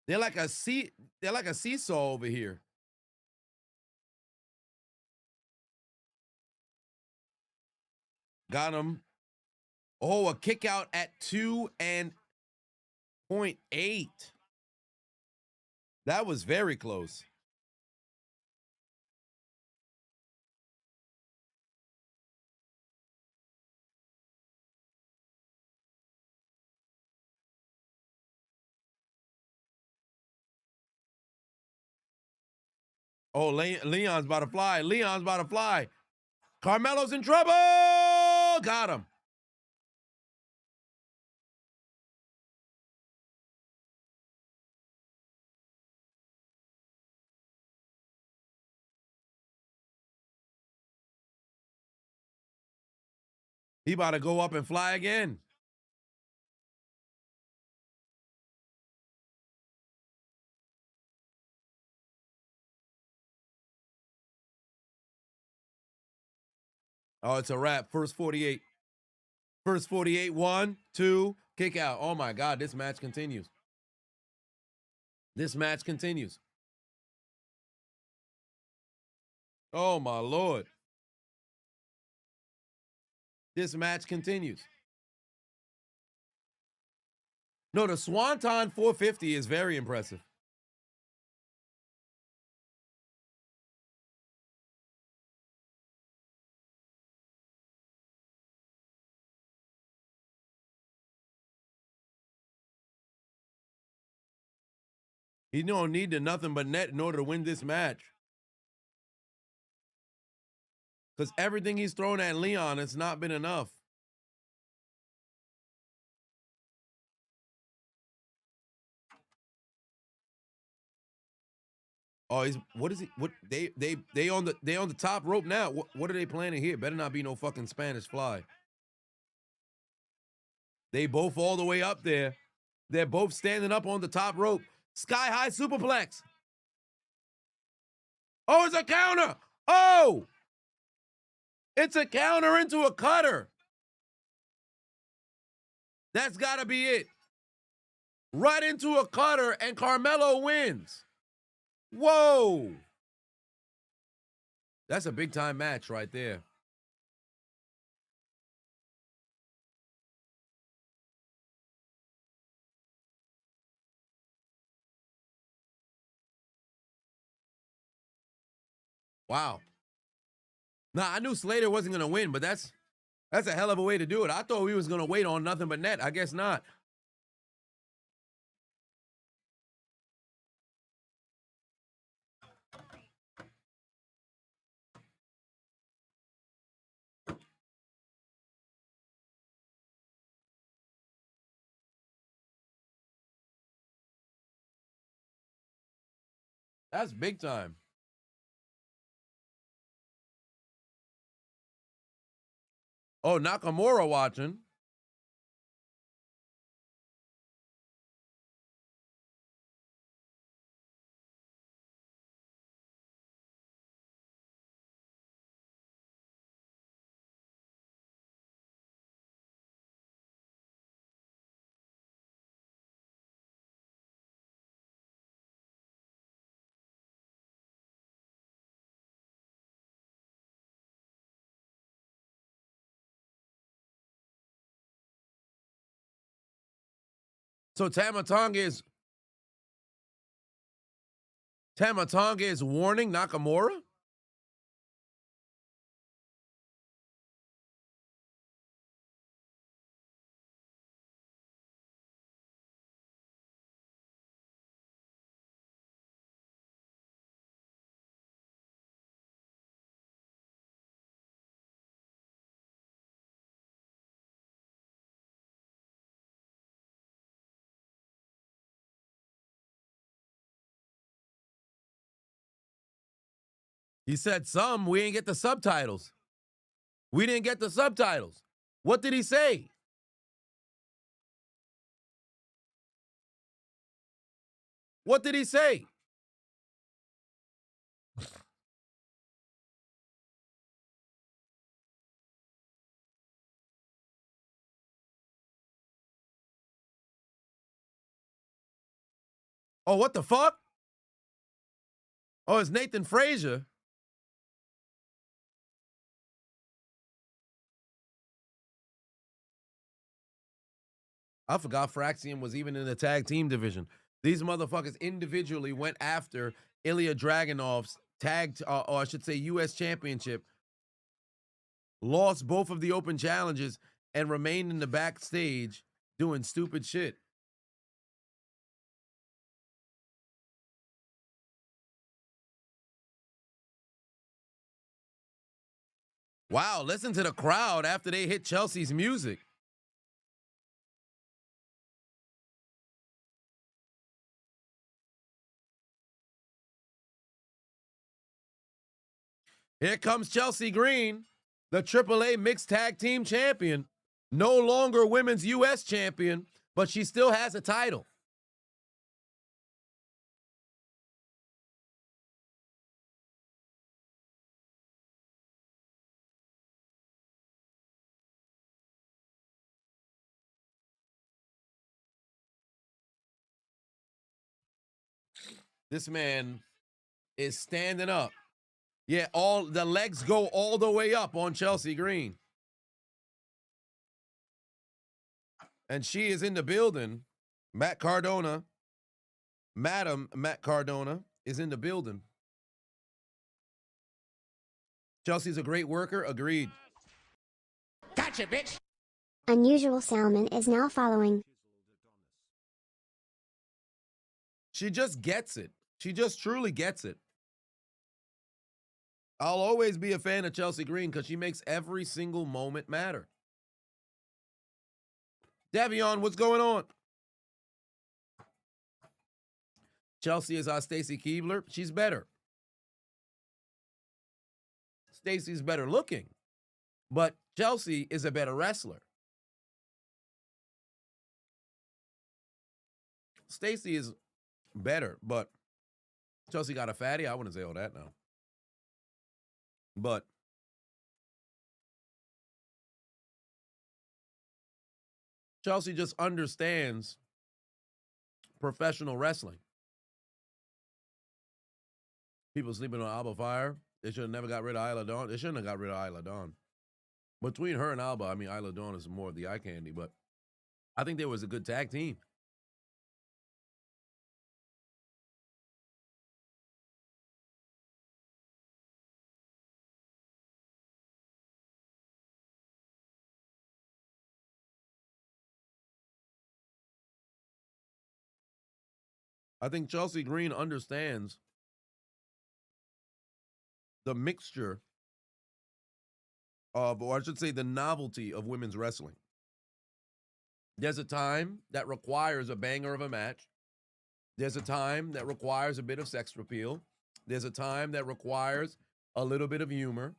They're like a seesaw over here. Got him. Oh, a kick out at 2.8. That was very close. Oh, Leon's about to fly. Leon's about to fly. Carmelo's in trouble. Got him. He about to go up and fly again. Oh, it's a wrap. First 48. First 48. 1, 2, kick out. Oh, my God. This match continues. This match continues. Oh, my Lord. This match continues. No, the Swanton 450 is very impressive. He don't need to nothing but net in order to win this match. Because everything he's thrown at Leon, it's not been enough. Oh, what is he? What they on the top rope now? What are they planning here? Better not be no fucking Spanish Fly. They both all the way up there. They're both standing up on the top rope. Sky high superplex. Oh, it's a counter. Oh, it's a counter into a cutter. That's got to be it. Right into a cutter, and Carmelo wins. Whoa. That's a big time match right there. Wow. Nah, I knew Slater wasn't going to win, but that's a hell of a way to do it. I thought we was going to wait on nothing but net. I guess not. That's big time. Oh, Nakamura watching. So Tamatonga is warning Nakamura? He said some. We didn't get the subtitles. We didn't get the subtitles. What did he say? What did he say? Oh, what the fuck? Oh, it's Nathan Frazier. I forgot Fraxium was even in the tag team division. These motherfuckers individually went after Ilya Dragunov's tag, or I should say U.S. Championship, lost both of the open challenges, and remained in the backstage doing stupid shit. Wow, listen to the crowd after they hit Chelsea's music. Here comes Chelsea Green, the AAA Mixed Tag Team Champion. No longer Women's U.S. Champion, but she still has a title. This man is standing up. Yeah, all the legs go all the way up on Chelsea Green. And she is in the building. Matt Cardona, Madam Matt Cardona is in the building. Chelsea's a great worker. Agreed. Gotcha, bitch. Unusual Salmon is now following. She just gets it. She just truly gets it. I'll always be a fan of Chelsea Green because she makes every single moment matter. Davion, what's going on? Chelsea is our Stacy Keibler. She's better. Stacy's better looking, but Chelsea is a better wrestler. Stacy is better, but Chelsea got a fatty. I wouldn't say all that now. But Chelsea just understands professional wrestling. People sleeping on Alba Fire. They should have never got rid of Isla Dawn. They shouldn't have got rid of Isla Dawn. Between her and Alba, I mean, Isla Dawn is more of the eye candy, but I think there was a good tag team. I think Chelsea Green understands the mixture of, or I should say the novelty of women's wrestling. There's a time that requires a banger of a match. There's a time that requires a bit of sex appeal. There's a time that requires a little bit of humor.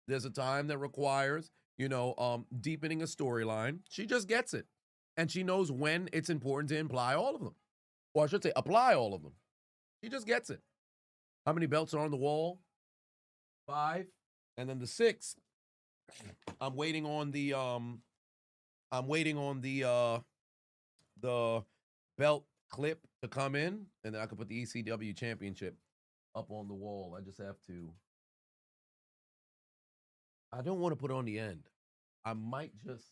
There's a time that requires, deepening a storyline. She just gets it. And she knows when it's important to imply all of them. Or I should say apply all of them. She just gets it. How many belts are on the wall? 5. And then the 6th, I'm waiting on the belt clip to come in, and then I can put the ECW championship up on the wall. I just have to. I don't want to put it on the end. I might just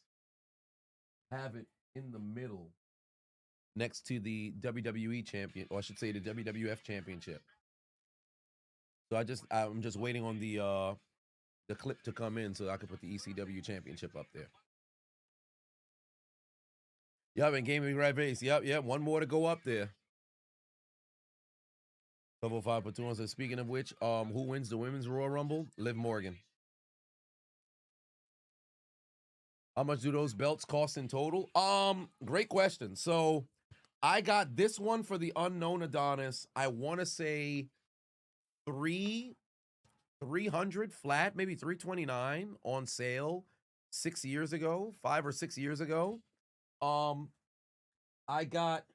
have it in the middle next to the WWE champion, or I should say the WWF championship. So I'm just waiting on the clip to come in so I can put the ECW championship up there. Yup, and Gaming Right Base. Yep. One more to go up there. Double 5 platoons. So speaking of which, who wins the women's Royal Rumble? Liv Morgan. How much do those belts cost in total? Great question. So I got this one for the unknown Adonis. I want to say 3 300 flat, maybe 329 on sale 6 years ago, 5 or 6 years ago. I got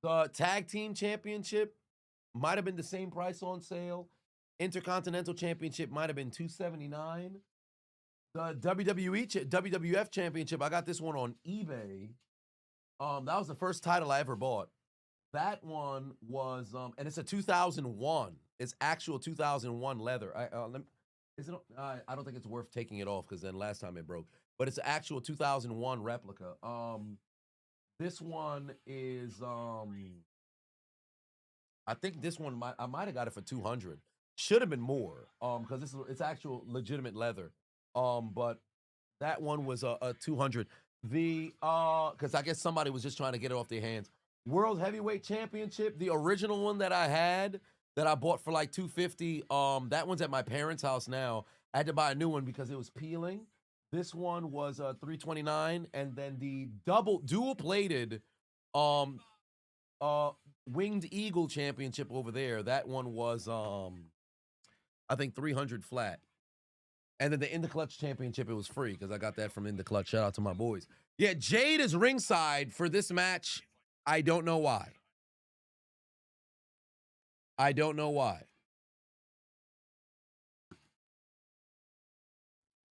the tag team championship, might have been the same price on sale. Intercontinental championship might have been $279. The WWF championship, I got this one on eBay. That was the first title I ever bought. That one was, and it's a 2001. It's actual 2001 leather. I don't think it's worth taking it off because then last time it broke. But it's an actual 2001 replica. This one is, I think this one I might have got it for 200. Should have been more, because it's actual legitimate leather. But that one was a 200. Because I guess somebody was just trying to get it off their hands. World Heavyweight Championship, the original one that I had that I bought for like $250. That one's at my parents' house now. I had to buy a new one because it was peeling. This one was $329, and then the dual plated Winged Eagle Championship over there. That one was I think 300 flat. And then the In the Clutch Championship, it was free because I got that from In the Clutch. Shout out to my boys. Yeah, Jade is ringside for this match. I don't know why. I don't know why.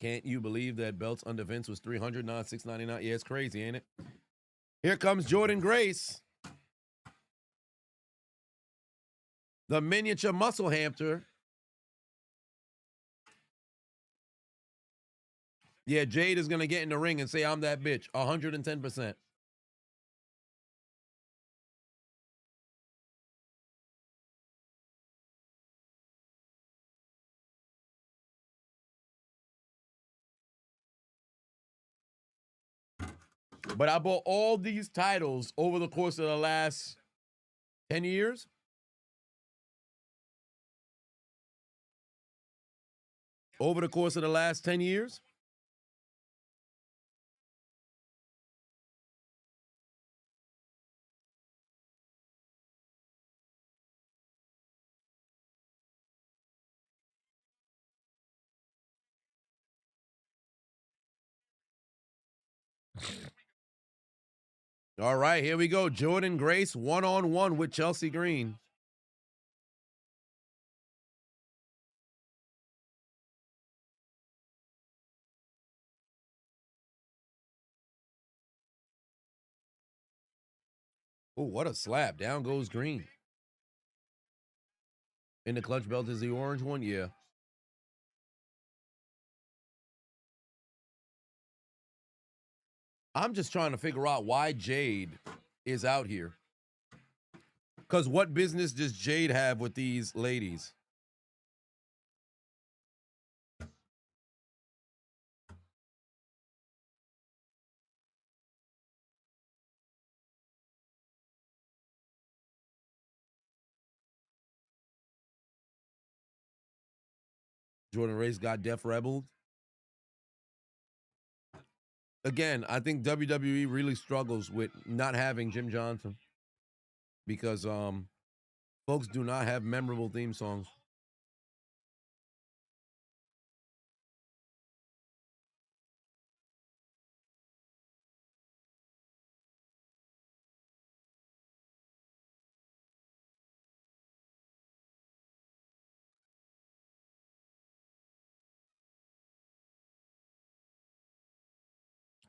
Can't you believe that belts under Vince was $300, not $699? Yeah, it's crazy, ain't it? Here comes Jordan Grace. The miniature muscle hamster. Yeah, Jade is going to get in the ring and say, I'm that bitch. 110%. But I bought all these titles over the course of the last 10 years. Over the course of the last 10 years. All right, here we go. Jordan Grace one-on-one with Chelsea Green. Oh, what a slap. Down goes Green. In the Clutch belt is the orange one? Yeah. I'm just trying to figure out why Jade is out here. Because what business does Jade have with these ladies? Jordan Grace got Def Rebelled. Again, I think WWE really struggles with not having Jim Johnson because folks do not have memorable theme songs.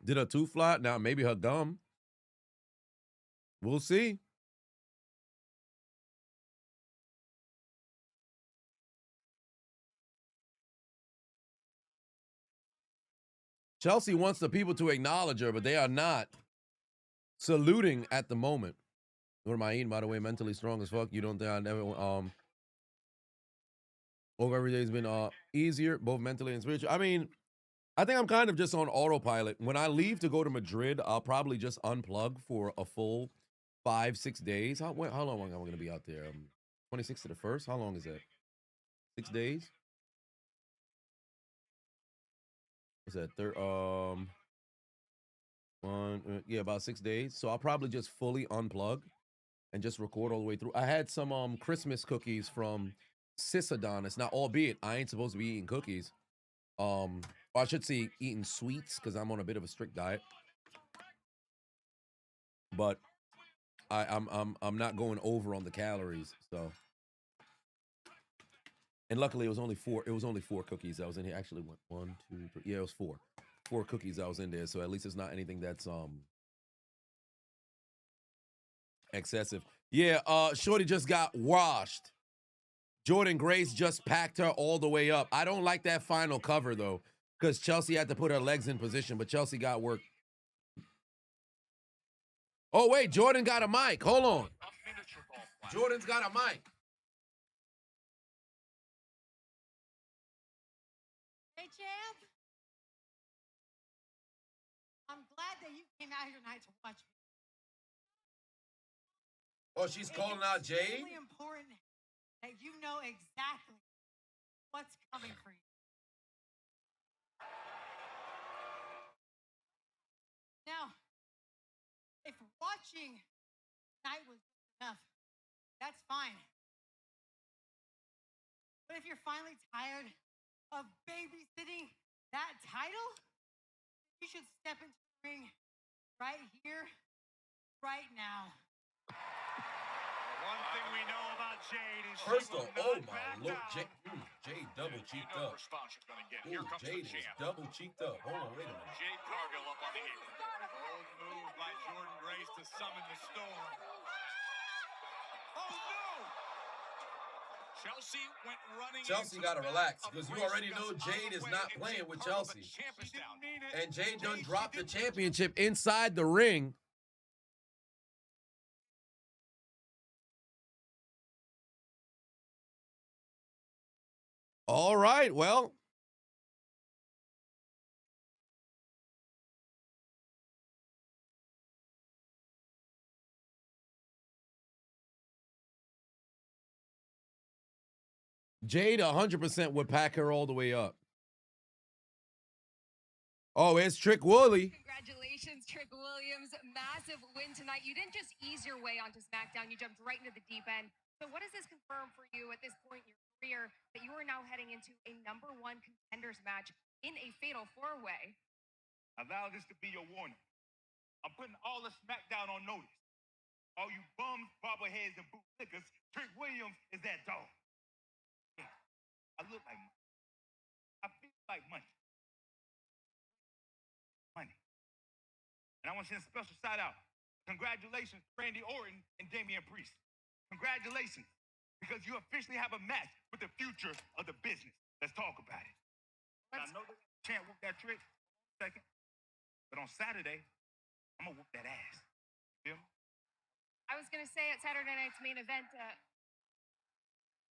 Did her tooth fly? Now maybe her gum. We'll see. Chelsea wants the people to acknowledge her, but they are not saluting at the moment. What am I eating, by the way? Mentally strong as fuck. You don't think I never over every day has been easier, both mentally and spiritually. I mean, I think I'm kind of just on autopilot. When I leave to go to Madrid, I'll probably just unplug for a full 5-6 days. How long am I going to be out there? 26th to the 1st? How long is that? 6 days? What's that? Yeah, about 6 days. So I'll probably just fully unplug and just record all the way through. I had some Christmas cookies from cis Adonis. Now, albeit I ain't supposed to be eating cookies. Or I should say eating sweets because I'm on a bit of a strict diet. But I'm not going over on the calories, so. And luckily it was only 4. It was only 4 cookies that was in here. Actually, 1, 2, 3. Yeah, it was 4. 4 cookies that was in there. So at least it's not anything that's excessive. Yeah, Shorty just got washed. Jordan Grace just packed her all the way up. I don't like that final cover though, because Chelsea had to put her legs in position, but Chelsea got work. Oh wait, Jordan got a mic. Hold on. Jordan's got a mic. Hey, champ. I'm glad that you came out here tonight to watch me. Oh, she's calling out Jade? It's really important that you know exactly what's coming for you. Now, if watching tonight was enough, that's fine. But if you're finally tired of babysitting that title, you should step into the ring right here, right now. One thing we know about Jade is First off, oh my lord, Jade double cheeked up. Ooh, Jade is double cheeked up. Hold on, wait a minute. Jade Cargill up on the apron. Bold move by Jordan Grace to summon the storm. Oh no! Chelsea went running. Chelsea got to relax because you already know Jade is not playing with Chelsea. And Jade done dropped the championship inside the ring. All right, well. Jade 100% would pack her all the way up. Oh, it's Trick Woolley. Congratulations, Trick Williams. Massive win tonight. You didn't just ease your way onto Smackdown. You jumped right into the deep end. So what does this confirm for you at this point in your career that you are now heading into a #1 contenders match in a fatal 4-way? Allow this to be your warning. I'm putting all of SmackDown on notice. All you bums, bobbleheads, and bootlickers, Trick Williams is that dog. Yeah, I look like money. I feel like money. Money. And I want to send a special shout out. Congratulations, Randy Orton and Damian Priest. Congratulations, because you officially have a match with the future of the business. Let's talk about it. I know that can't whoop that trick. Second. But on Saturday, I'm going to whoop that ass. You feel me? I was going to say at Saturday night's main event.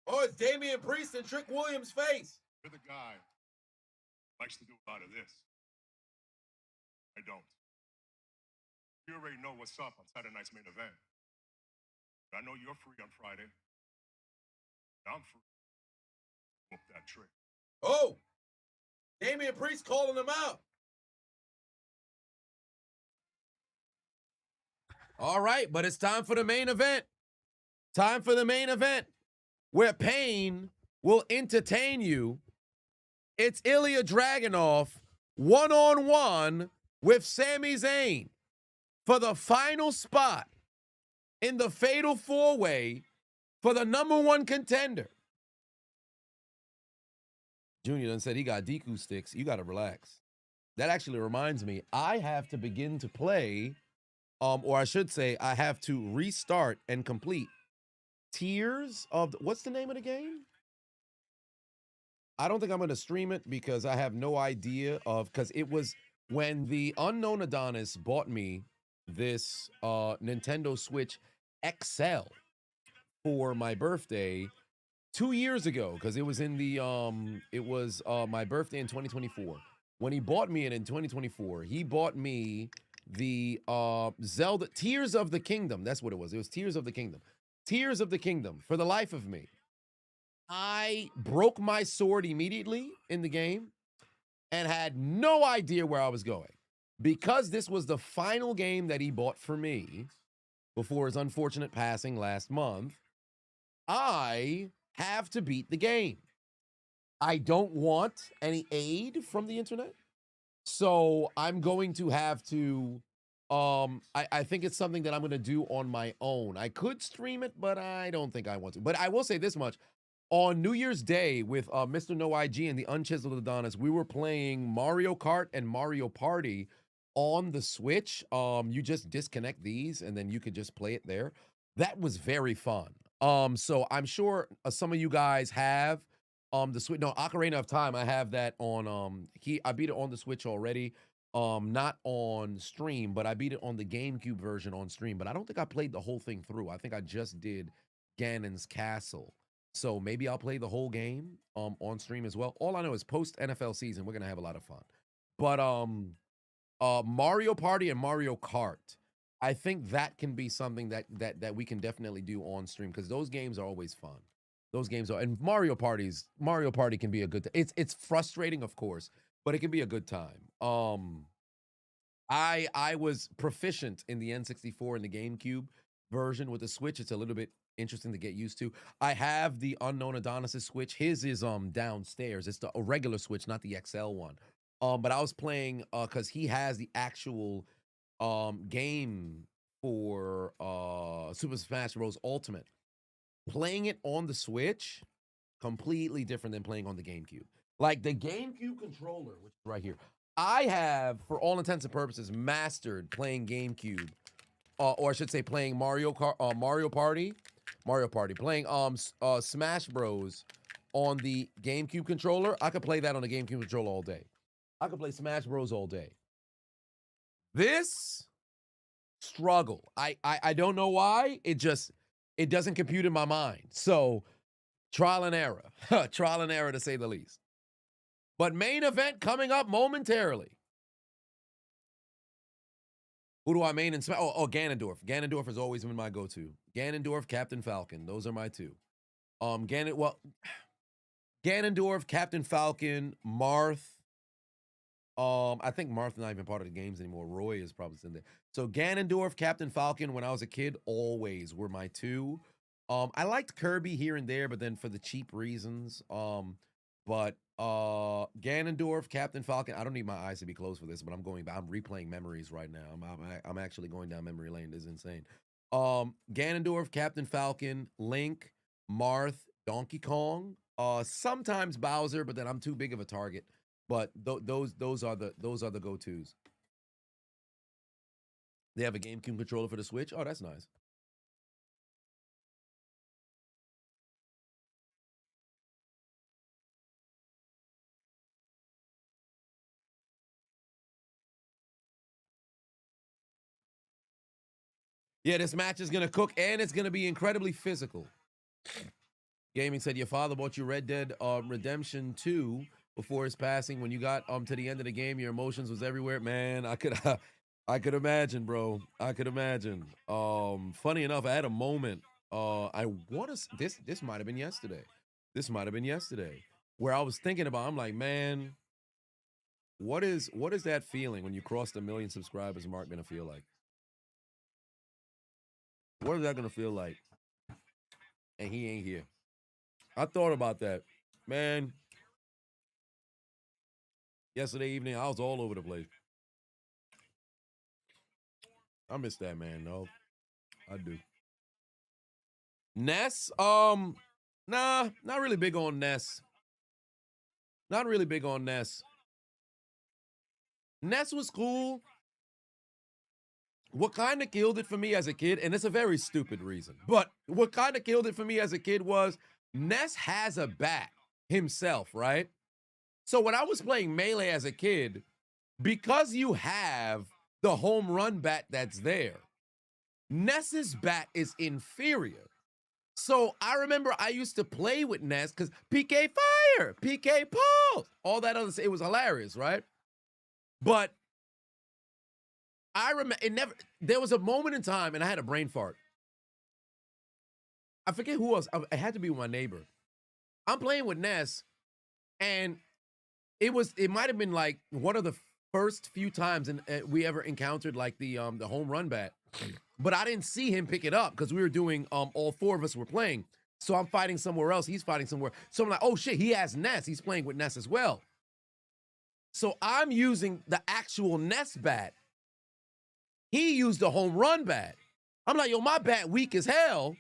Oh, it's Damian Priest and Trick Williams' face. You're the guy who likes to do a lot of this. I don't. You already know what's up on Saturday night's main event. I know you're free on Friday. I'm free. Whoop that trick. Oh, Damian Priest calling him out. All right, but it's time for the main event. Time for the main event where pain will entertain you. It's Ilya Dragunov one-on-one with Sami Zayn for the final spot in the fatal 4-way for the #1 contender. Junior done said he got Deku sticks. You got to relax. That actually reminds me, I have to begin to play, or I should say, I have to restart and complete Tears of, what's the name of the game? I don't think I'm going to stream it because I have no idea of, because it was when the unknown Adonis bought me this Nintendo Switch XL for my birthday 2 years ago, because it was in the my birthday in 2024. When he bought me it in 2024, he bought me the Zelda Tears of the Kingdom. That's what it was. It was Tears of the Kingdom. Tears of the Kingdom. For the life of me, I broke my sword immediately in the game and had no idea where I was going. Because this was the final game that he bought for me before his unfortunate passing last month, I have to beat the game. I don't want any aid from the internet. So I'm going to have to, I think it's something that I'm going to do on my own. I could stream it, but I don't think I want to. But I will say this much. On New Year's Day with Mr. No IG and the Unchiseled Adonis, we were playing Mario Kart and Mario Party on the Switch. You just disconnect these and then you could just play it there. That was very fun. So I'm sure some of you guys have the Switch. No, Ocarina of Time, I have that on I beat it on the Switch already. Not on stream, but I beat it on the GameCube version on stream. But I don't think I played the whole thing through. I think I just did Ganon's Castle. So maybe I'll play the whole game on stream as well. All I know is post NFL season, we're gonna have a lot of fun. But Mario Party and Mario Kart, I think that can be something that we can definitely do on stream because those games are always fun. Those games are, and Mario Party can be a good. It's frustrating, of course, but it can be a good time. I was proficient in the N64 and the GameCube version. With the Switch, it's a little bit interesting to get used to. I have the Unknown Adonis' Switch. His is downstairs. It's a regular Switch, not the XL one. But I was playing because he has the actual game for Super Smash Bros. Ultimate. Playing it on the Switch, completely different than playing on the GameCube. Like the GameCube controller, which is right here, I have, for all intents and purposes, mastered playing GameCube, or I should say, playing Mario Party, playing Smash Bros. On the GameCube controller. I could play that on the GameCube controller all day. I could play Smash Bros. All day. This struggle. I don't know why. It doesn't compute in my mind. So trial and error. Trial and error to say the least. But main event coming up momentarily. Who do I main in Smash? Oh, Ganondorf. Ganondorf has always been my go-to. Ganondorf, Captain Falcon. Those are my two. Ganondorf, Captain Falcon, Marth. I think Marth's not even part of the games anymore. Roy is probably in there. So Ganondorf, Captain Falcon, when I was a kid, always were my two. I liked Kirby here and there, but then for the cheap reasons. But Ganondorf, Captain Falcon. I don't need my eyes to be closed for this, but I'm replaying memories right now. I'm actually going down memory lane. This is insane. Ganondorf, Captain Falcon, Link, Marth, Donkey Kong. Sometimes Bowser, but then I'm too big of a target. But those are the go-tos. They have a GameCube controller for the Switch. Oh, that's nice. Yeah, this match is going to cook, and it's going to be incredibly physical. Gaming said, your father bought you Red Dead Redemption 2 before his passing. When you got to the end of the game, your emotions was everywhere. Man, I could imagine, bro. I could imagine. Funny enough, I had a moment. I want to, this might have been yesterday. This might have been yesterday, where I was thinking about, I'm like, man, what is that feeling when you cross the 1 million subscribers mark going to feel like? What is that going to feel like? And he ain't here. I thought about that. Man, yesterday evening, I was all over the place. I miss that, man. No, I do. Ness? Nah, not really big on Ness. Not really big on Ness. Ness was cool. What kind of killed it for me as a kid, and it's a very stupid reason, but what kind of killed it for me as a kid was Ness has a bat himself, right? So when I was playing Melee as a kid, because you have the home run bat that's there, Ness's bat is inferior. So I remember I used to play with Ness because PK Fire, PK Pulse, all that other stuff. It was hilarious, right? But I remember there was a moment in time, and I had a brain fart. I forget who else. It had to be my neighbor. I'm playing with Ness, and it might have been like one of the first few times we ever encountered like the home run bat, but I didn't see him pick it up because we were doing all four of us were playing. So I'm fighting somewhere else. He's fighting somewhere. So I'm like, oh shit, he has Ness. He's playing with Ness as well. So I'm using the actual Ness bat. He used the home run bat. I'm like, yo, my bat weak as hell.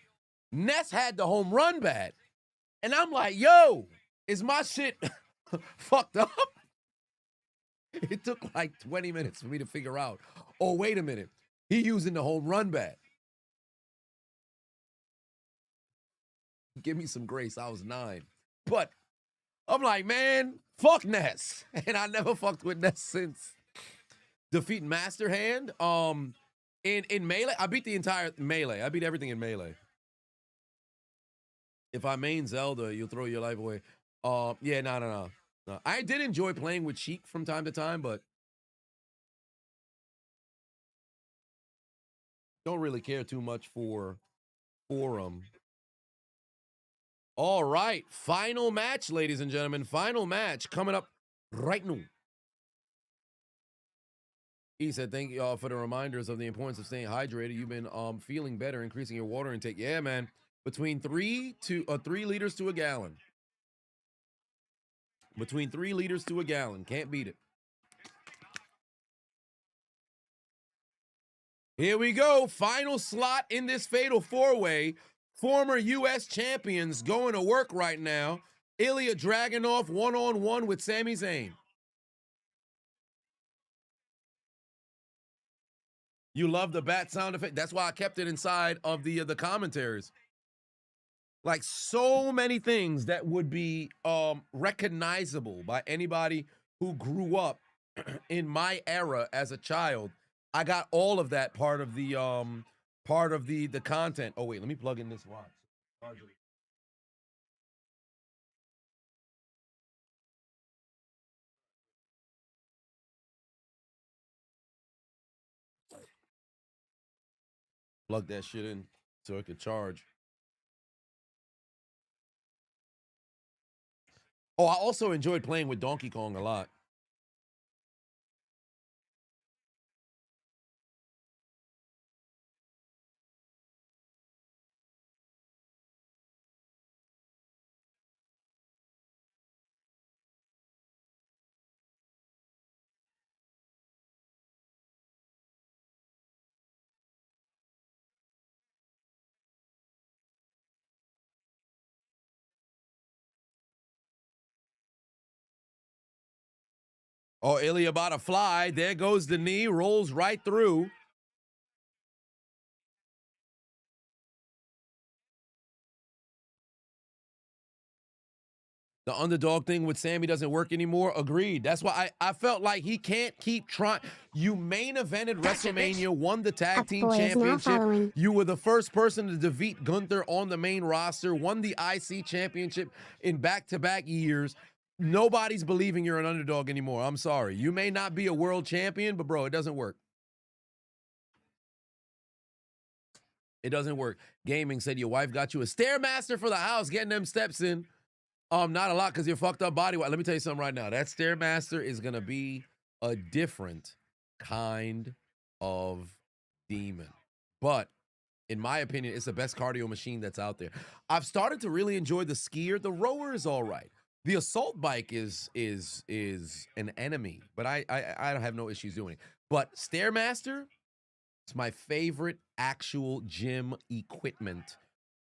Ness had the home run bat. And I'm like, yo, is my shit fucked up? It took like 20 minutes for me to figure out. Oh, wait a minute. He using the home run bat. Give me some grace. I was 9. But I'm like, man, fuck Ness. And I never fucked with Ness since defeating Master Hand. In Melee, I beat the entire Melee. I beat everything in Melee. If I main Zelda, you'll throw your life away. Yeah, no. I did enjoy playing with Sheik from time to time, but don't really care too much for him. All right, final match, ladies and gentlemen. Final match coming up right now. He said, thank you all for the reminders of the importance of staying hydrated. You've been feeling better, increasing your water intake. Yeah, man. Between 3 liters to a gallon. Between 3 liters to a gallon. Can't beat it. Here we go. Final slot in this fatal 4-way. Former U.S. champions going to work right now. Ilya Dragunov one-on-one with Sami Zayn. You love the bat sound effect. That's why I kept it inside of the commentaries. Like so many things that would be recognizable by anybody who grew up in my era as a child. I got all of that part of the content. Oh wait, let me plug in this watch. Plug that shit in so it could charge. Oh, I also enjoyed playing with Donkey Kong a lot. Oh, Ilya about to fly. There goes the knee. Rolls right through. The underdog thing with Sami doesn't work anymore. Agreed. That's why I felt like he can't keep trying. You main evented WrestleMania, won the tag team championship. You were the first person to defeat Gunther on the main roster, won the IC championship in back-to-back years. Nobody's believing you're an underdog anymore. I'm sorry. You may not be a world champion, but bro, it doesn't work. It doesn't work. Gaming said your wife got you a Stairmaster for the house, getting them steps in. Not a lot because you're fucked up body. Let me tell you something right now. That Stairmaster is going to be a different kind of demon. But in my opinion, it's the best cardio machine that's out there. I've started to really enjoy the skier. The rower is all right. The assault bike is an enemy, but I don't have no issues doing it. But Stairmaster, it's my favorite actual gym equipment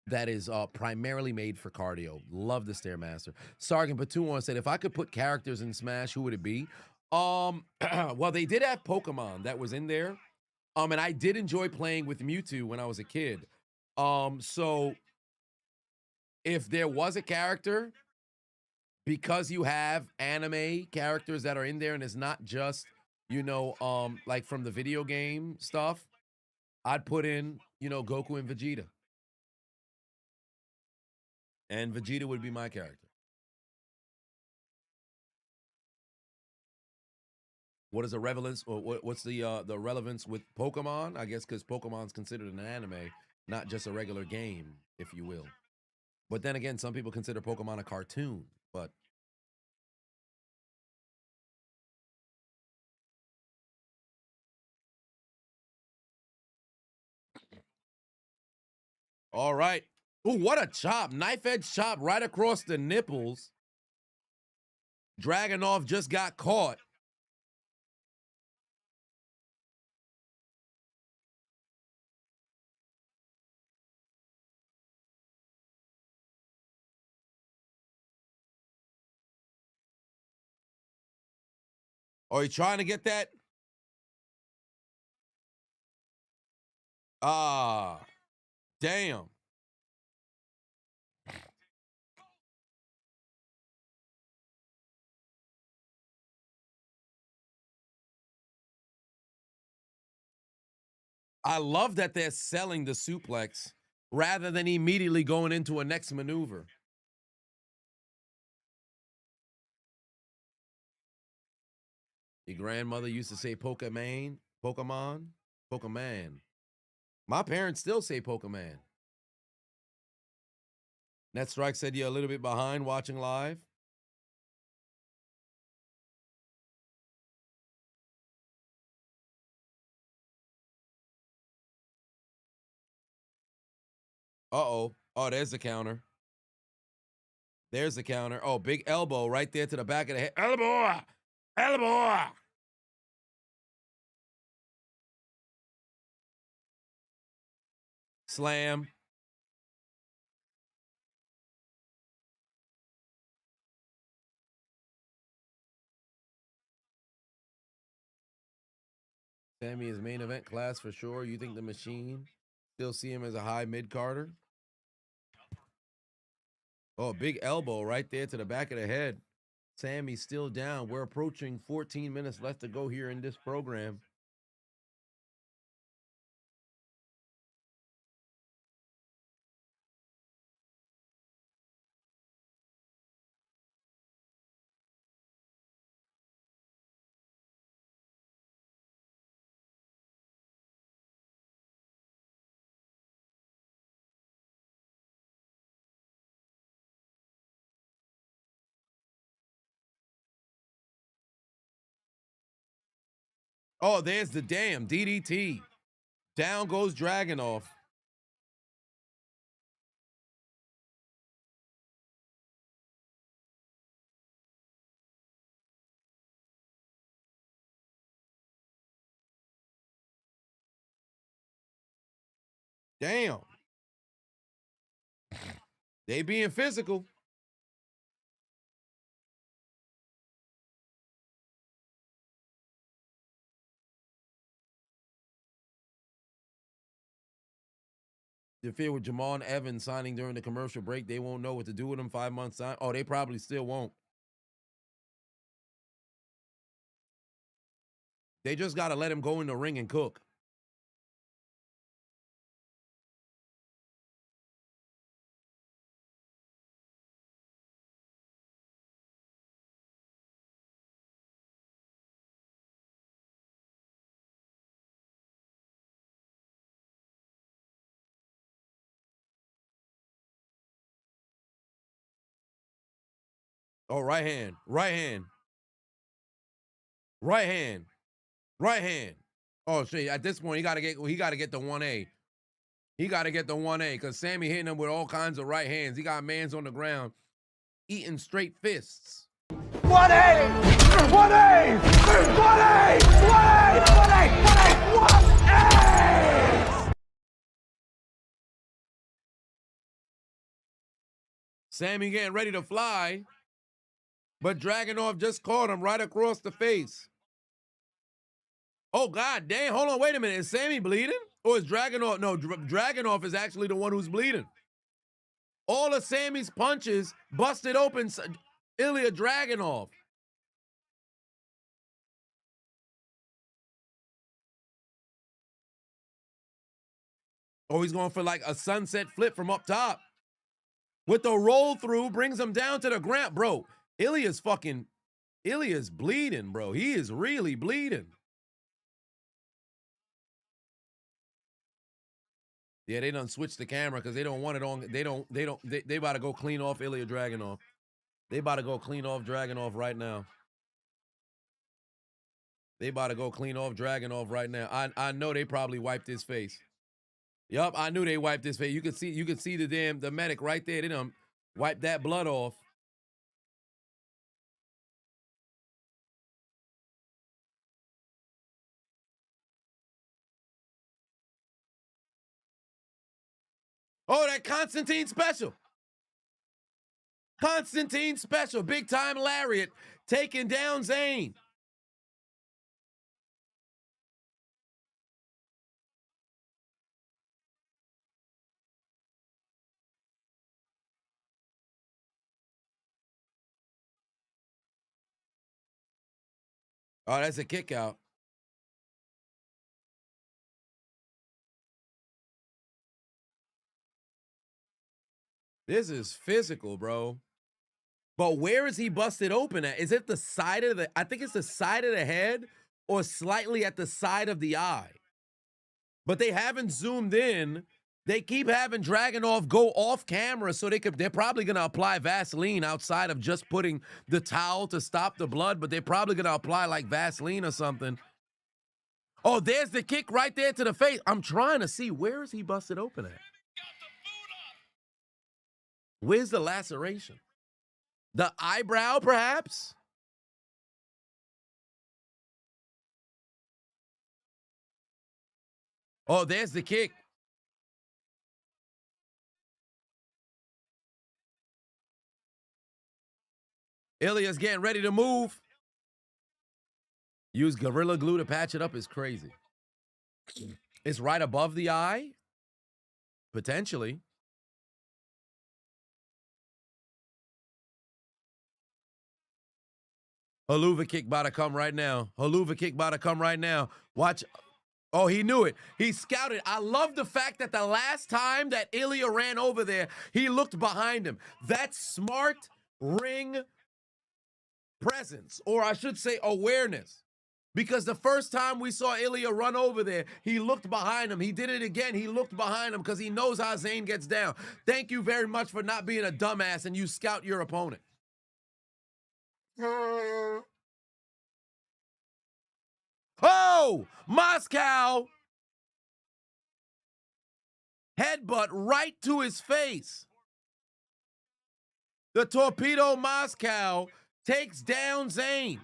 that is primarily made for cardio. Love the Stairmaster. Sargon Patuan said, if I could put characters in Smash, who would it be? Well, they did have Pokemon that was in there. And I did enjoy playing with Mewtwo when I was a kid. So if there was a character, because you have anime characters that are in there and it's not just, you know, like from the video game stuff, I'd put in, you know, Goku and Vegeta. And Vegeta would be my character. What is the relevance, or what's the relevance with Pokemon? I guess because Pokemon's considered an anime, not just a regular game, if you will. But then again, some people consider Pokemon a cartoon. But all right, Oh, what a chop. Knife edge chop right across the nipples. Dragunov just got caught. Oh, you trying to get that? Ah, damn. I love that they're selling the suplex rather than immediately going into a next maneuver. Your grandmother used to say Pokemon. My parents still say Pokemon. Net Strike said you're a little bit behind watching live. Uh-oh. Oh, there's the counter. There's the counter. Oh, big elbow right there to the back of the head. Elbow! Elbow! Slam. Sammy is main event class for sure. You think the Machine still see him as a high mid-carder? Oh, big elbow right there to the back of the head. Sammy's still down. We're approaching 14 minutes left to go here in this program. Oh, there's the damn DDT. Down goes Dragunov. Damn. They being physical. Interfere with Jamon Evans signing during the commercial break. They won't know what to do with him 5 months time. Oh, they probably still won't. They just got to let him go in the ring and cook. Oh, right hand, right hand, right hand, right hand. Oh shit! At this point, he got to get the 1A. He got to get the 1A because Sammy hitting him with all kinds of right hands. He got mans on the ground eating straight fists. 1A! 1A! 1A! 1A! 1A! 1A! Sammy getting ready to fly, but Dragunov just caught him right across the face. Oh, god damn. Hold on, wait a minute. Is Sammy bleeding? Or is Dragunov? No, Dragunov is actually the one who's bleeding. All of Sammy's punches busted open Ilya Dragunov. Oh, he's going for like a sunset flip from up top. With the roll through, brings him down to the ground. Bro, Ilya's bleeding, bro. He is really bleeding. Yeah, they done switched the camera because they don't want it on. They about to go clean off Ilya Dragunov. They about to go clean off Dragunov right now. They about to go clean off Dragunov right now. I know they probably wiped his face. Yup, I knew they wiped his face. You could see the medic right there. They done wipe that blood off. Oh, that Constantine special. Constantine special. Big time lariat. Taking down Zayn. Oh, that's a kick out. This is physical, bro. But where is he busted open at? Is it the side of I think it's the side of the head or slightly at the side of the eye. But they haven't zoomed in. They keep having Dragunov go off camera so they're probably going to apply Vaseline outside of just putting the towel to stop the blood, but they're probably going to apply like Vaseline or something. Oh, there's the kick right there to the face. I'm trying to see, where is he busted open at? Where's the laceration? The eyebrow, perhaps? Oh, there's the kick. Ilya's getting ready to move. Use Gorilla Glue to patch it up is crazy. It's right above the eye? Potentially. Haluva kick about to come right now. Haluva kick about to come right now. Watch. Oh, he knew it. He scouted. I love the fact that the last time that Ilya ran over there, he looked behind him. That's smart ring presence, or I should say awareness. Because the first time we saw Ilya run over there, he looked behind him. He did it again. He looked behind him because he knows how Zayn gets down. Thank you very much for not being a dumbass and you scout your opponent. Oh, Moscow. Headbutt right to his face. The Torpedo Moscow takes down Zayn.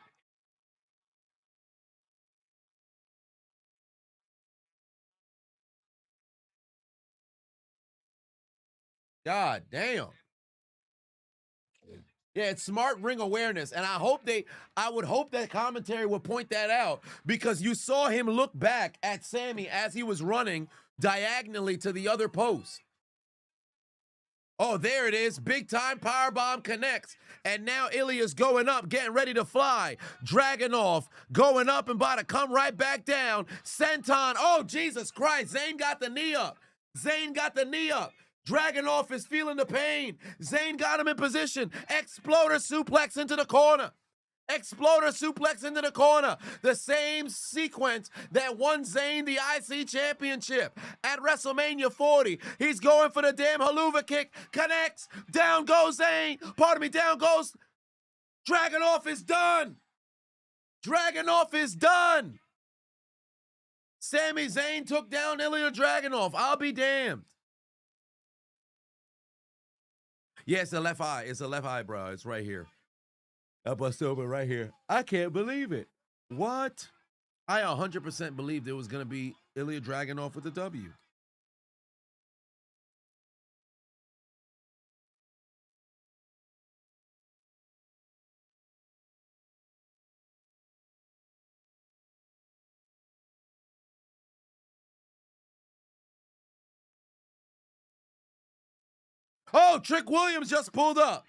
God damn. Yeah, it's smart ring awareness. And I would hope that commentary would point that out, because you saw him look back at Sami as he was running diagonally to the other post. Oh, there it is. Big time powerbomb connects. And now Ilya's going up, getting ready to fly. Dragunov going up and about to come right back down. Senton. Oh, Jesus Christ. Zayn got the knee up. Zayn got the knee up. Dragunov is feeling the pain. Zayn got him in position. Exploder suplex into the corner. Exploder suplex into the corner. The same sequence that won Zayn the IC championship at WrestleMania 40. He's going for the damn Haluva kick. Connects. Down goes Zayn. Pardon me, down goes. Dragunov is done. Dragunov is done. Sami Zayn took down Ilya Dragunov. I'll be damned. Yeah, it's the left eye. It's the left eyebrow. It's right here. I bust open right here. I can't believe it. What? I 100% believed it was going to be Ilya Dragunov with the W. Oh, Trick Williams just pulled up.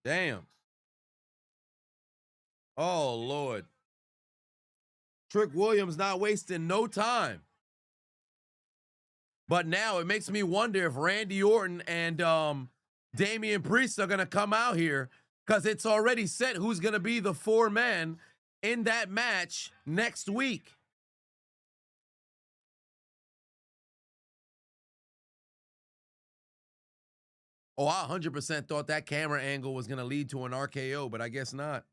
Damn. Oh, Lord. Trick Williams not wasting no time. But now it makes me wonder if Randy Orton and Damian Priest are going to come out here, because it's already set who's going to be the 4 men in that match next week. Oh, I 100% thought that camera angle was going to lead to an RKO, but I guess not.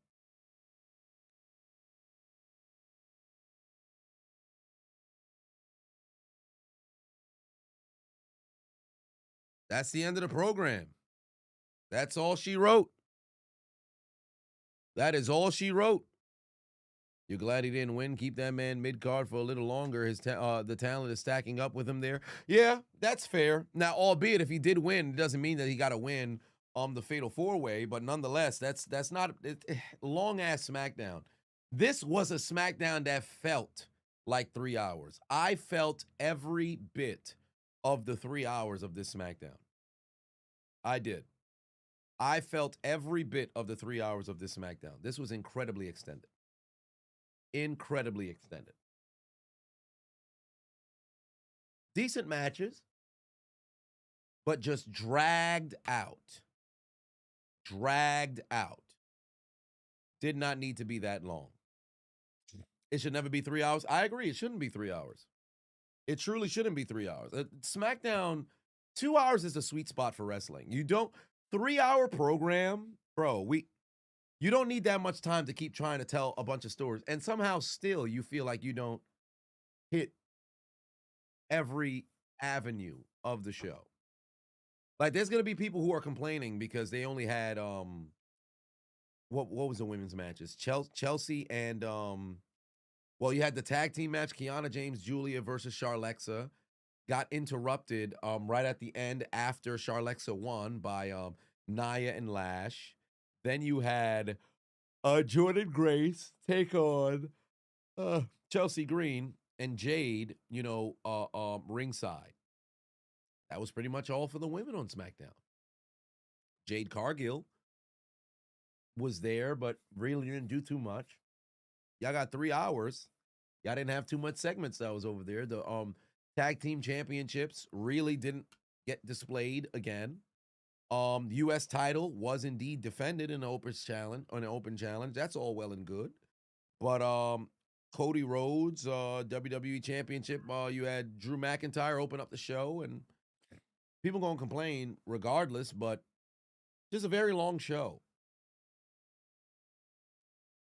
That's the end of the program. That's all she wrote. That is all she wrote. You're glad he didn't win? Keep that man mid-card for a little longer. The talent is stacking up with him there. Yeah, that's fair. Now, albeit if he did win, it doesn't mean that he got to win the Fatal 4-Way, but nonetheless, that's not long-ass SmackDown. This was a SmackDown that felt like 3 hours. I felt every bit of the 3 hours of this SmackDown. I did. I felt every bit of the 3 hours of this SmackDown. This was incredibly extended. Incredibly extended. Decent matches, but just dragged out. Dragged out. Did not need to be that long. It should never be 3 hours. I agree. It shouldn't be 3 hours. It truly shouldn't be 3 hours. SmackDown, 2 hours is a sweet spot for wrestling. You don't, 3 hour program, bro, you don't need that much time to keep trying to tell a bunch of stories. And somehow still you feel like you don't hit every avenue of the show. Like there's going to be people who are complaining because they only had, what was the women's matches? Chelsea and, well, you had the tag team match, Kiana James, Julia versus Charlexa. Got interrupted right at the end after Charlexa won by Nia and Lash. Then you had Jordan Grace take on Chelsea Green and Jade, ringside. That was pretty much all for the women on SmackDown. Jade Cargill was there, but really didn't do too much. Y'all got 3 hours. Y'all didn't have too much segments that was over there. The tag team championships really didn't get displayed again. U.S. title was indeed defended in an open challenge. That's all well and good. But Cody Rhodes, WWE Championship, you had Drew McIntyre open up the show, and people gonna complain regardless, but just a very long show.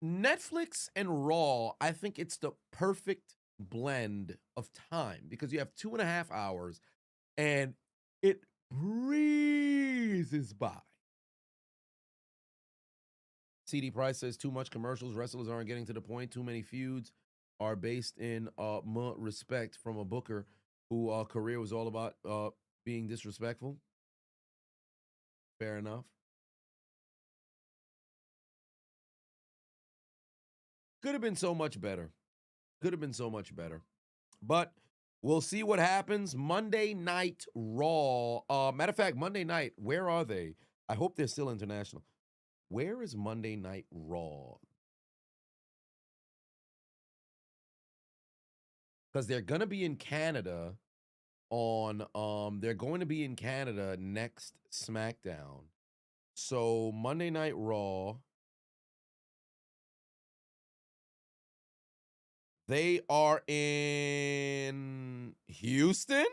Netflix and Raw, I think it's the perfect blend of time because you have 2.5 hours and it breezes by. CD Price says too much commercials. Wrestlers aren't getting to the point. Too many feuds are based in respect from a booker who career was all about being disrespectful. Fair enough. Could have been so much better. Could have been so much better. But we'll see what happens. Monday Night Raw. Matter of fact, Monday night, where are they? I hope they're still international. Where is Monday Night Raw? Because they're going to be in Canada on, they're going to be in Canada next SmackDown. So Monday Night Raw. They are in Houston?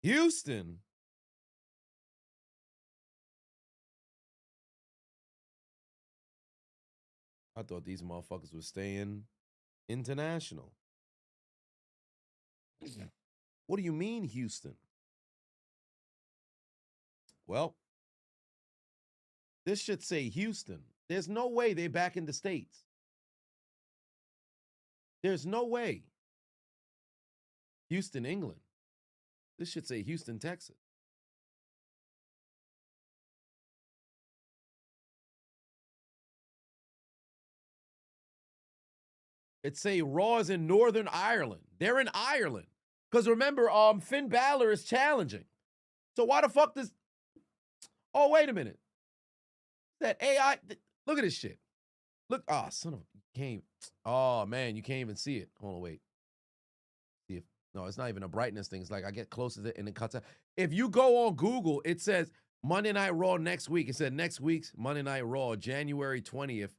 Houston. I thought these motherfuckers were staying international. What do you mean, Houston? Well, this should say Houston. There's no way they're back in the States. There's no way. Houston, England. This should say Houston, Texas. It say Raw is in Northern Ireland. They're in Ireland. Because remember, Finn Balor is challenging. So why the fuck does... Oh, wait a minute. That AI... Look at this shit. Look. Oh, son of... You can't... Oh, man, you can't even see it. Hold on, wait. See if... No, it's not even a brightness thing. It's like I get close to it and it cuts out. If you go on Google, it says Monday Night Raw next week. It said next week's Monday Night Raw, January 20th,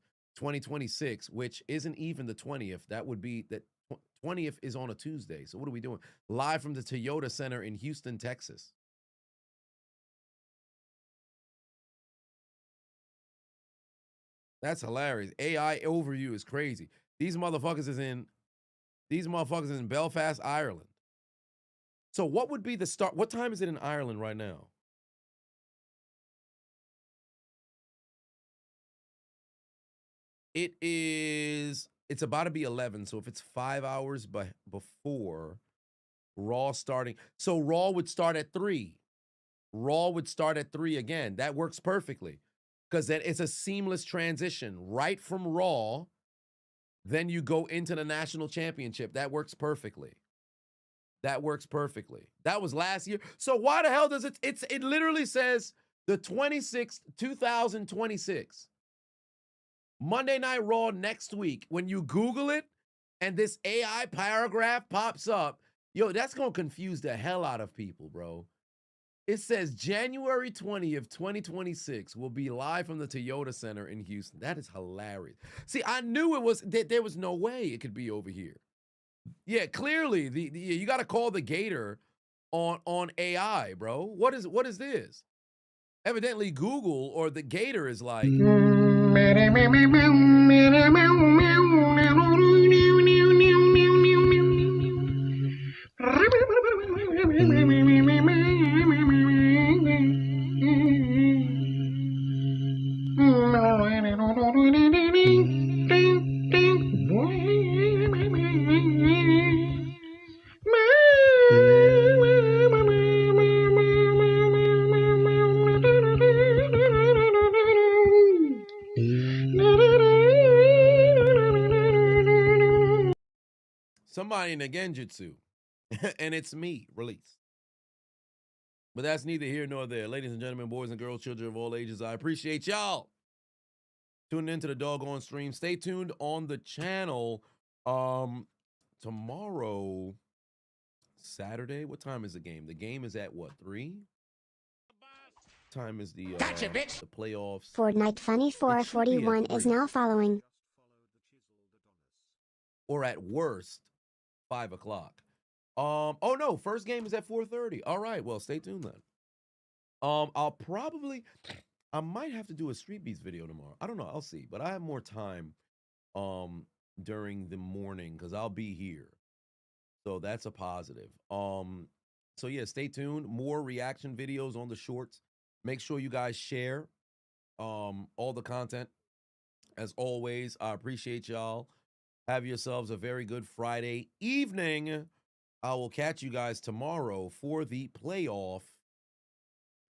2026, which isn't even the 20th. That would be that 20th is on a Tuesday. So what are we doing? Live from the Toyota Center in Houston, Texas. That's hilarious. AI overview is crazy. These motherfuckers is in Belfast, Ireland. So what would be the start? What time is it in Ireland right now? It's about to be 11. So if it's 5 hours before Raw starting, so Raw would start at 3. Raw would start at 3 again. That works perfectly because then it's a seamless transition right from Raw. Then you go into the national championship. That works perfectly. That works perfectly. That was last year. So why the hell does it literally says the 26th, 2026. Monday Night Raw next week. When you Google it and this AI paragraph pops up, yo, that's going to confuse the hell out of people, bro. It says January 20th, 2026 will be live from the Toyota Center in Houston. That is hilarious. See, I knew it was there was no way it could be over here. Yeah, clearly you got to call the Gator on AI, bro. What is this? Evidently Google or the Gator is like somebody in the Genjutsu, and it's me, release. But that's neither here nor there. Ladies and gentlemen, boys and girls, children of all ages, I appreciate y'all tuning into the doggone stream. Stay tuned on the channel. Tomorrow, Saturday, what time is the game? The game is at what, 3? Time is the Gotcha, bitch. The playoffs. Fortnite Funny 441 is now following. Or at worst, 5 o'clock. Oh no, first game is at 4:30. All right, well, stay tuned then. I might have to do a Street Beats video tomorrow. I don't know, I'll see. But I have more time during the morning because I'll be here. So that's a positive. So yeah, stay tuned. More reaction videos on the shorts. Make sure you guys share all the content. As always, I appreciate y'all. Have yourselves a very good Friday evening. I will catch you guys tomorrow for the playoff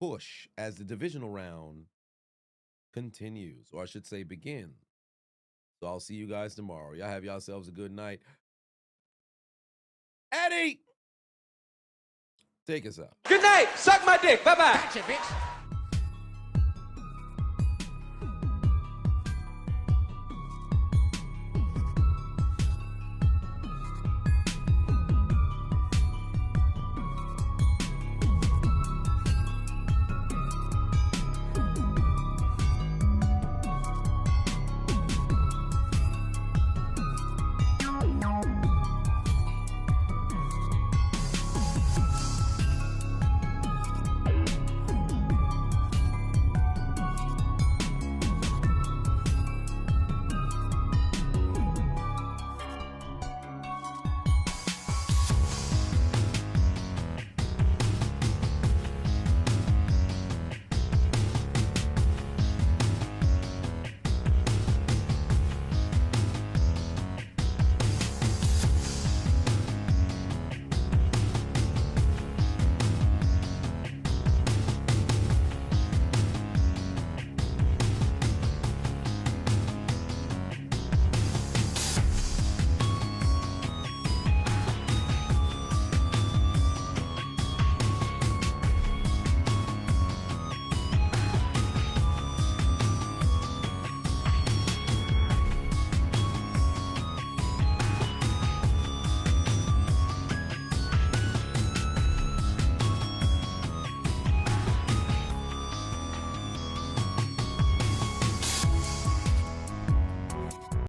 push as the divisional round continues, or I should say begins. So I'll see you guys tomorrow. Y'all have yourselves a good night. Eddie, take us out. Good night. Suck my dick. Bye-bye. Gotcha, bitch.